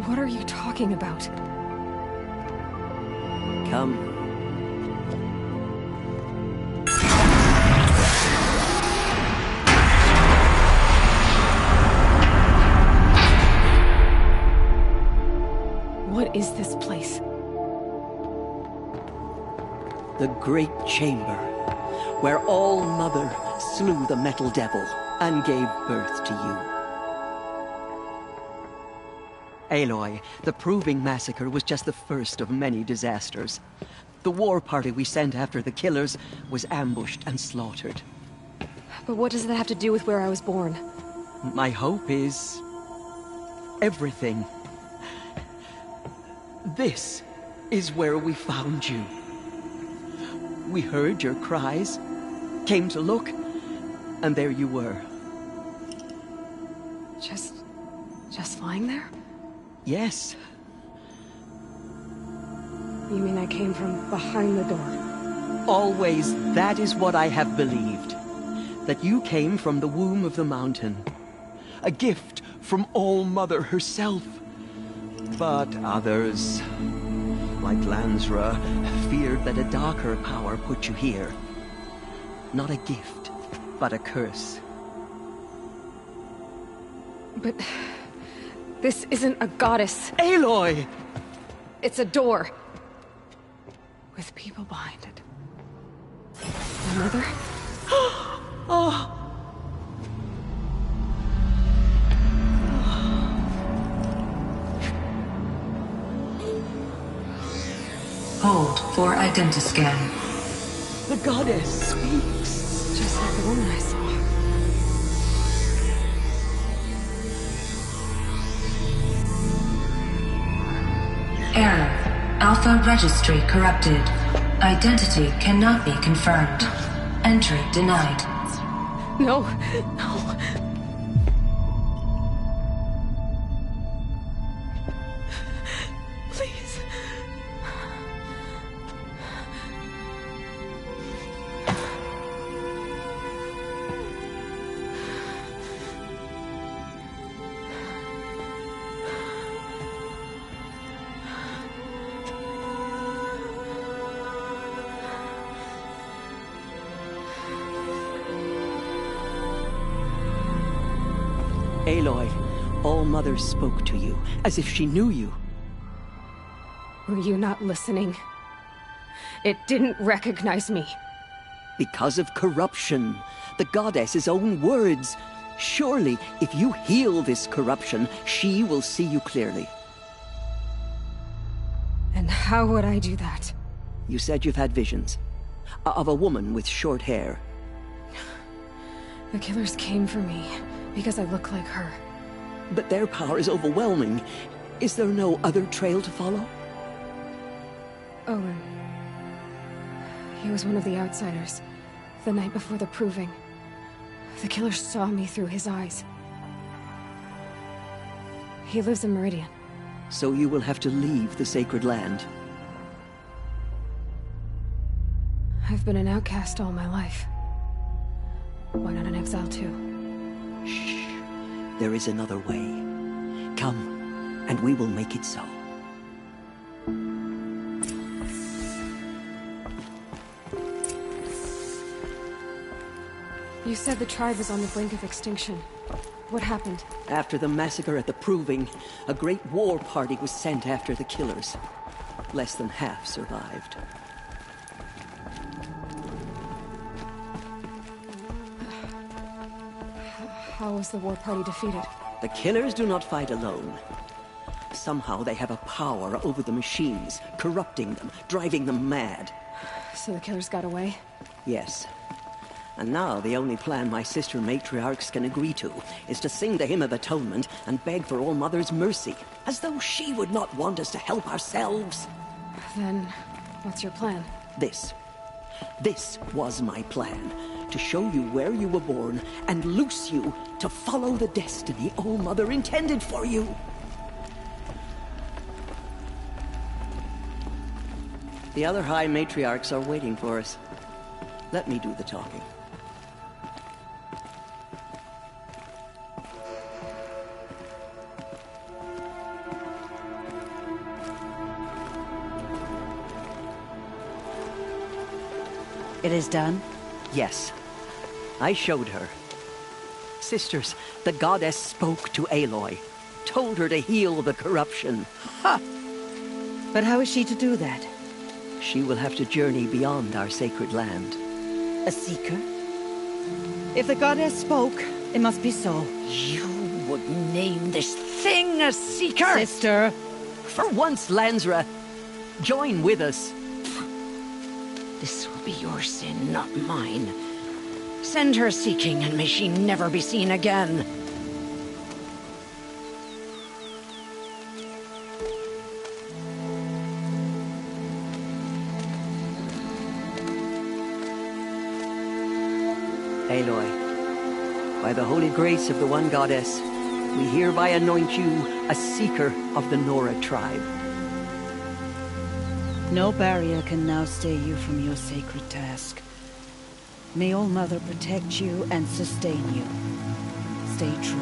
What are you talking about? Come. What is this place? The Great Chamber, where All-Mother slew the Metal Devil and gave birth to you. Aloy, the Proving Massacre was just the first of many disasters. The war party we sent after the killers was ambushed and slaughtered. But what does that have to do with where I was born? My hope is... everything. This is where we found you. We heard your cries, came to look, and there you were. Just lying there? Yes. You mean I came from behind the door? Always, that is what I have believed. That you came from the womb of the mountain. A gift from All-Mother herself. But others, like Lansra, feared that a darker power put you here. Not a gift, but a curse. But... this isn't a goddess. Aloy! It's a door. With people behind it. My mother? Oh! Hold for identiscan. The goddess speaks. Just like the woman I saw. Error. Alpha registry corrupted. Identity cannot be confirmed. Entry denied. No, no. Please. Aloy, All-Mother spoke to you, as if she knew you. Were you not listening? It didn't recognize me. Because of corruption. The goddess's own words. Surely, if you heal this corruption, she will see you clearly. And how would I do that? You said you've had visions. Of a woman with short hair. The killers came for me, because I look like her. But their power is overwhelming. Is there no other trail to follow? Owen. He was one of the outsiders. The night before the Proving. The killer saw me through his eyes. He lives in Meridian. So you will have to leave the sacred land. I've been an outcast all my life. Why not an exile too? Shh. There is another way. Come, and we will make it so. You said the tribe was on the brink of extinction. What happened? After the massacre at the Proving, a great war party was sent after the killers. Less than half survived. How was the war party defeated? The killers do not fight alone. Somehow they have a power over the machines, corrupting them, driving them mad. So the killers got away? Yes. And now the only plan my sister matriarchs can agree to is to sing the Hymn of Atonement and beg for All Mother's mercy, as though she would not want us to help ourselves. Then, what's your plan? This was my plan. To show you where you were born and loose you to follow the destiny All Mother intended for you. The other High Matriarchs are waiting for us. Let me do the talking. It is done? Yes. I showed her. Sisters, the goddess spoke to Aloy. Told her to heal the corruption. Ha! But how is she to do that? She will have to journey beyond our sacred land. A seeker? If the goddess spoke, it must be so. You would name this thing a seeker? Sister! For once, Lansra, join with us. This will be your sin, not mine. Send her seeking, and may she never be seen again. Aloy, by the holy grace of the One Goddess, we hereby anoint you a seeker of the Nora tribe. No barrier can now stay you from your sacred task. May All Mother protect you and sustain you. Stay true.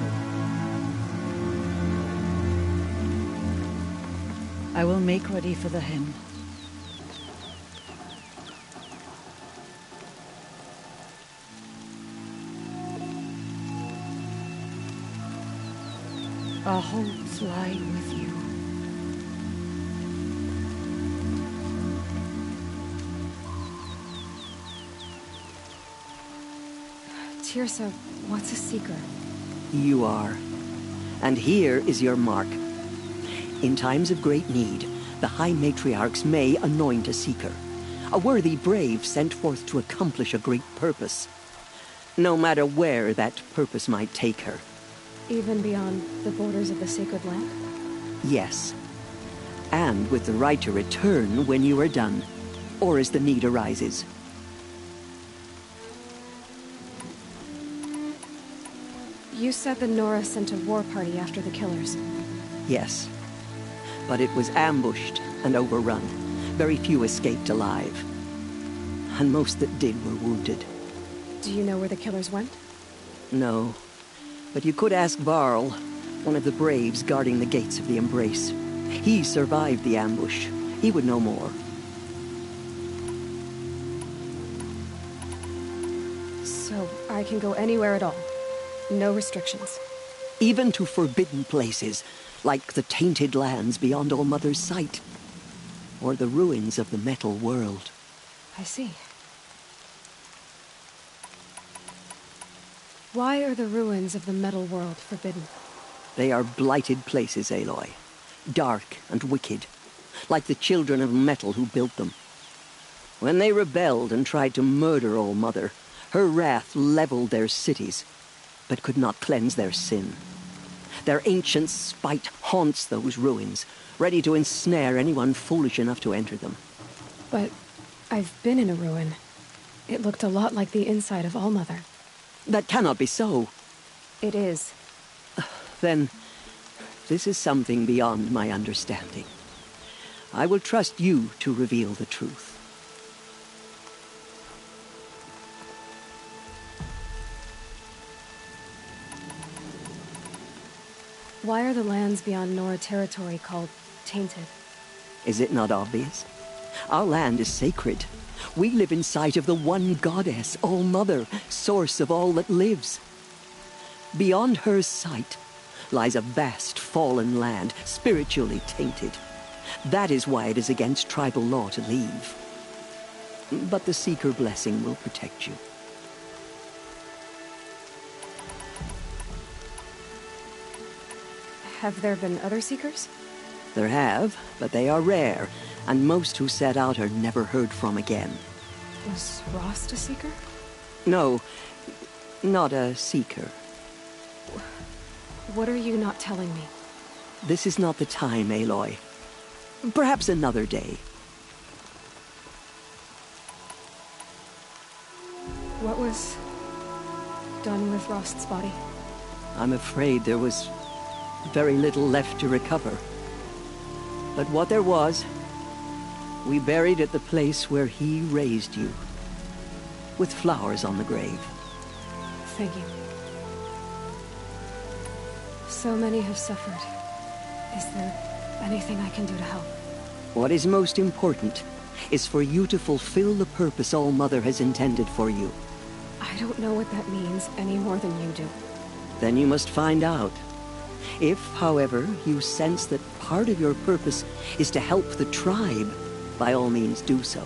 I will make ready for the hymn. Our hopes lie with you. Teersa, what's a seeker? You are. And here is your mark. In times of great need, the High Matriarchs may anoint a seeker. A worthy brave sent forth to accomplish a great purpose. No matter where that purpose might take her. Even beyond the borders of the sacred land? Yes. And with the right to return when you are done, or as the need arises. You said the Nora sent a war party after the killers. Yes. But it was ambushed and overrun. Very few escaped alive. And most that did were wounded. Do you know where the killers went? No. But you could ask Varl, one of the braves guarding the gates of the Embrace. He survived the ambush. He would know more. So, I can go anywhere at all? No restrictions? Even to forbidden places, like the tainted lands beyond All Mother's sight. Or the ruins of the metal world. I see. Why are the ruins of the metal world forbidden? They are blighted places, Aloy. Dark and wicked. Like the children of metal who built them. When they rebelled and tried to murder All Mother, her wrath leveled their cities, but could not cleanse their sin. Their ancient spite haunts those ruins, ready to ensnare anyone foolish enough to enter them. But I've been in a ruin. It looked a lot like the inside of All Mother. That cannot be so. It is. Then, this is something beyond my understanding. I will trust you to reveal the truth. Why are the lands beyond Nora territory called tainted? Is it not obvious? Our land is sacred. We live in sight of the One Goddess, All Mother, source of all that lives. Beyond her sight lies a vast fallen land, spiritually tainted. That is why it is against tribal law to leave. But the Seeker blessing will protect you. Have there been other Seekers? There have, but they are rare, and most who set out are never heard from again. Was Rost a Seeker? No, not a Seeker. What are you not telling me? This is not the time, Aloy. Perhaps another day. What was done with Rost's body? I'm afraid there was very little left to recover. But what there was, we buried at the place where he raised you, with flowers on the grave. Thank you. So many have suffered. Is there anything I can do to help? What is most important is for you to fulfill the purpose All-Mother has intended for you. I don't know what that means any more than you do. Then you must find out. If, however, you sense that part of your purpose is to help the tribe, by all means do so.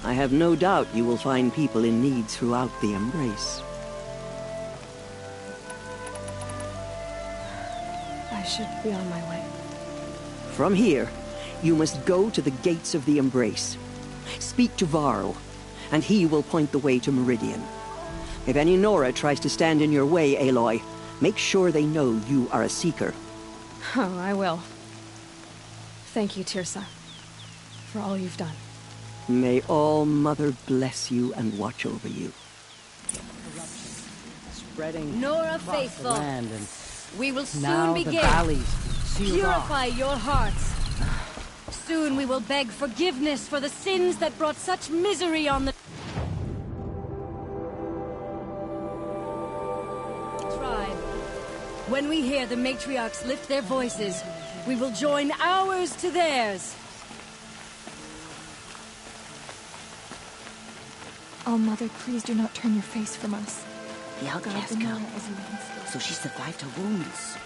I have no doubt you will find people in need throughout the Embrace. I should be on my way. From here, you must go to the gates of the Embrace. Speak to Varl, and he will point the way to Meridian. If any Nora tries to stand in your way, Aloy, make sure they know you are a Seeker. Oh, I will. Thank you, Teersa, for all you've done. May All-Mother bless you and watch over you. Spreading Nora across faithful, the land, and we will now soon begin. The valleys sealed Purify off. your hearts. Soon we will beg forgiveness for the sins that brought such misery on the tribe. When we hear the matriarchs lift their voices, we will join ours to theirs. Oh, Mother, please do not turn your face from us. The outcast girl. So she survived her wounds.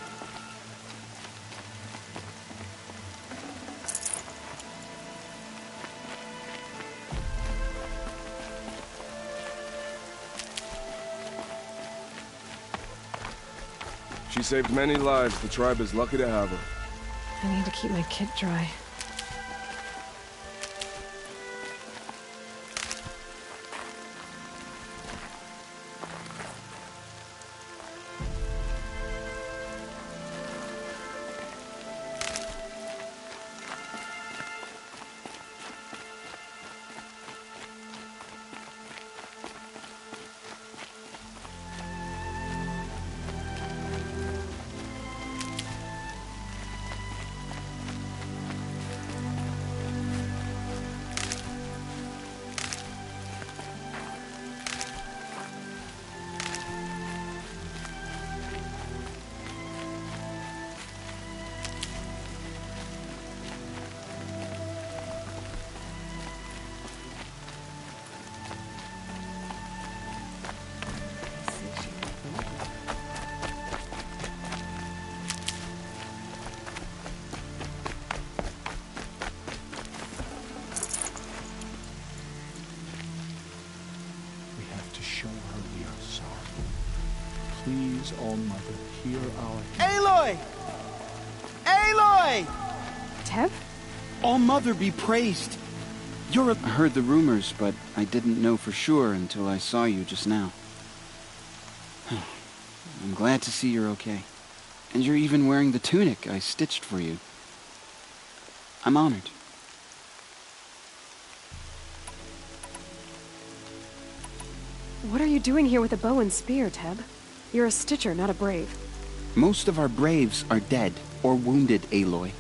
She saved many lives. The tribe is lucky to have her. I need to keep my kit dry. Please, All-Mother, hear our... Aloy! Aloy! Teb? All-Mother be praised. You're a... I heard the rumors, but I didn't know for sure until I saw you just now. I'm glad to see you're okay. And you're even wearing the tunic I stitched for you. I'm honored. What are you doing here with a bow and spear, Teb? You're a Stitcher, not a Brave. Most of our Braves are dead or wounded, Aloy.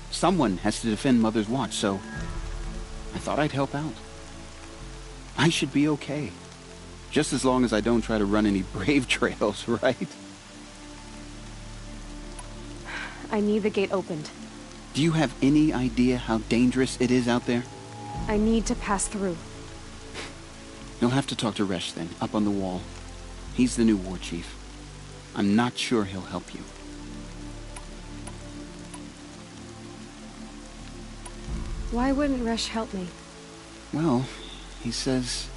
Someone has to defend Mother's Watch, so I thought I'd help out. I should be okay. Just as long as I don't try to run any Brave trails, right? I need the gate opened. Do you have any idea how dangerous it is out there? I need to pass through. You'll have to talk to Resh then, up on the wall. He's the new war chief. I'm not sure he'll help you. Why wouldn't Resh help me? Well, he says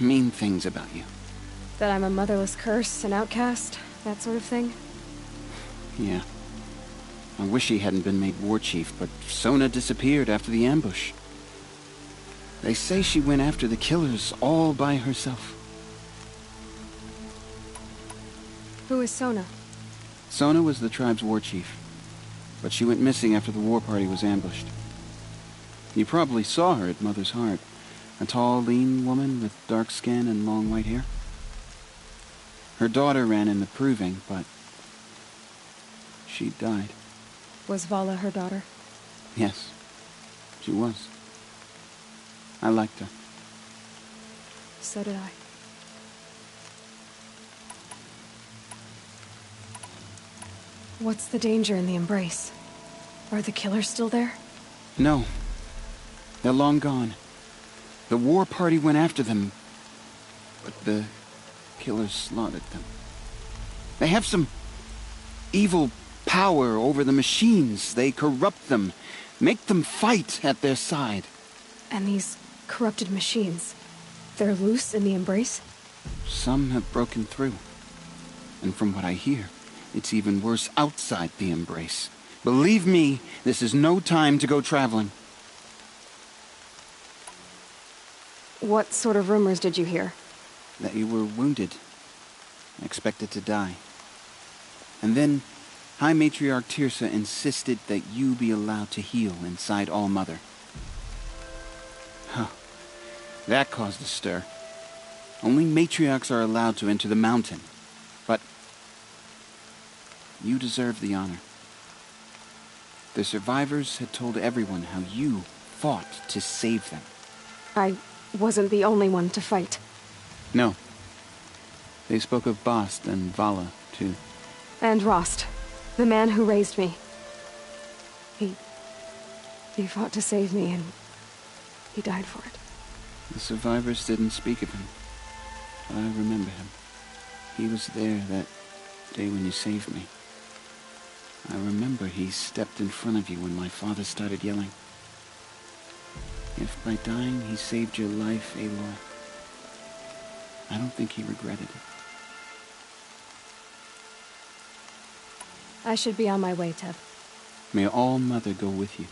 mean things about you. That I'm a motherless curse, an outcast, that sort of thing? Yeah. I wish he hadn't been made war chief, but Sona disappeared after the ambush. They say she went after the killers all by herself. Who is Sona? Sona was the tribe's war chief, but she went missing after the war party was ambushed. You probably saw her at Mother's Heart. A tall, lean woman with dark skin and long white hair. Her daughter ran in the proving, but she died. Was Vala her daughter? Yes, she was. I liked her. So did I. What's the danger in the Embrace? Are the killers still there? No. They're long gone. The war party went after them, but the killers slaughtered them. They have some evil power over the machines. They corrupt them, make them fight at their side. And these corrupted machines, they're loose in the Embrace? Some have broken through. And from what I hear, it's even worse outside the Embrace. Believe me, this is no time to go traveling. What sort of rumors did you hear? That you were wounded, expected to die. And then, High Matriarch Teersa insisted that you be allowed to heal inside All-Mother. Huh. That caused a stir. Only matriarchs are allowed to enter the mountain. But you deserve the honor. The survivors had told everyone how you fought to save them. I wasn't the only one to fight. No. They spoke of Bast and Vala, too. And Rost, the man who raised me. He fought to save me, and he died for it. The survivors didn't speak of him, but I remember him. He was there that day when you saved me. I remember he stepped in front of you when my father started yelling. If by dying he saved your life, Aloy, I don't think he regretted it. I should be on my way, Teb. May All-Mother go with you.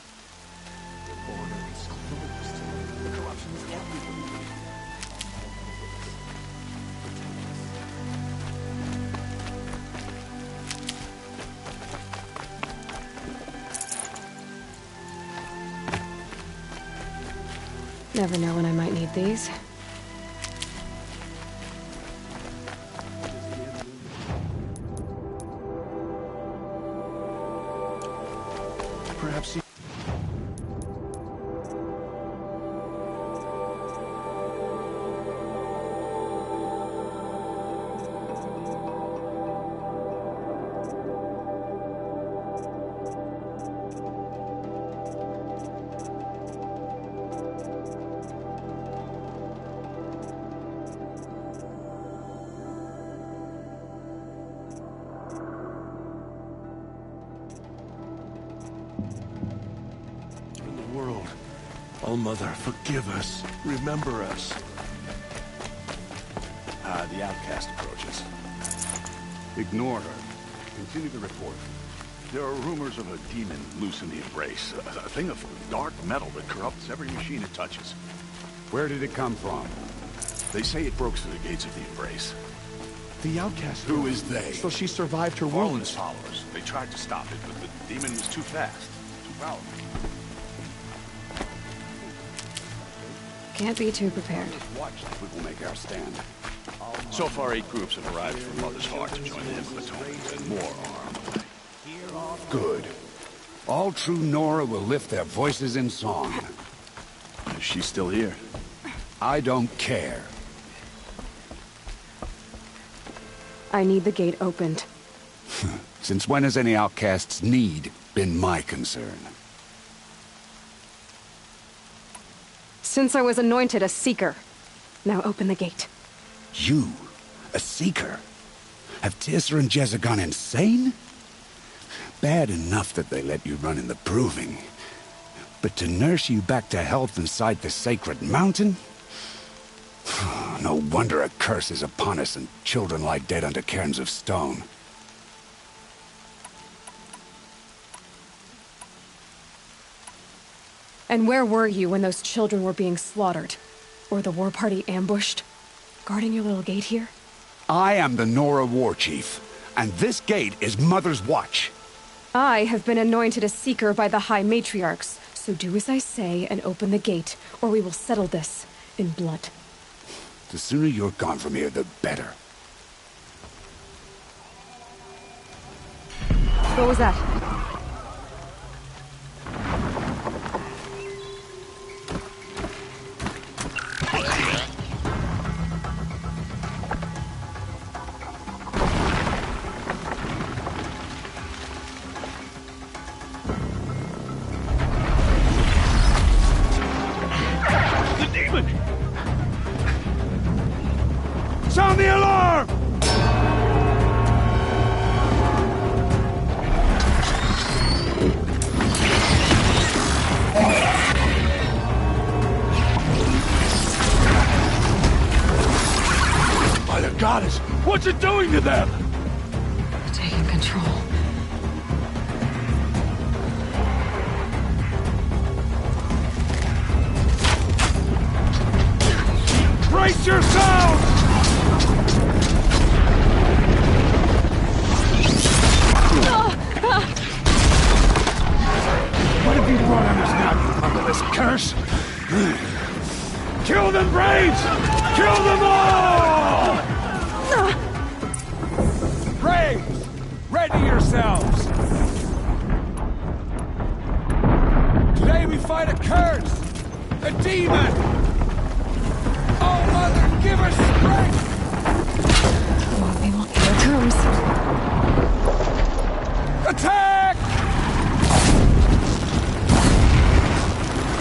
Never know when I might need these. Perhaps he... All-Mother, forgive us. Remember us. The outcast approaches. Ignore her. Continue the report. There are rumors of a demon loose in the Embrace. A thing of dark metal that corrupts every machine it touches. Where did it come from? They say it broke through the gates of the Embrace. The outcast... Who is they? So she survived her wounds. wounds. Followers. They tried to stop it, but the demon was too fast. Too powerful. Can't be too prepared. Watch like we will make our stand. So far, 8 groups have arrived from Mother's Heart to join the Hymn of Atonement, and more are on the way. Good. All true Nora will lift their voices in song. Is she still here? I don't care. I need the gate opened. Since when has any outcast's need been my concern? Since I was anointed a Seeker. Now open the gate. You? A Seeker? Have Teersa and Jezza gone insane? Bad enough that they let you run in the Proving. But to nurse you back to health inside the Sacred Mountain? No wonder a curse is upon us and children lie dead under cairns of stone. And where were you when those children were being slaughtered? Or the war party ambushed? Guarding your little gate here? I am the Nora War Chief, and this gate is Mother's watch. I have been anointed a seeker by the High Matriarchs, so do as I say and open the gate, or we will settle this in blood. The sooner you're gone from here, the better. What was that? Sound the alarm! By the goddess, what's it doing to them? Taking control. Brace yourselves! What have you brought on us now, you motherless curse? Kill them, Braves! Kill them all! Braves! Ready yourselves! Today we fight a curse! A demon! Oh, Mother, give us strength! Here it comes. Attack!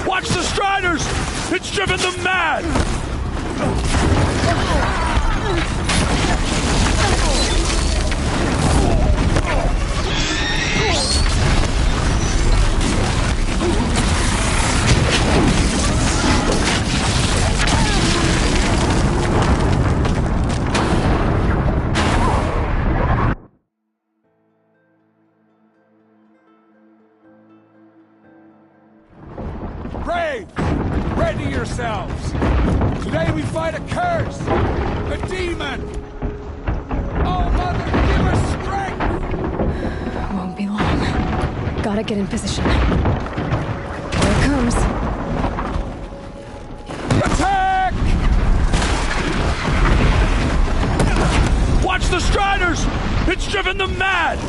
Watch the Striders! It's driven them mad! Braves! Ready yourselves! Today we fight a curse! A demon! Oh, Mother, give us strength! Won't be long. Gotta get in position. Here it comes. Attack! Watch the Striders! It's driven them mad!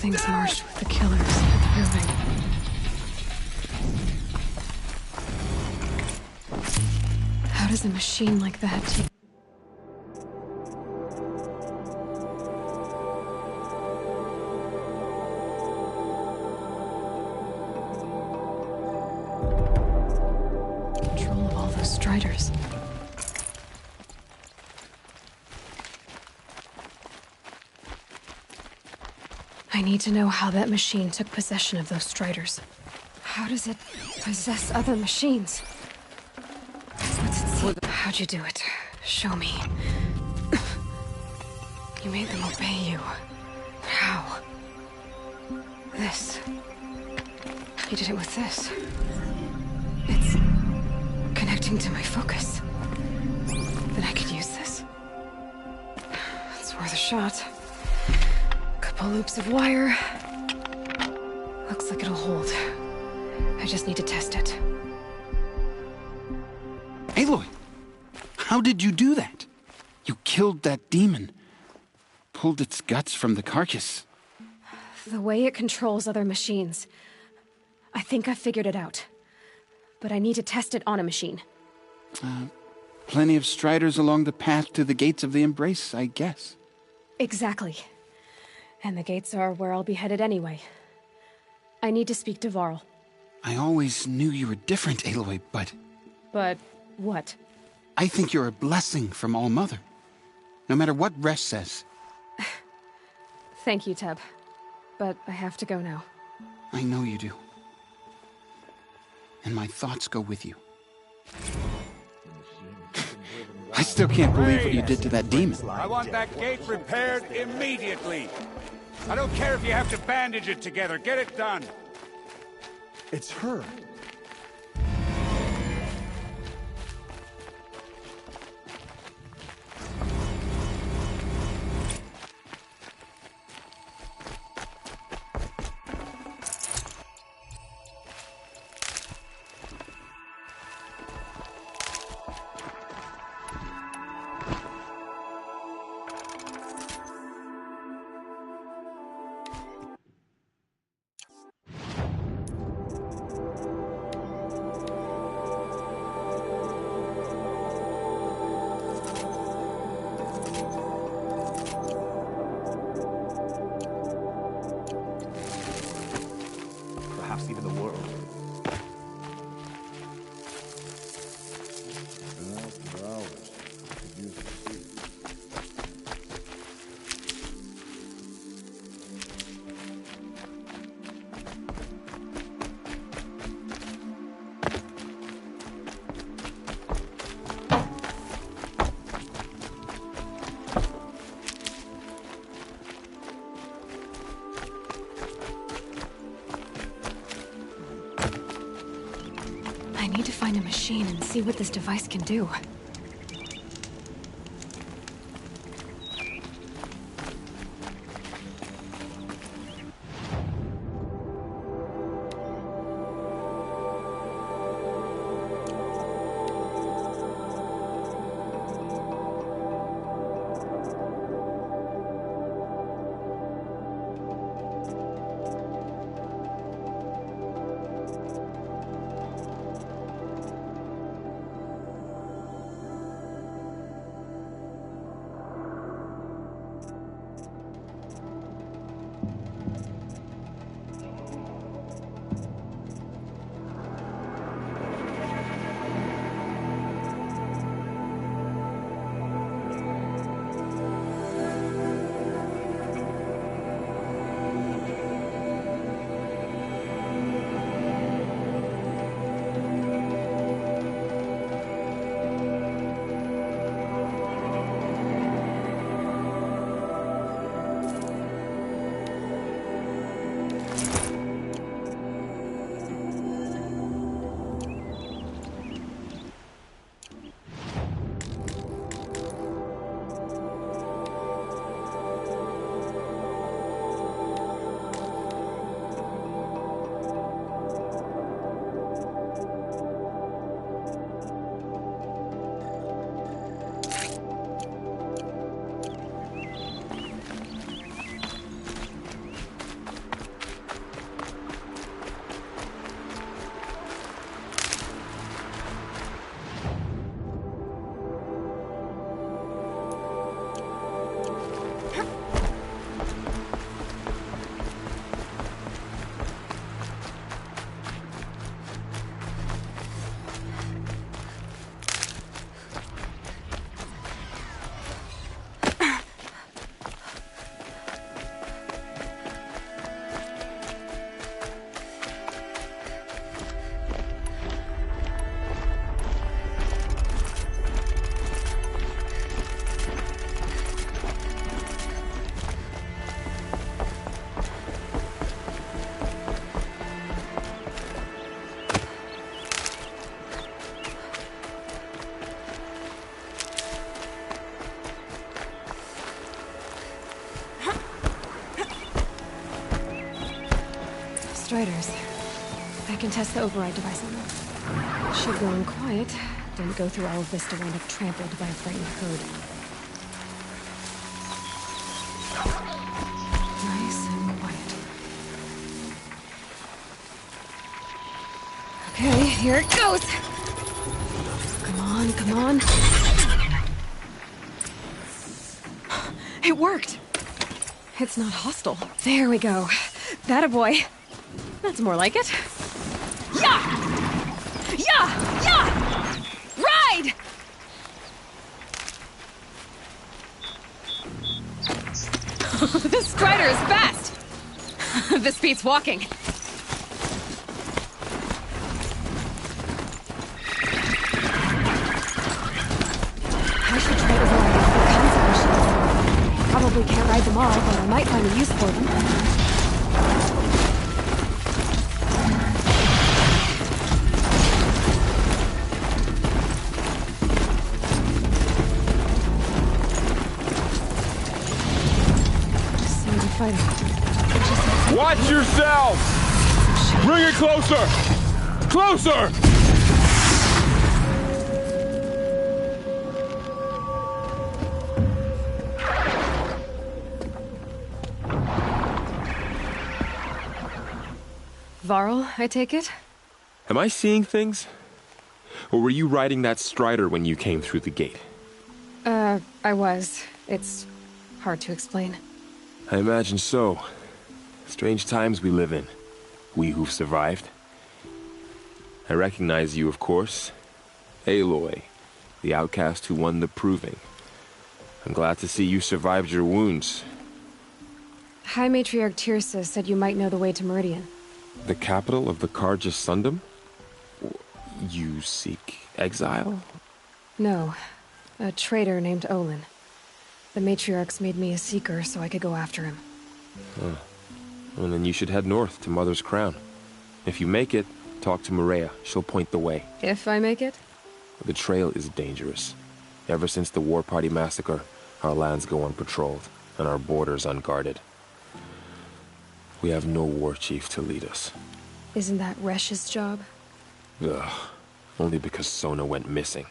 Things marched with the killers at the proving. How does a machine like that take... control of all those Striders? I need to know how that machine took possession of those Striders. How does it possess other machines? What's it see? How'd you do it? Show me. You made them obey you. How? This. You did it with this. It's connecting to my focus. Then I could use this. It's worth a shot. Couple loops of wire. Looks like it'll hold. I just need to test it. Aloy! How did you do that? You killed that demon. Pulled its guts from the carcass. The way it controls other machines. I think I figured it out. But I need to test it on a machine. Plenty of Striders along the path to the gates of the Embrace, I guess. Exactly. And the gates are where I'll be headed anyway. I need to speak to Varl. I always knew you were different, Aloy, but... But what? I think you're a blessing from All-Mother. No matter what Resh says. Thank you, Teb. But I have to go now. I know you do. And my thoughts go with you. I still can't believe what you did to that demon. I want that gate repaired immediately. I don't care if you have to bandage it together. Get it done. It's her. Even the world. I need to find a machine and see what this device can do. Striders. I can test the override device on them. Should go in quiet. Didn't go through all of this to wind up trampled by a frightened herd. Nice and quiet. Okay, here it goes! Come on, come on. It worked! It's not hostile. There we go. That boy. That's more like it. Yeah! Yeah! Yeah! Ride! This Strider is fast! This beats walking. I should try overriding all kinds of machines. Probably can't ride them all, but I might find a use for them. Watch yourself! Bring it closer! Closer! Varl, I take it? Am I seeing things? Or were you riding that Strider when you came through the gate? I was. It's hard to explain. I imagine so. Strange times we live in. We who've survived. I recognize you, of course. Aloy, the outcast who won the proving. I'm glad to see you survived your wounds. High Matriarch Tirsa said you might know the way to Meridian. The capital of the Carja Sundom? You seek exile? No. A traitor named Olin. The Matriarchs made me a seeker so I could go after him. Huh. Well, then you should head north to Mother's Crown. If you make it, talk to Maria. She'll point the way. If I make it? The trail is dangerous. Ever since the War Party massacre, our lands go unpatrolled, and our borders unguarded. We have no war chief to lead us. Isn't that Resh's job? Ugh. Only because Sona went missing.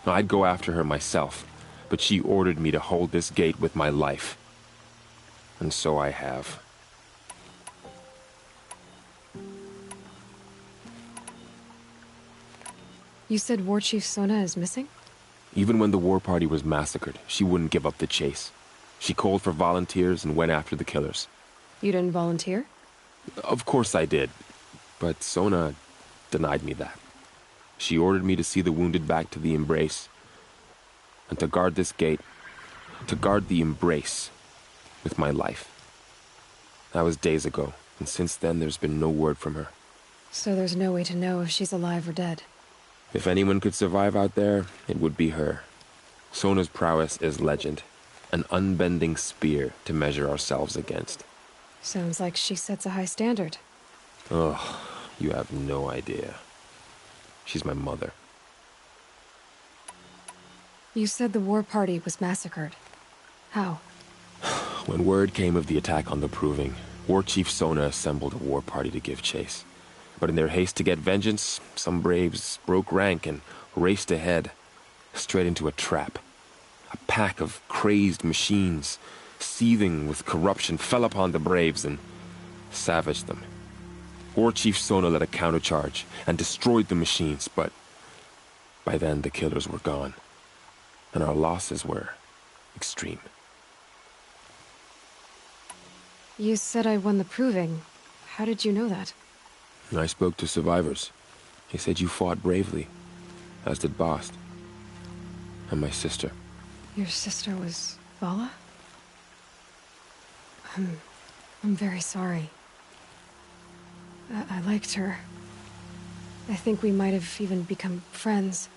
I'd go after her myself, but she ordered me to hold this gate with my life. And so I have. You said War Chief Sona is missing? Even when the War Party was massacred, she wouldn't give up the chase. She called for volunteers and went after the killers. You didn't volunteer? Of course I did, but Sona denied me that. She ordered me to see the wounded back to the Embrace, and to guard this gate, to guard the Embrace with my life. That was days ago, and since then there's been no word from her. So there's no way to know if she's alive or dead. If anyone could survive out there, it would be her. Sona's prowess is legend, an unbending spear to measure ourselves against. Sounds like she sets a high standard. Ugh, you have no idea. She's my mother. You said the War Party was massacred. How? When word came of the attack on the Proving, War Chief Sona assembled a war party to give chase. But in their haste to get vengeance, some braves broke rank and raced ahead, straight into a trap. A pack of crazed machines, seething with corruption, fell upon the braves and savaged them. War Chief Sona led a countercharge and destroyed the machines, but by then the killers were gone, and our losses were extreme. You said I won the Proving. How did you know that? I spoke to survivors. They said you fought bravely, as did Bast. And my sister. Your sister was Vala? I'm very sorry. I liked her. I think we might have even become friends.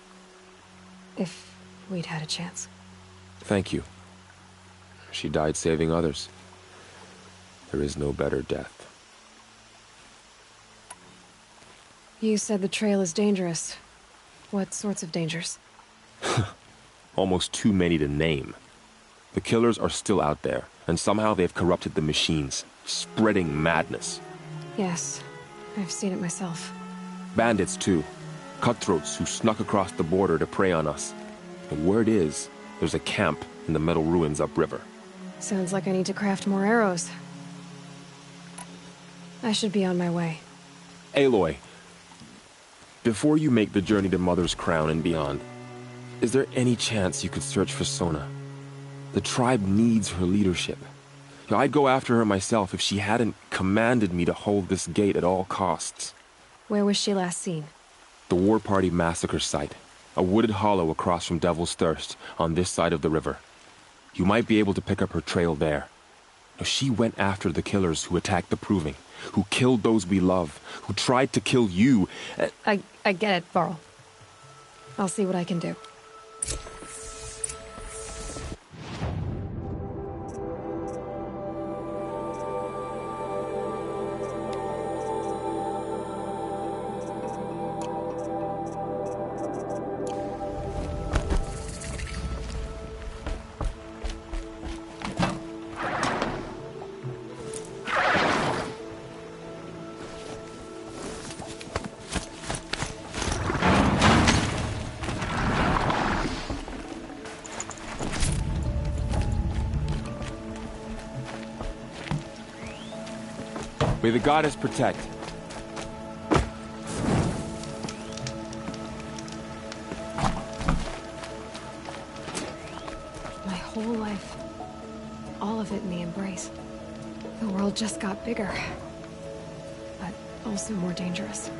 If we'd had a chance. Thank you. She died saving others. There is no better death. You said the trail is dangerous. What sorts of dangers? Almost too many to name. The killers are still out there, and somehow they've corrupted the machines, spreading madness. Yes, I've seen it myself. Bandits, too. Cutthroats who snuck across the border to prey on us. And word is, there's a camp in the metal ruins upriver. Sounds like I need to craft more arrows. I should be on my way. Aloy, before you make the journey to Mother's Crown and beyond, is there any chance you could search for Sona? The tribe needs her leadership. I'd go after her myself if she hadn't commanded me to hold this gate at all costs. Where was she last seen? The War Party massacre site. A wooded hollow across from Devil's Thirst, on this side of the river. You might be able to pick up her trail there. She went after the killers who attacked the Proving, who killed those we love, who tried to kill you. I get it, Varl. I'll see what I can do. May the goddess protect. My whole life. All of it in the Embrace. The world just got bigger. But also more dangerous.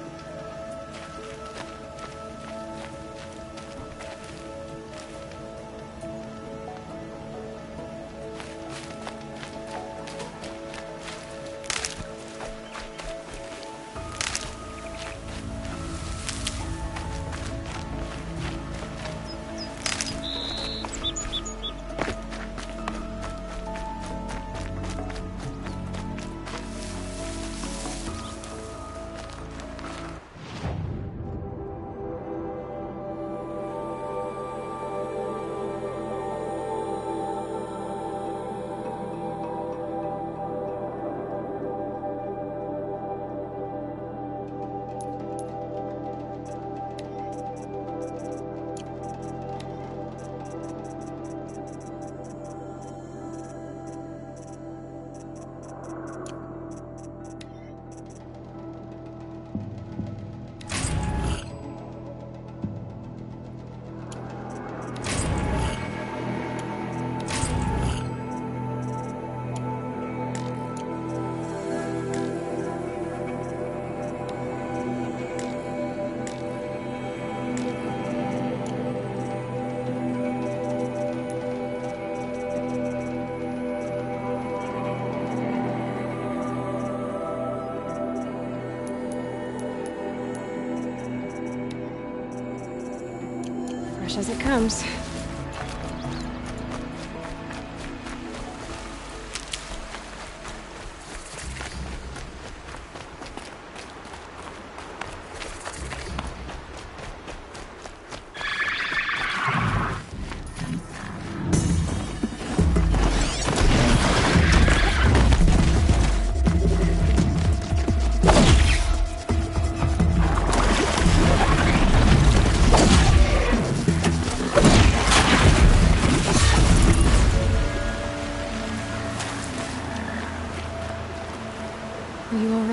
As it comes.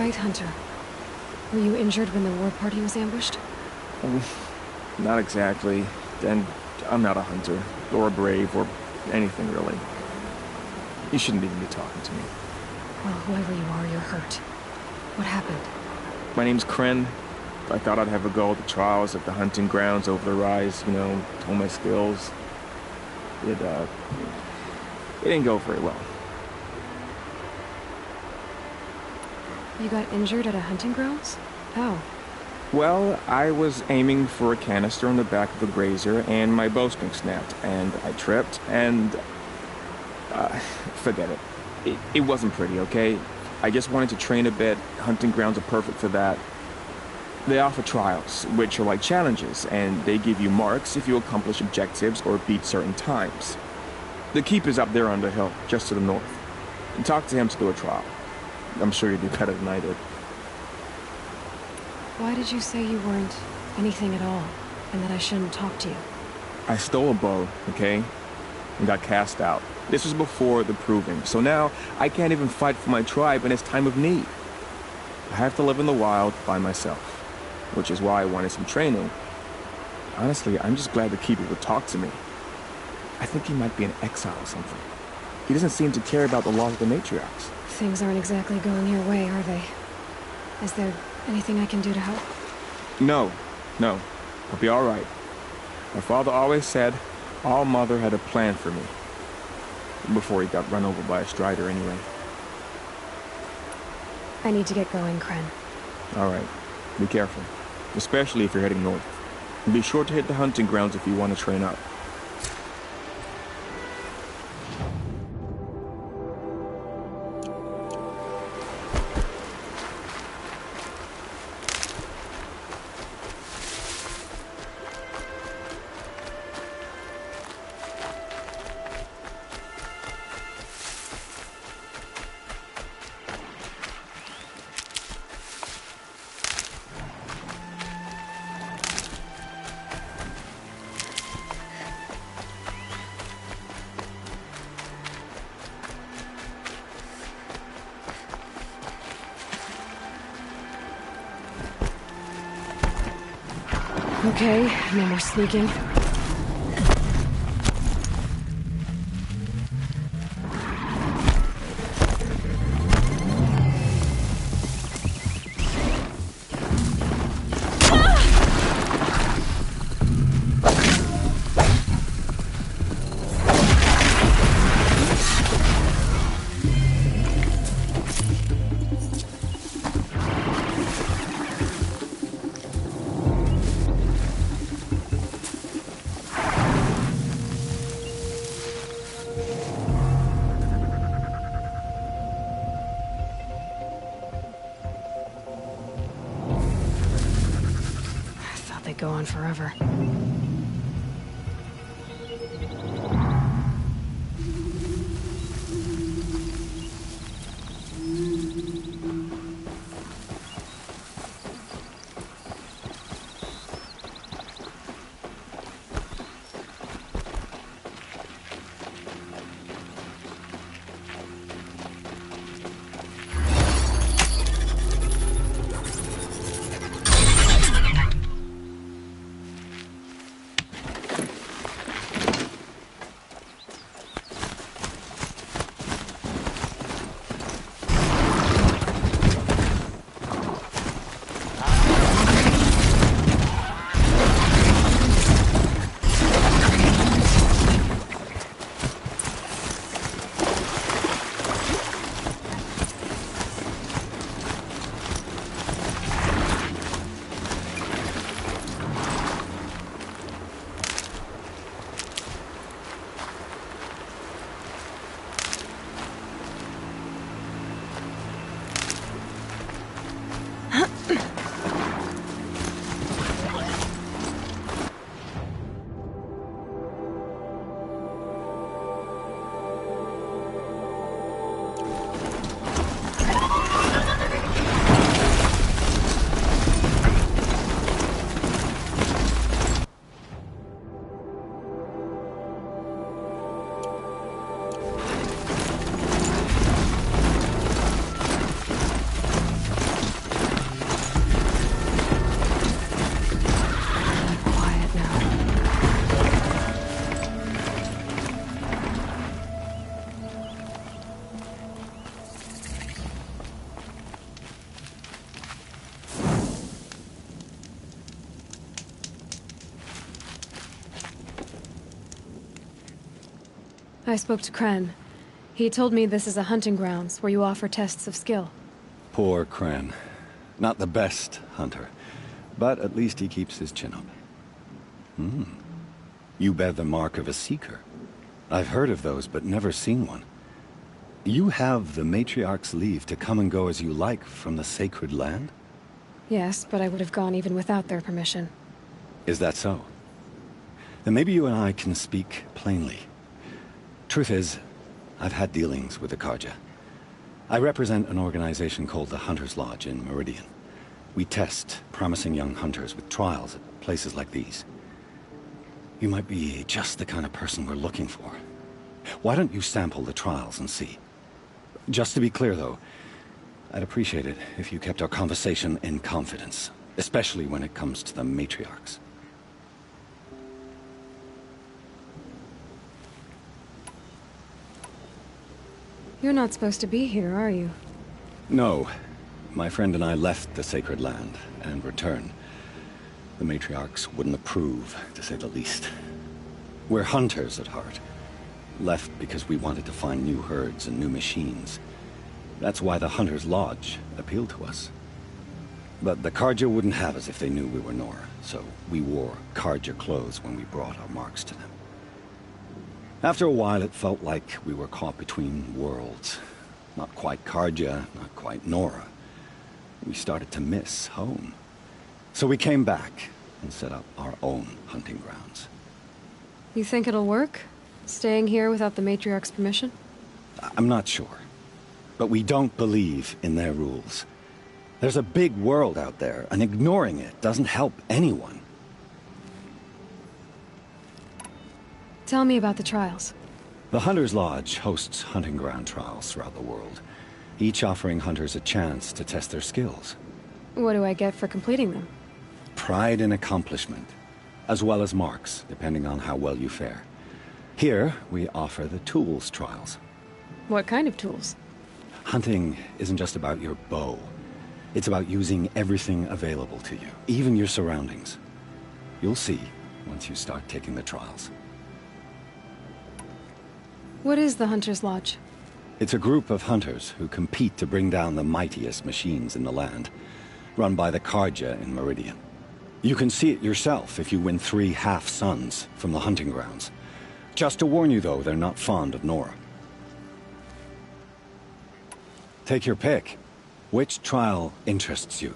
Hunter. Were you injured when the war party was ambushed? Not exactly. And I'm not a hunter, or a brave, or anything really. You shouldn't even be talking to me. Well, whoever you are, you're hurt. What happened? My name's Kren. I thought I'd have a go at the trials at the hunting grounds over the rise, you know, hone my skills. It didn't go very well. You got injured at a hunting grounds? How? Well, I was aiming for a canister on the back of a grazer, and my bowstring snapped, and I tripped, and... forget it. It wasn't pretty, okay? I just wanted to train a bit. Hunting grounds are perfect for that. They offer trials, which are like challenges, and they give you marks if you accomplish objectives or beat certain times. The keep is up there on the hill, just to the north. And talk to him to do a trial. I'm sure you'd do better than I did. Why did you say you weren't anything at all, and that I shouldn't talk to you? I stole a bow, okay? And got cast out. This was before the Proving, so now I can't even fight for my tribe in its time of need. I have to live in the wild by myself, which is why I wanted some training. Honestly, I'm just glad the Keeper would talk to me. I think he might be in exile or something. He doesn't seem to care about the laws of the Matriarchs. Things aren't exactly going your way, are they? Is there anything I can do to help? No. I'll be all right. My father always said All Mother had a plan for me. Before he got run over by a strider, anyway. I need to get going, Kren. All right. Be careful. Especially if you're heading north. And be sure to hit the hunting grounds if you want to train up. Okay, no more sneaking. Go on forever. I spoke to Kren. He told me this is a hunting grounds where you offer tests of skill. Poor Kren. Not the best hunter, but at least he keeps his chin up. You bear the mark of a seeker. I've heard of those, but never seen one. You have the Matriarch's leave to come and go as you like from the sacred land? Yes, but I would have gone even without their permission. Is that so? Then maybe you and I can speak plainly. Truth is, I've had dealings with the Carja. I represent an organization called the Hunter's Lodge in Meridian. We test promising young hunters with trials at places like these. You might be just the kind of person we're looking for. Why don't you sample the trials and see? Just to be clear, though, I'd appreciate it if you kept our conversation in confidence, especially when it comes to the matriarchs. You're not supposed to be here, are you? No. My friend and I left the sacred land and returned. The matriarchs wouldn't approve, to say the least. We're hunters at heart. Left because we wanted to find new herds and new machines. That's why the Hunter's Lodge appealed to us. But the Carja wouldn't have us if they knew we were Nora, so we wore Carja clothes when we brought our marks to them. After a while, it felt like we were caught between worlds. Not quite Carja, not quite Nora. We started to miss home. So we came back and set up our own hunting grounds. You think it'll work? Staying here without the Matriarch's permission? I'm not sure. But we don't believe in their rules. There's a big world out there, and ignoring it doesn't help anyone. Tell me about the trials. The Hunter's Lodge hosts hunting ground trials throughout the world, each offering hunters a chance to test their skills. What do I get for completing them? Pride in accomplishment, as well as marks, depending on how well you fare. Here, we offer the tools trials. What kind of tools? Hunting isn't just about your bow. It's about using everything available to you, even your surroundings. You'll see once you start taking the trials. What is the Hunter's Lodge? It's a group of hunters who compete to bring down the mightiest machines in the land, run by the Carja in Meridian. You can see it yourself if you win 3 half-suns from the hunting grounds. Just to warn you, though, they're not fond of Nora. Take your pick. Which trial interests you?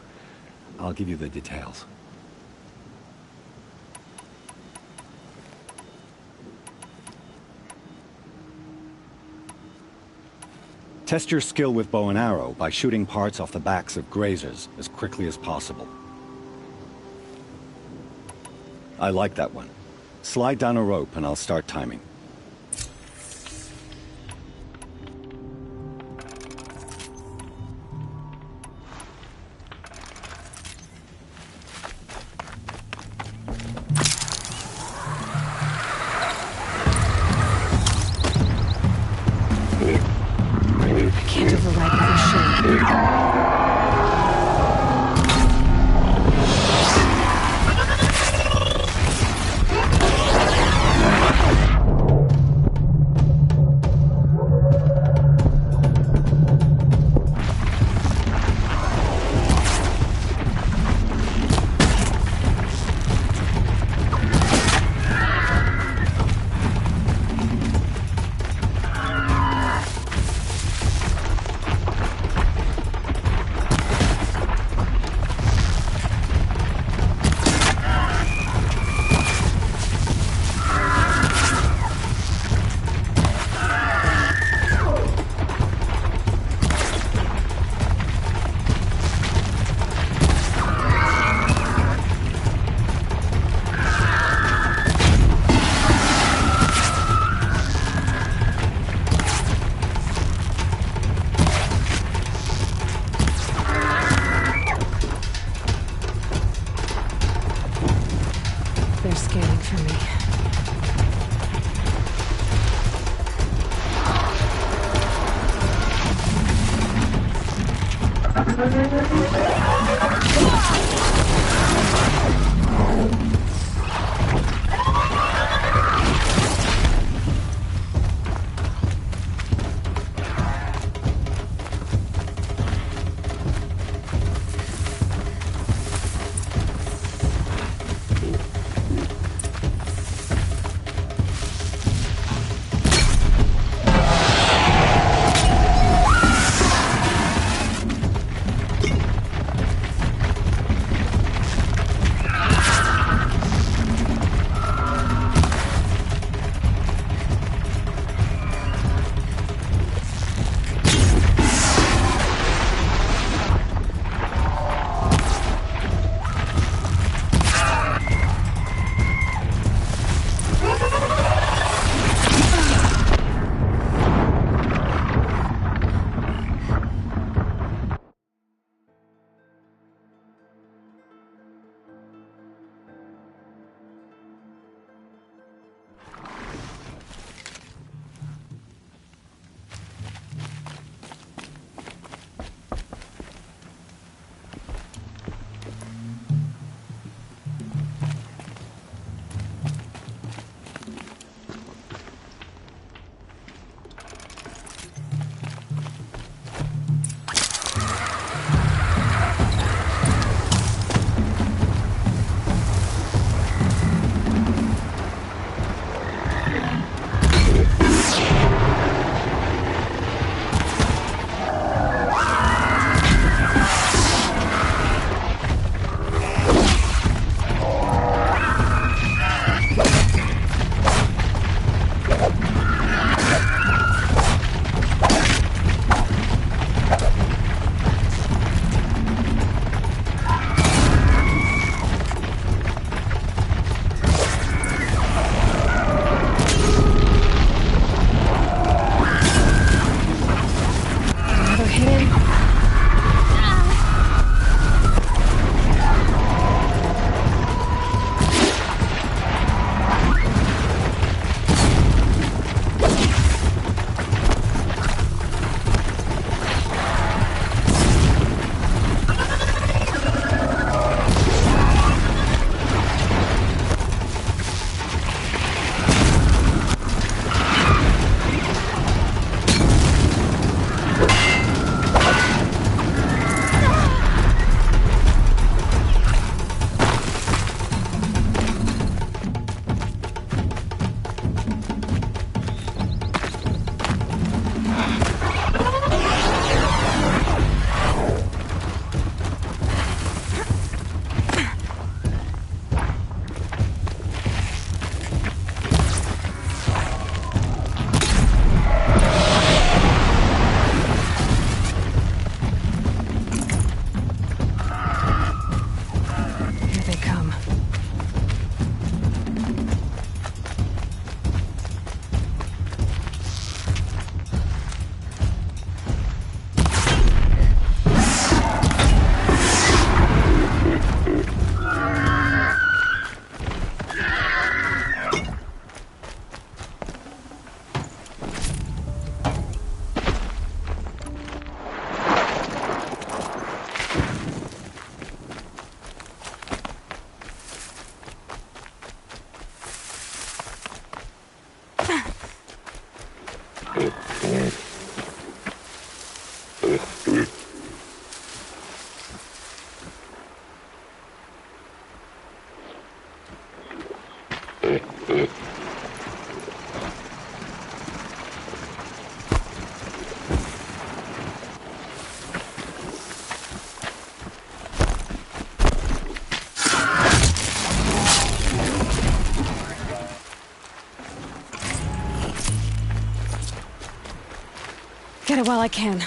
I'll give you the details. Test your skill with bow and arrow by shooting parts off the backs of grazers as quickly as possible. I like that one. Slide down a rope and I'll start timing. They're scanning for me. Get it while I can.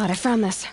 God, I found this.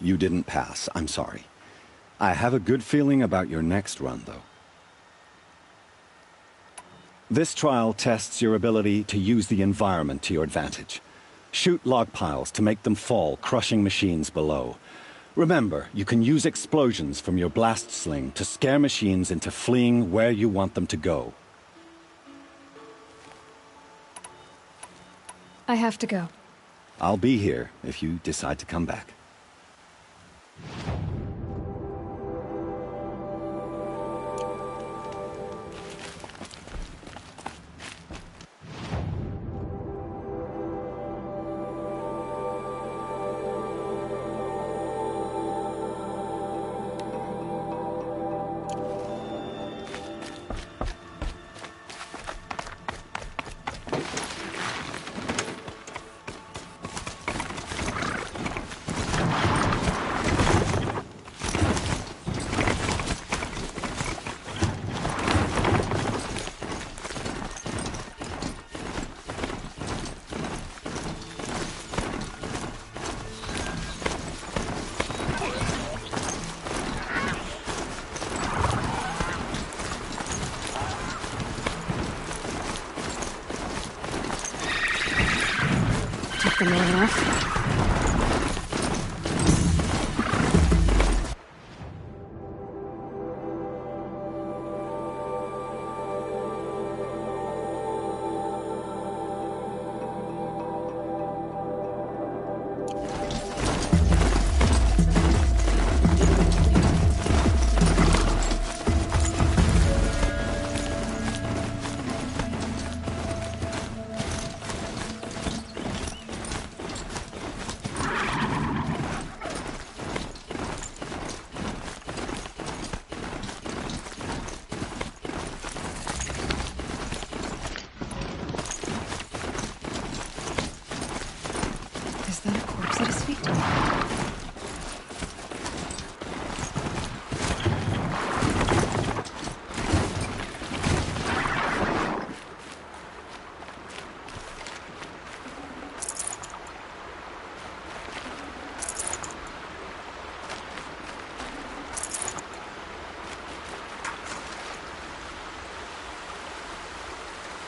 You didn't pass. I'm sorry. I have a good feeling about your next run, though. This trial tests your ability to use the environment to your advantage. Shoot log piles to make them fall, crushing machines below. Remember, you can use explosions from your blast sling to scare machines into fleeing where you want them to go. I have to go. I'll be here if you decide to come back.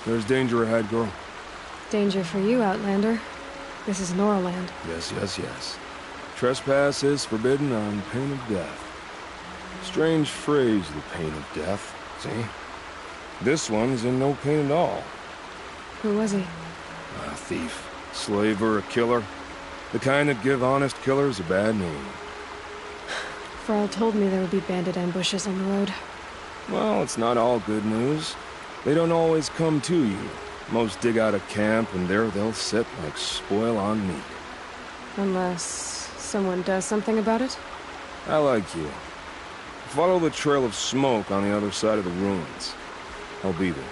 There's danger ahead, girl. Danger for you, Outlander. This is Norland. Yes, yes, yes. Trespass is forbidden on pain of death. Strange phrase, the pain of death. See? This one's in no pain at all. Who was he? A thief, slaver, a killer. The kind that give honest killers a bad name. Frall told me there would be bandit ambushes on the road. Well, it's not all good news. They don't always come to you. Most dig out a camp, and there they'll sit like spoil on meat. Unless someone does something about it? I like you. Follow the trail of smoke on the other side of the ruins. I'll be there.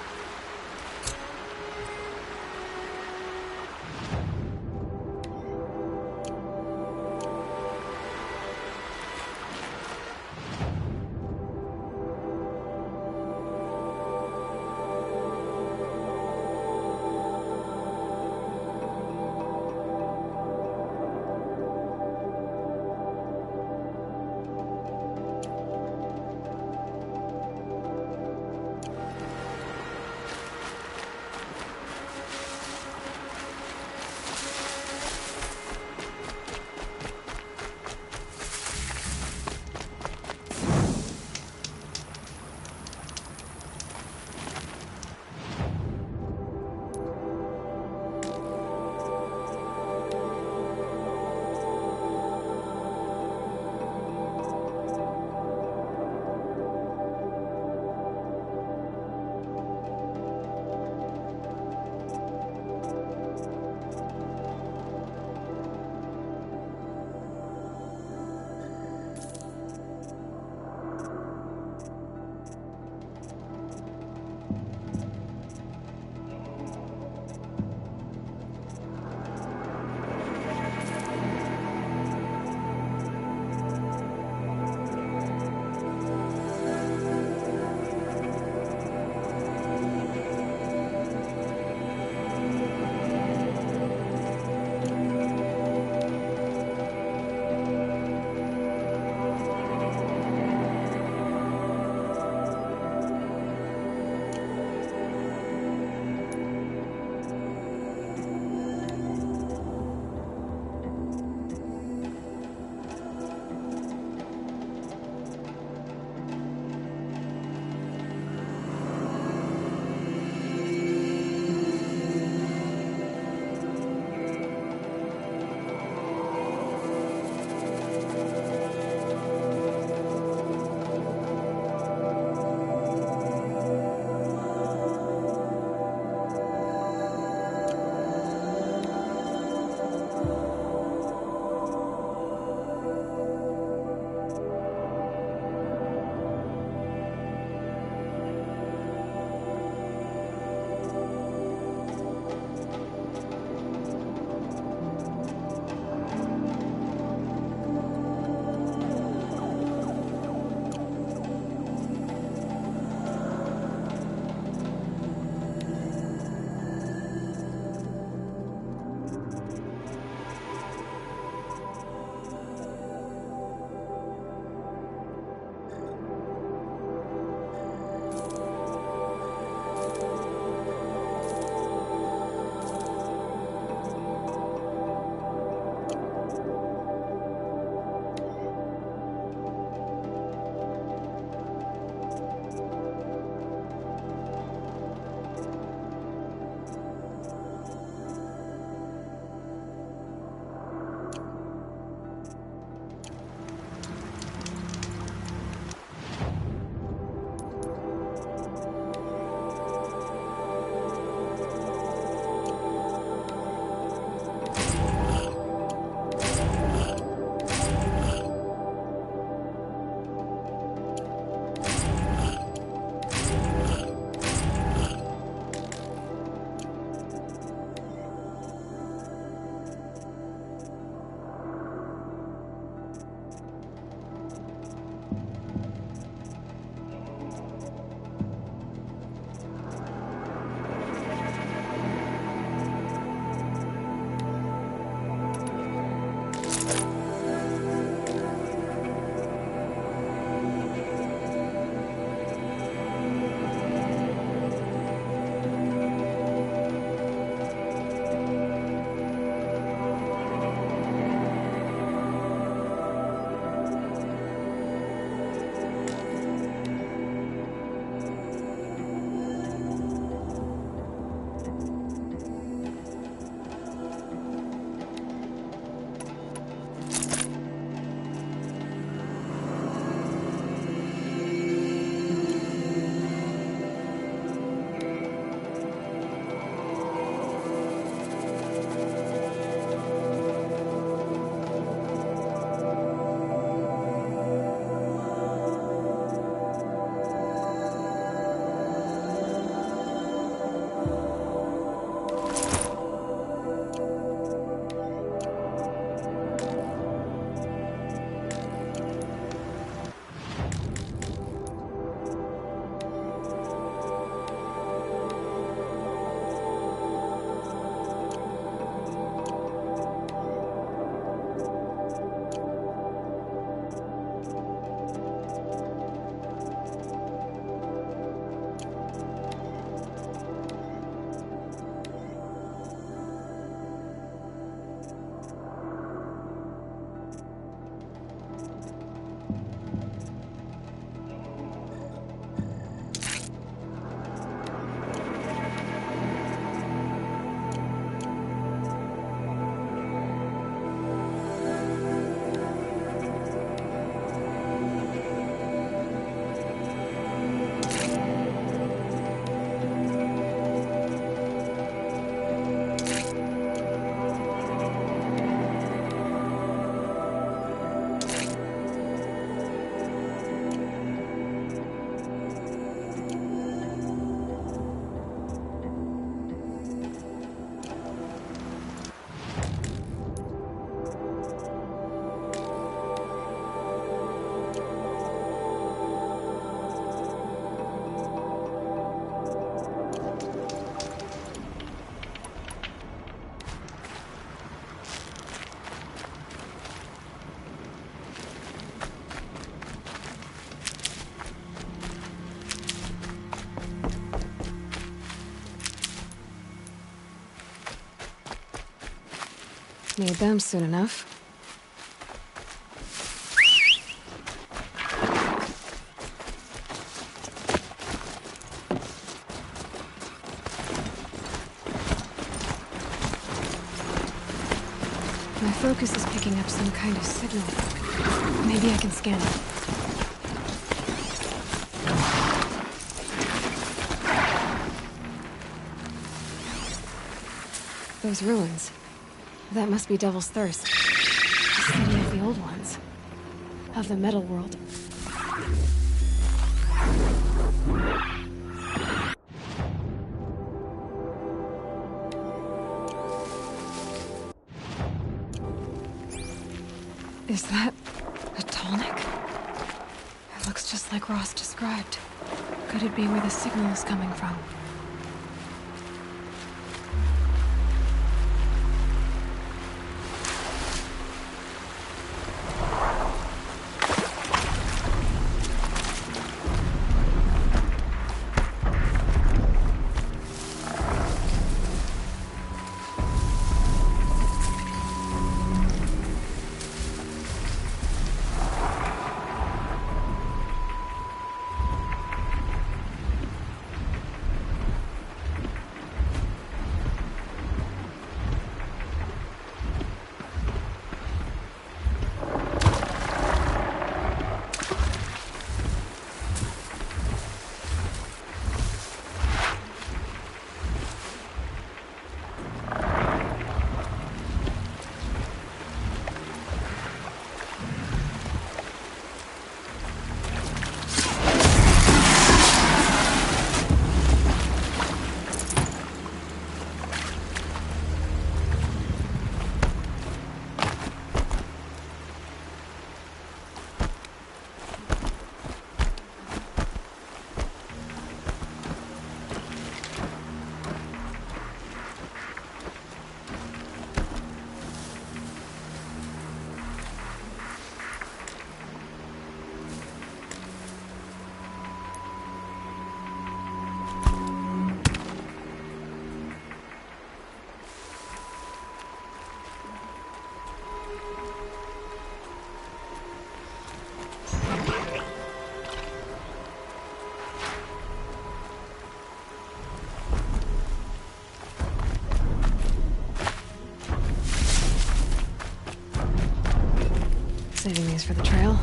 Need them soon enough. My focus is picking up some kind of signal. Maybe I can scan it. Those ruins. That must be Devil's Thirst. The city of the old ones. Of the metal world. Is that a Tallneck? It looks just like Ross described. Could it be where the signal is coming from? Saving these for the trail.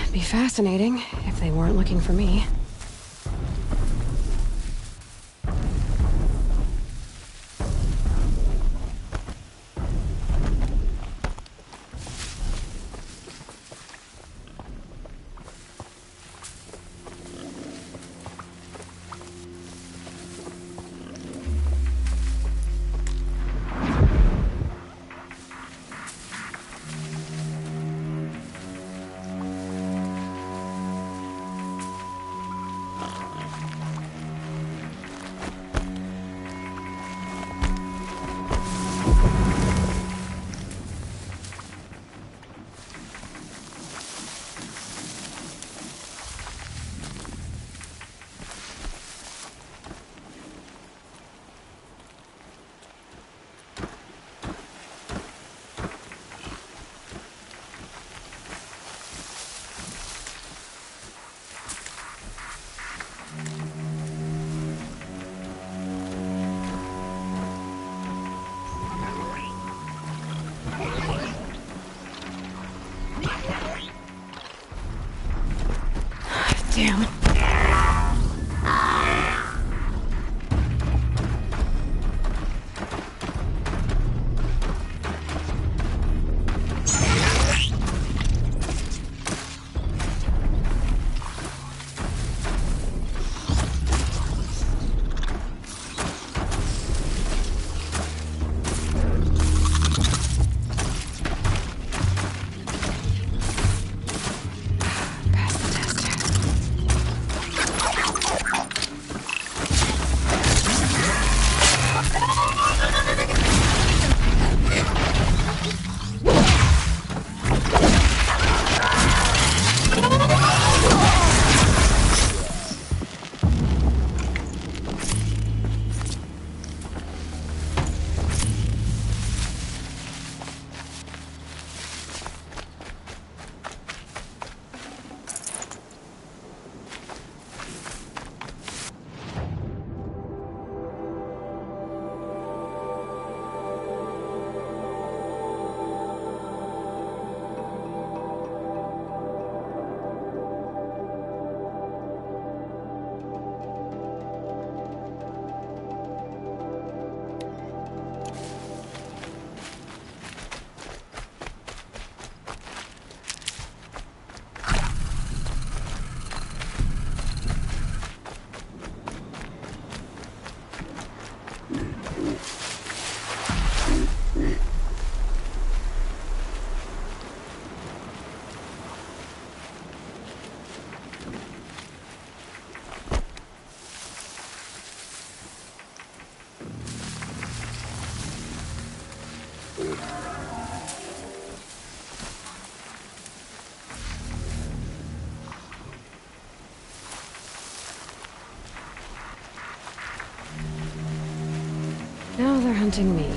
It'd be fascinating if they weren't looking for me. Damn. Now they're hunting me.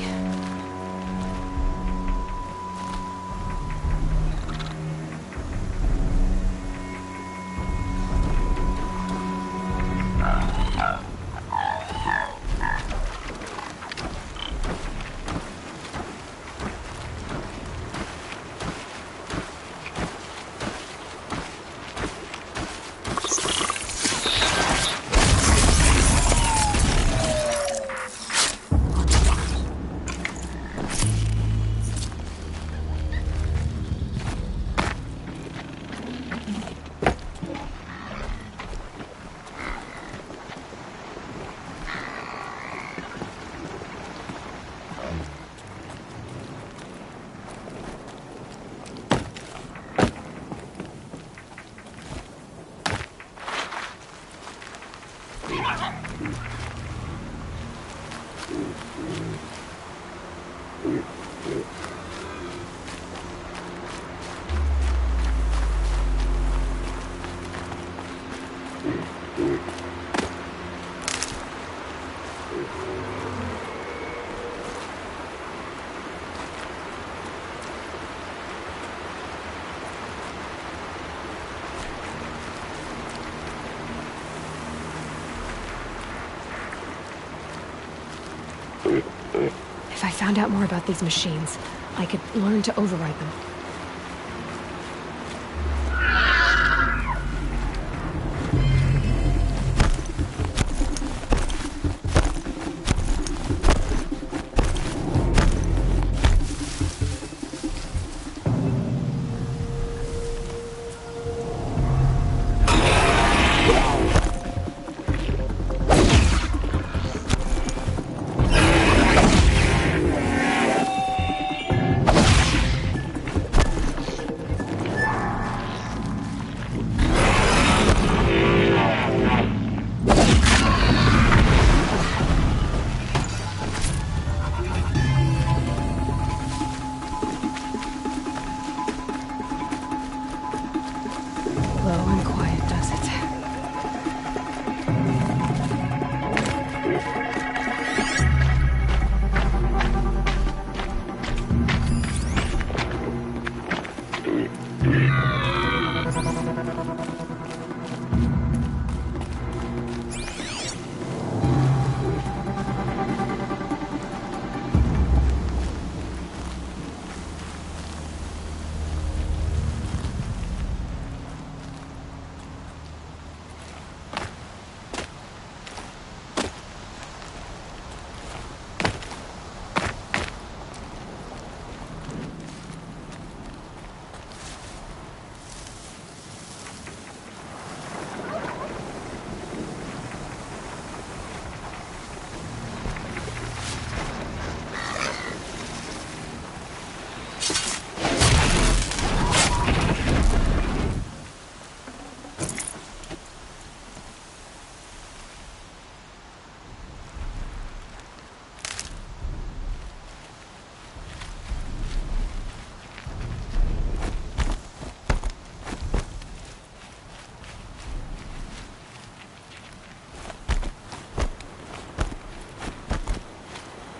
If I found out more about these machines, I could learn to override them.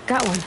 Got one.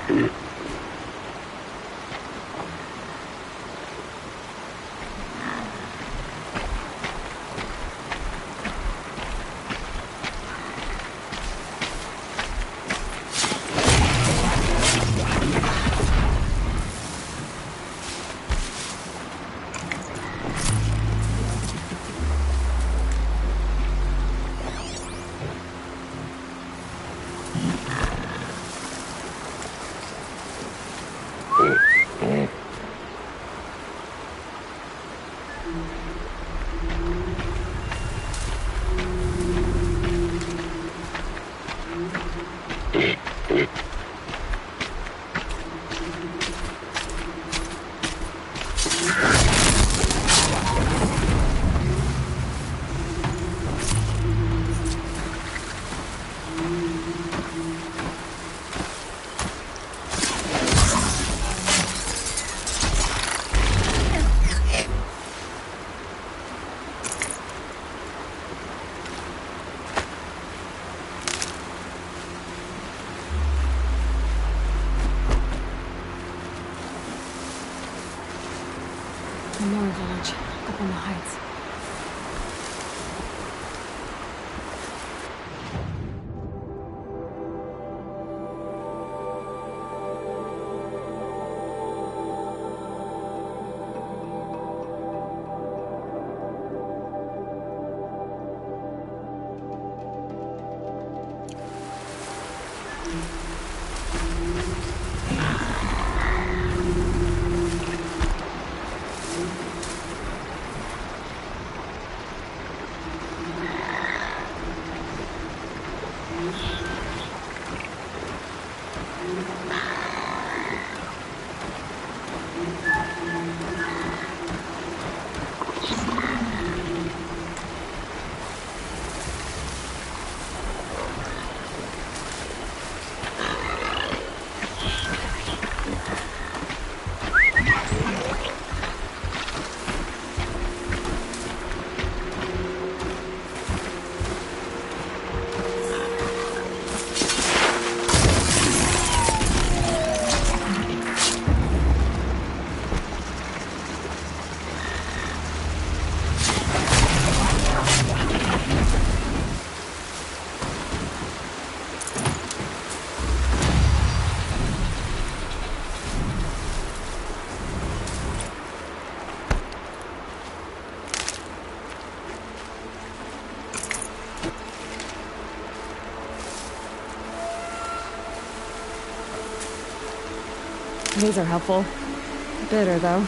The Nora village, up on the heights. These are helpful. Bitter, though.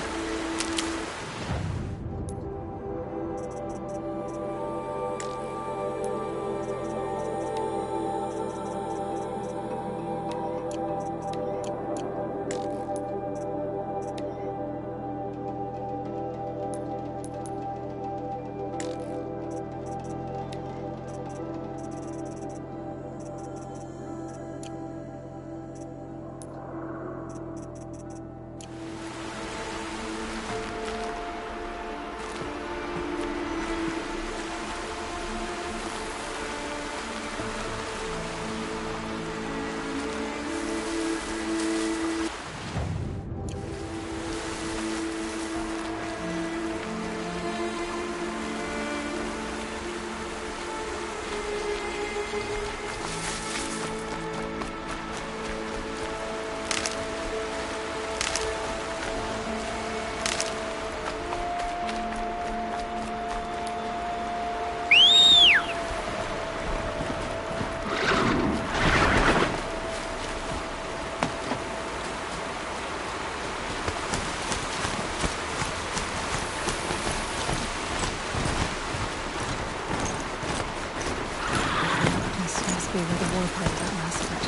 Where the war party got massacred.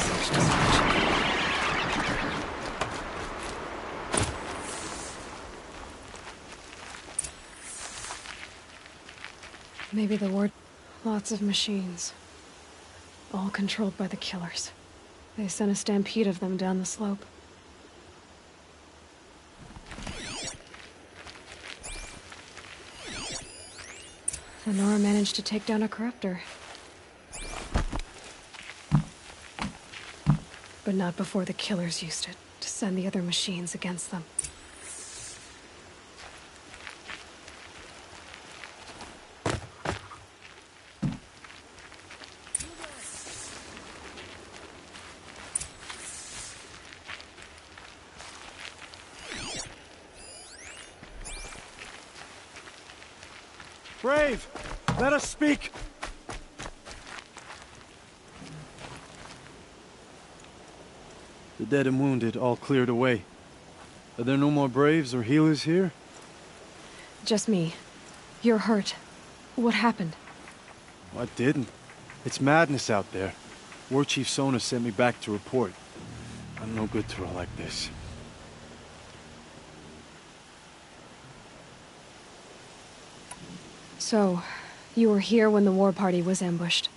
Such destruction. Maybe the war... Lots of machines. All controlled by the killers. They sent a stampede of them down the slope. The Nora managed to take down a corruptor. But not before the killers used it to send the other machines against them. Brave! Let us speak! The dead and wounded all cleared away. Are there no more Braves or healers here? Just me. You're hurt. What happened? I didn't. It's madness out there. War Chief Sona sent me back to report. I'm no good to her like this. So, you were here when the war party was ambushed?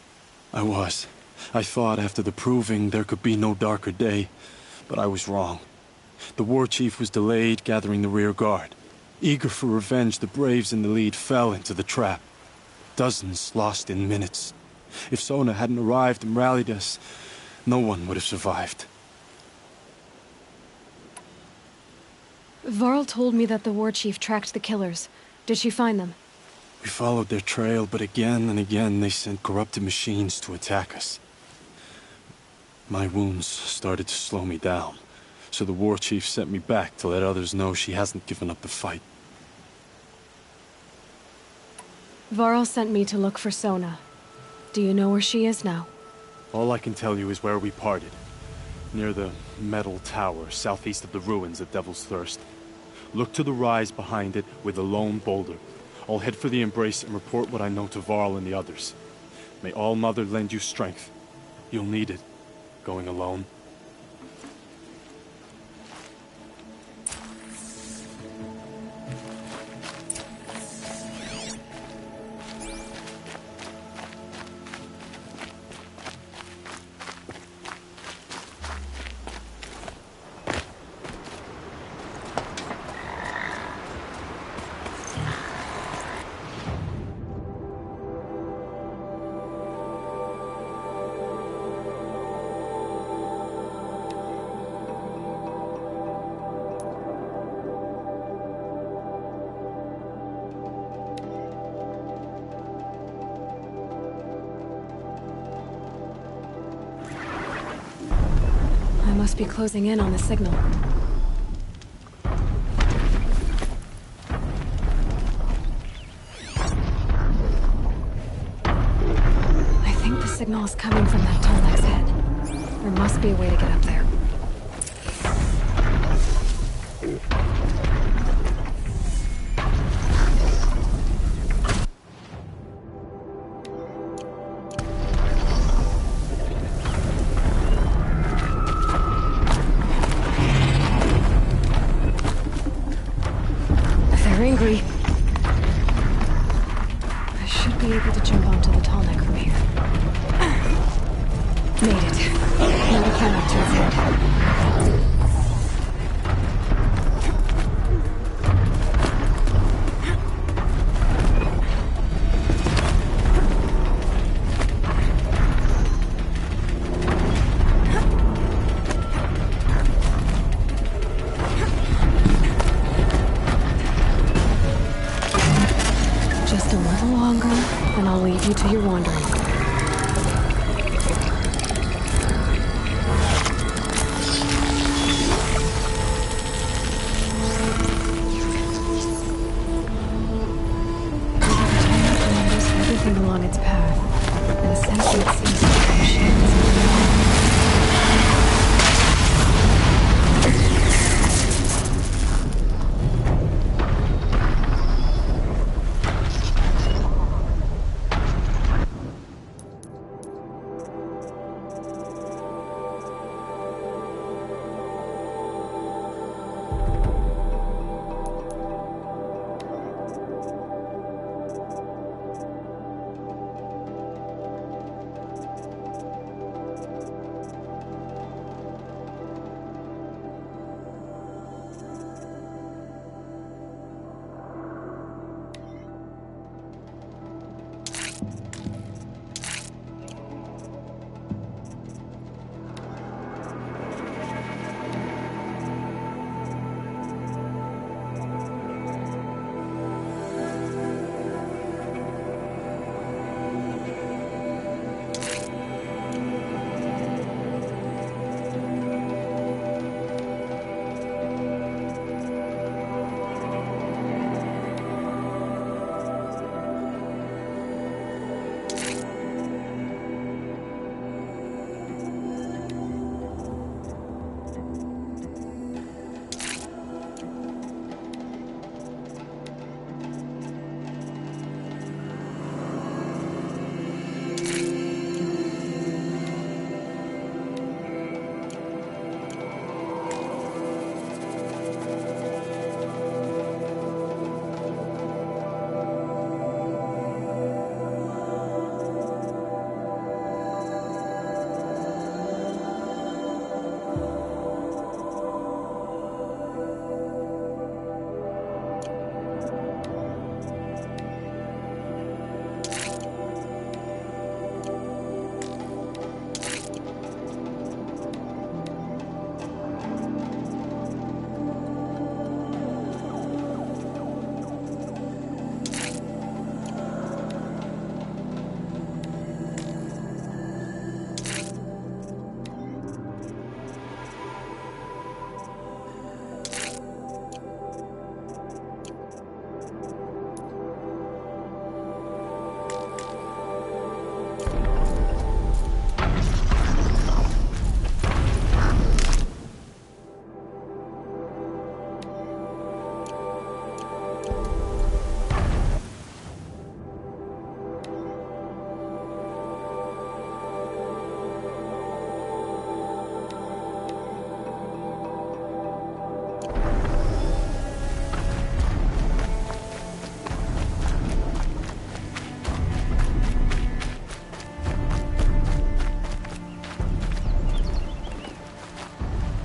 I was. I thought after the proving there could be no darker day, but I was wrong. The war chief was delayed gathering the rear guard. Eager for revenge, the Braves in the lead fell into the trap. Dozens lost in minutes. If Sona hadn't arrived and rallied us, no one would have survived. Varl told me that the war chief tracked the killers. Did she find them? We followed their trail, but again and again they sent corrupted machines to attack us. My wounds started to slow me down, so the war chief sent me back to let others know she hasn't given up the fight. Varl sent me to look for Sona. Do you know where she is now? All I can tell you is where we parted. Near the metal tower, southeast of the ruins at Devil's Thirst. Look to the rise behind it with a lone boulder. I'll head for the Embrace and report what I know to Varl and the others. May All Mother lend you strength. You'll need it, going alone. Must be closing in on the signal. I think the signal is coming from that Tolmec's head. There must be a way to get up there. Angry. I should be able to jump onto the Tallneck from here. Made it. Now to climb up to his head. Just a little longer, and I'll leave you to your wandering.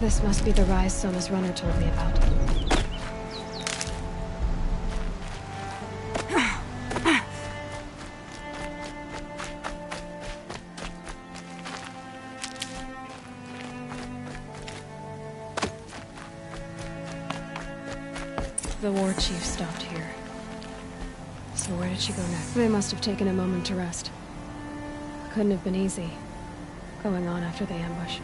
This must be the rise Sona's runner told me about. The war chief stopped here. So where did she go next? They must have taken a moment to rest. Couldn't have been easy, going on after the ambush.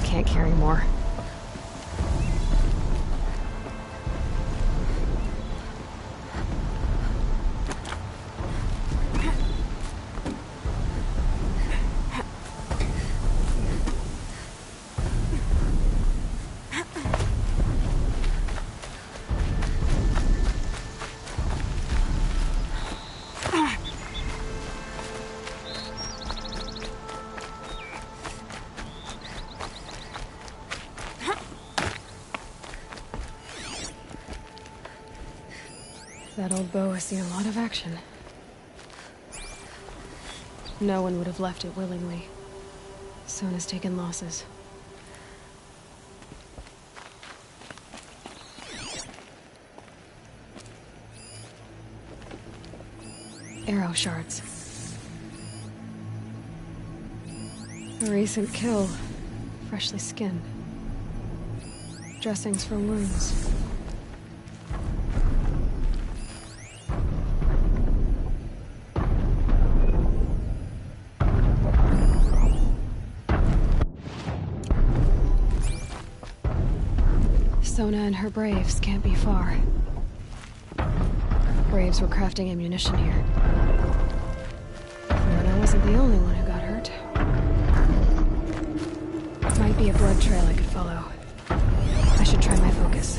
Can't carry more. That old bow has seen a lot of action. No one would have left it willingly. Sona's taken losses. Arrow shards. A recent kill, freshly skinned. Dressings for wounds. Sona and her braves can't be far. Braves were crafting ammunition here. But I wasn't the only one who got hurt. Might be a blood trail I could follow. I should try my focus.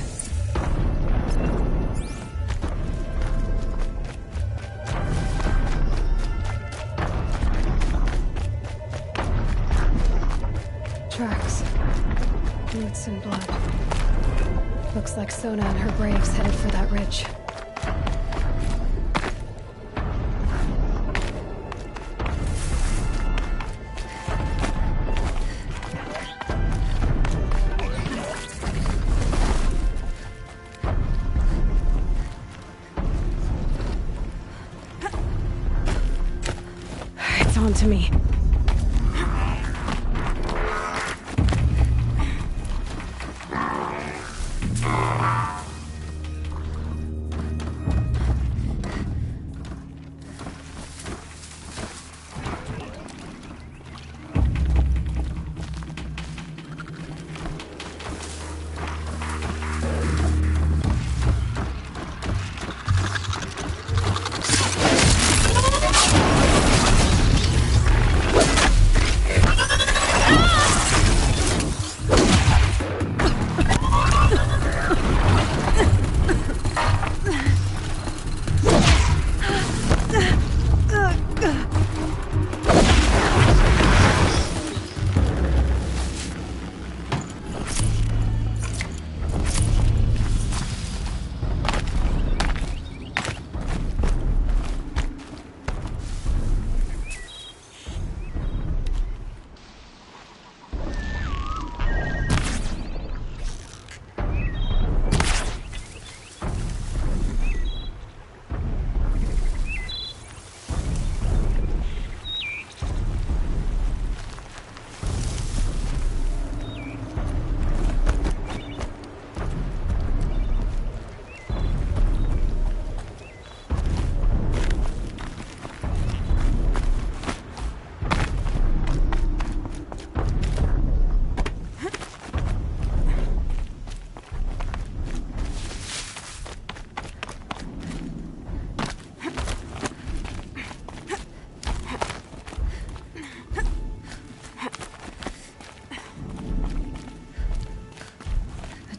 Tracks. Boots and blood. Looks like Sona and her braves headed for that ridge. It's on to me.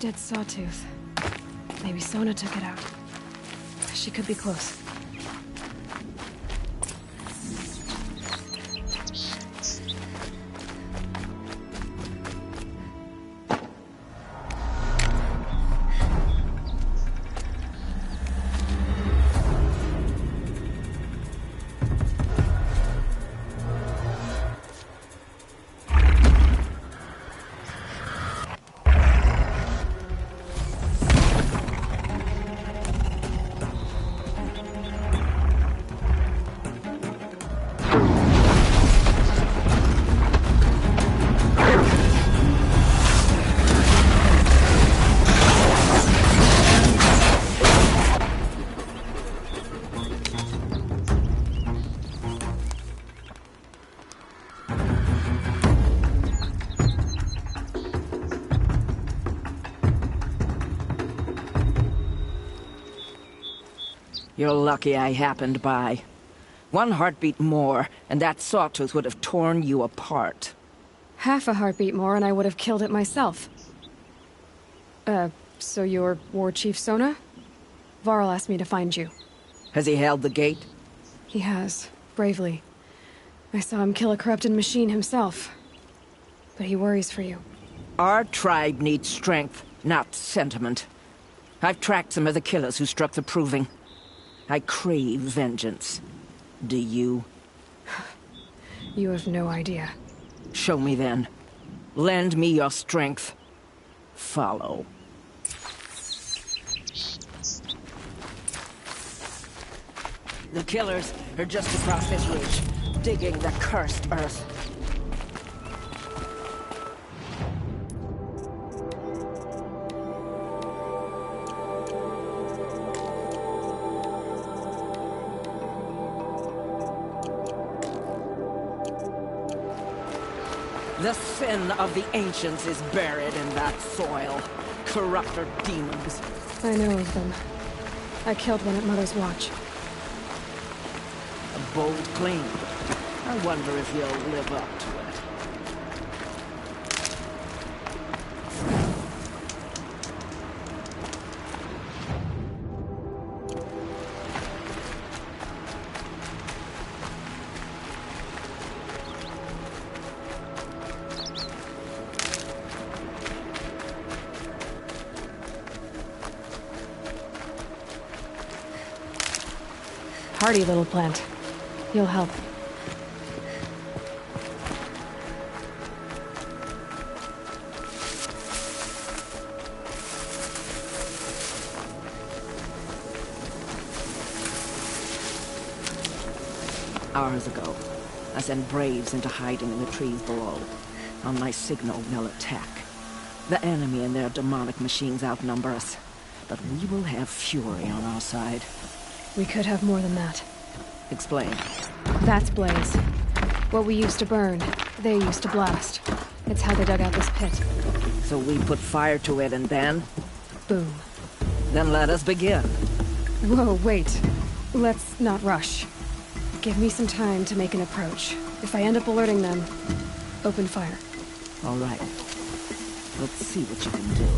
Dead sawtooth. Maybe Sona took it out. She could be close. You're lucky I happened by. One heartbeat more, and that sawtooth would have torn you apart. Half a heartbeat more and I would have killed it myself. So you're War Chief Sona? Varl asked me to find you. Has he held the gate? He has, bravely. I saw him kill a corrupted machine himself. But he worries for you. Our tribe needs strength, not sentiment. I've tracked some of the killers who struck the Proving. I crave vengeance. Do you? You have no idea. Show me then. Lend me your strength. Follow. The killers are just across this ridge, digging the cursed earth. The sin of the ancients is buried in that soil. Corrupter demons. I know of them. I killed one at Mother's Watch. A bold claim. I wonder if you'll live up to it. Hardy little plant. You'll help. Hours ago, I sent Braves into hiding in the trees below. On my signal, they'll attack. The enemy and their demonic machines outnumber us, but we will have fury on our side. We could have more than that. Explain. That's Blaze. What we used to burn, they used to blast. It's how they dug out this pit. So we put fire to it and then? Boom. Then let us begin. Whoa, wait. Let's not rush. Give me some time to make an approach. If I end up alerting them, open fire. All right. Let's see what you can do.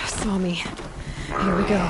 Saw me. Here we go.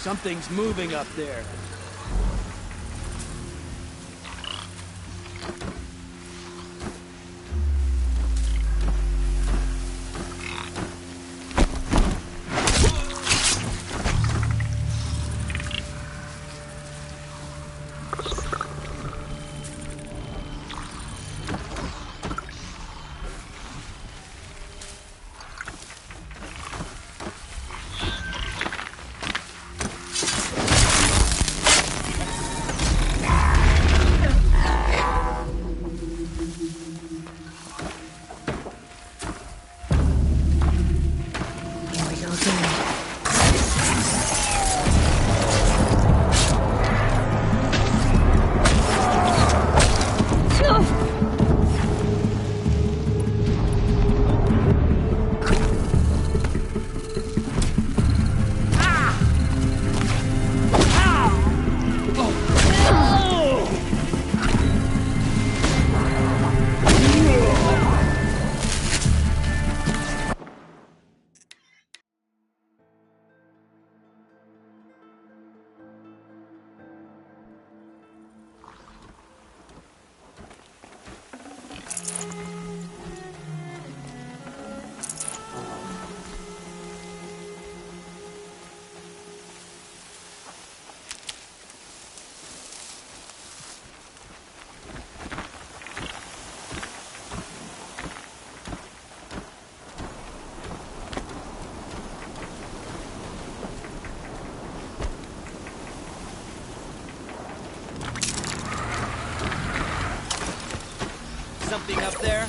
Something's moving up there. Something up there?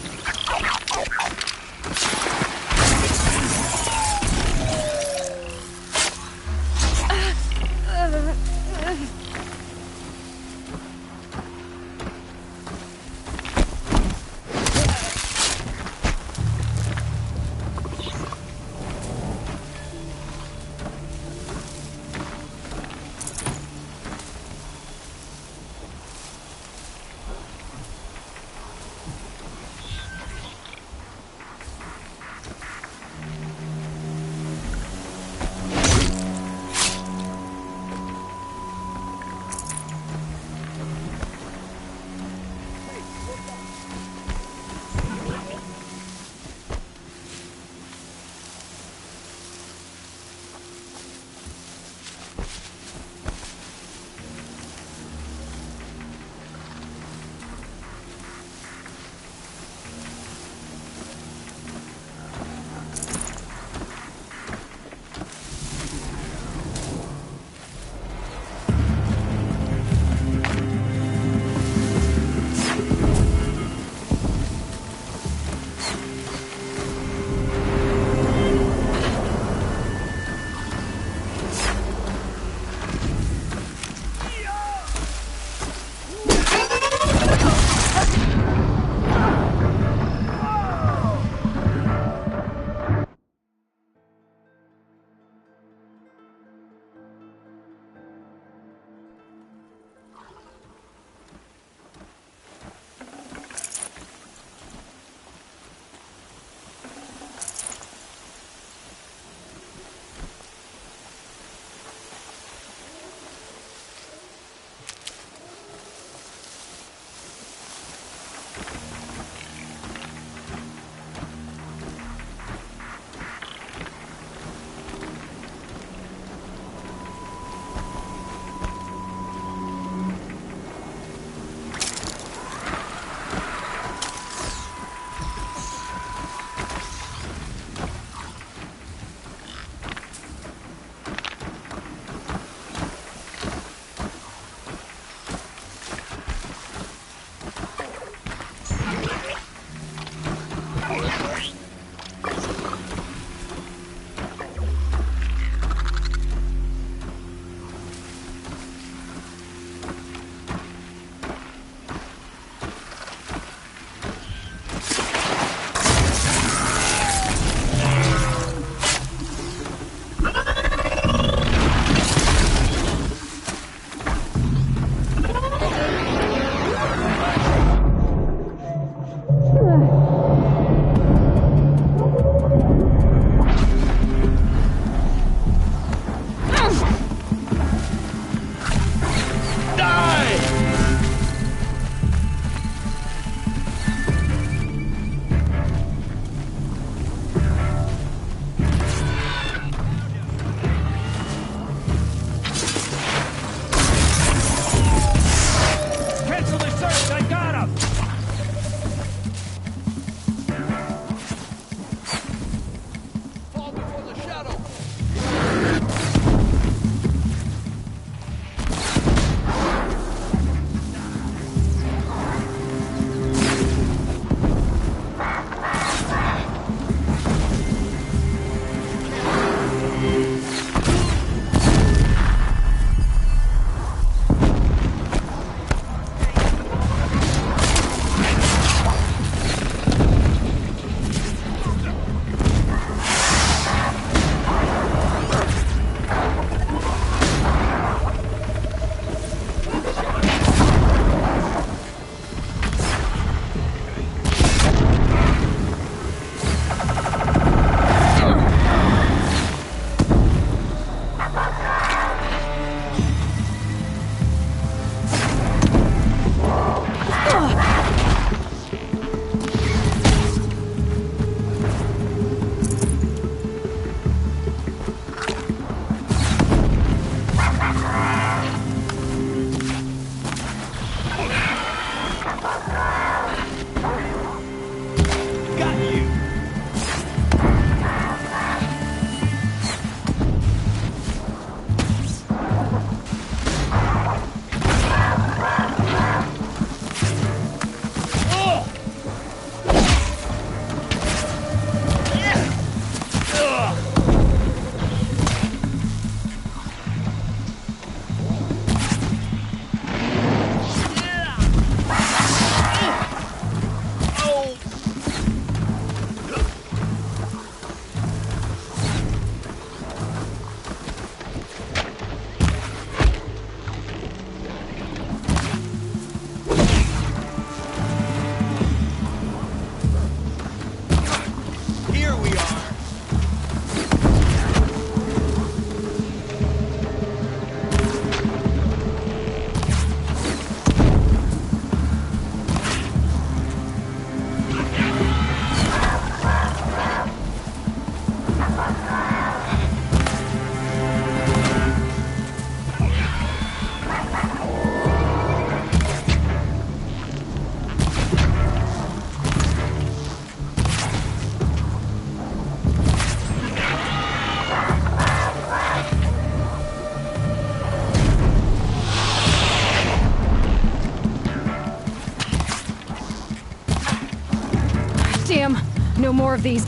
Damn, no more of these.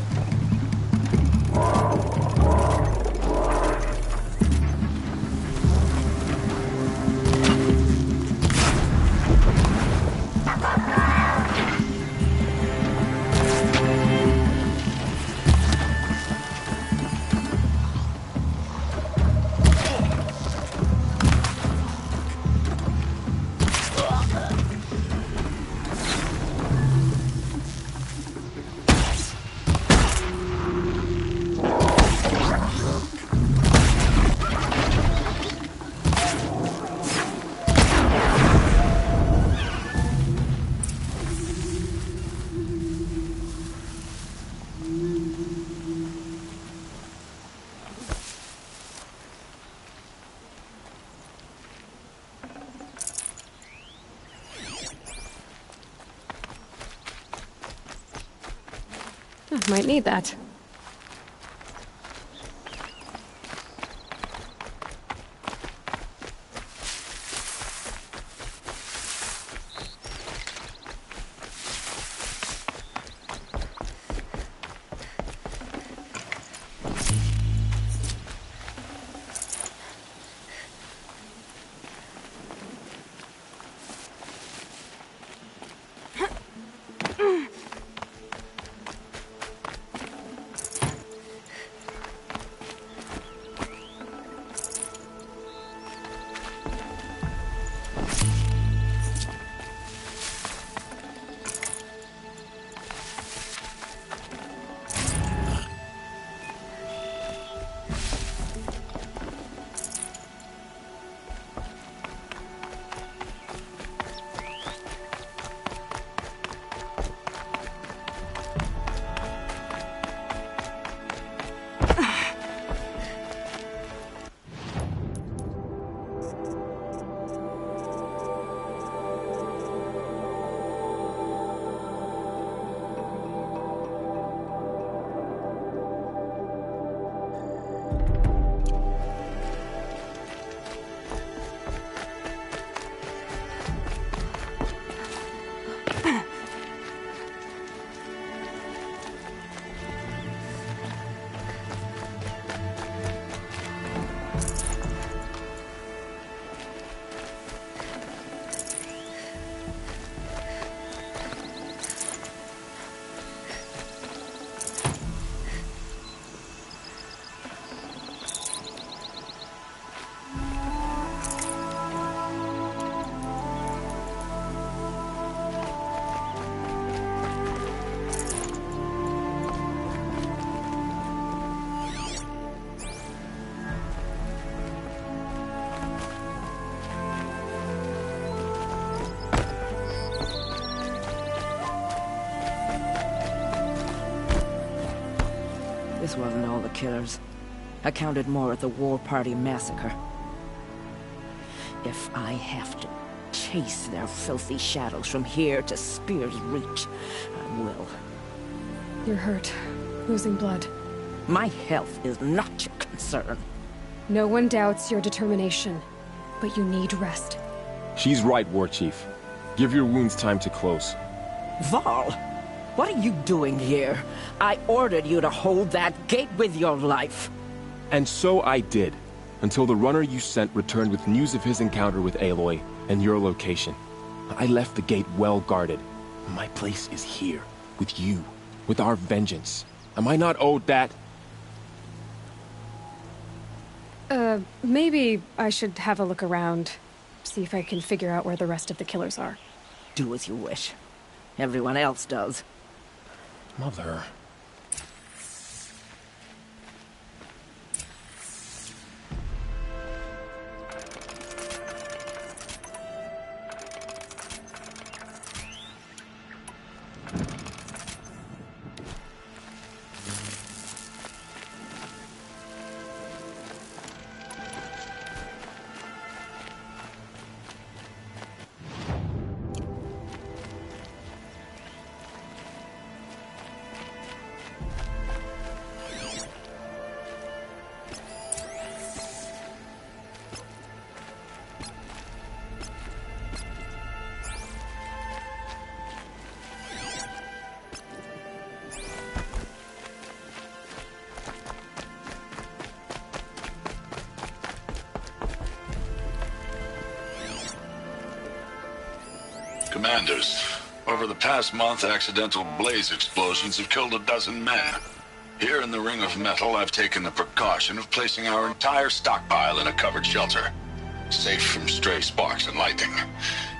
Might need that. This wasn't all the killers. I counted more at the War Party massacre. If I have to chase their filthy shadows from here to Spear's Reach, I will. You're hurt. Losing blood. My health is not your concern. No one doubts your determination, but you need rest. She's right, War Chief. Give your wounds time to close. Varl, what are you doing here? I ordered you to hold that gate with your life. And so I did, until the runner you sent returned with news of his encounter with Aloy and your location. I left the gate well guarded. My place is here, with you, with our vengeance. Am I not owed that? Maybe I should have a look around. See if I can figure out where the rest of the killers are. Do as you wish. Everyone else does. Mother... Commanders. Over the past month, accidental blaze explosions have killed 12 men. Here in the Ring of Metal, I've taken the precaution of placing our entire stockpile in a covered shelter, safe from stray sparks and lightning.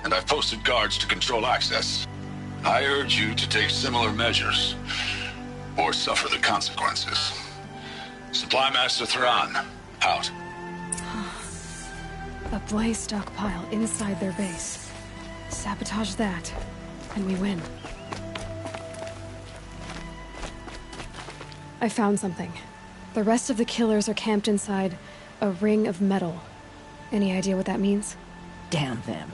And I've posted guards to control access. I urge you to take similar measures, or suffer the consequences. Supply Master Thrawn, out. A blaze stockpile inside their base. Sabotage that, and we win. I found something. The rest of the killers are camped inside a ring of metal. Any idea what that means? Damn them.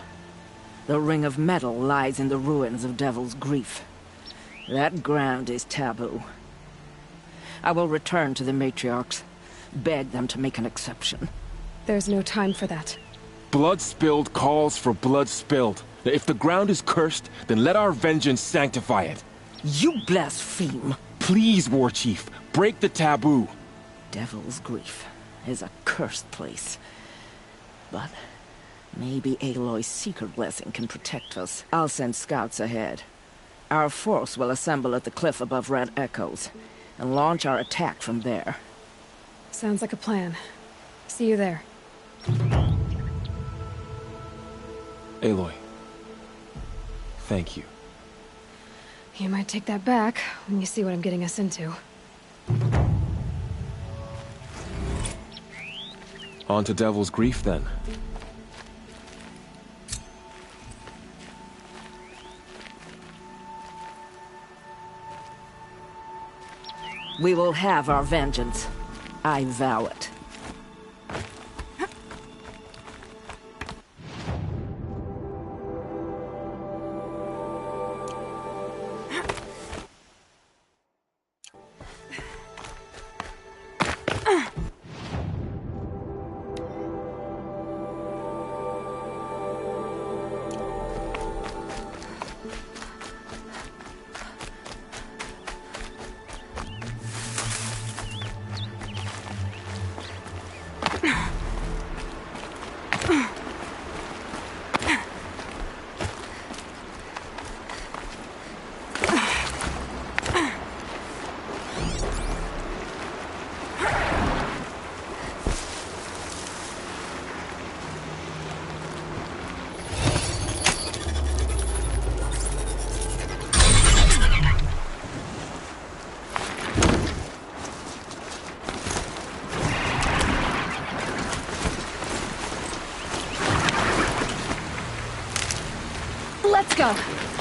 The Ring of Metal lies in the ruins of Devil's Grief. That ground is taboo. I will return to the Matriarchs, beg them to make an exception. There's no time for that. Blood spilled calls for blood spilled. If the ground is cursed, then let our vengeance sanctify it. You blaspheme! Please, War Chief, break the taboo. Devil's Grief is a cursed place. But maybe Aloy's secret blessing can protect us. I'll send scouts ahead. Our force will assemble at the cliff above Red Echoes, and launch our attack from there. Sounds like a plan. See you there. Aloy. Thank you. You might take that back when you see what I'm getting us into. On to Devil's Grief, then. We will have our vengeance. I vow it. Let's go!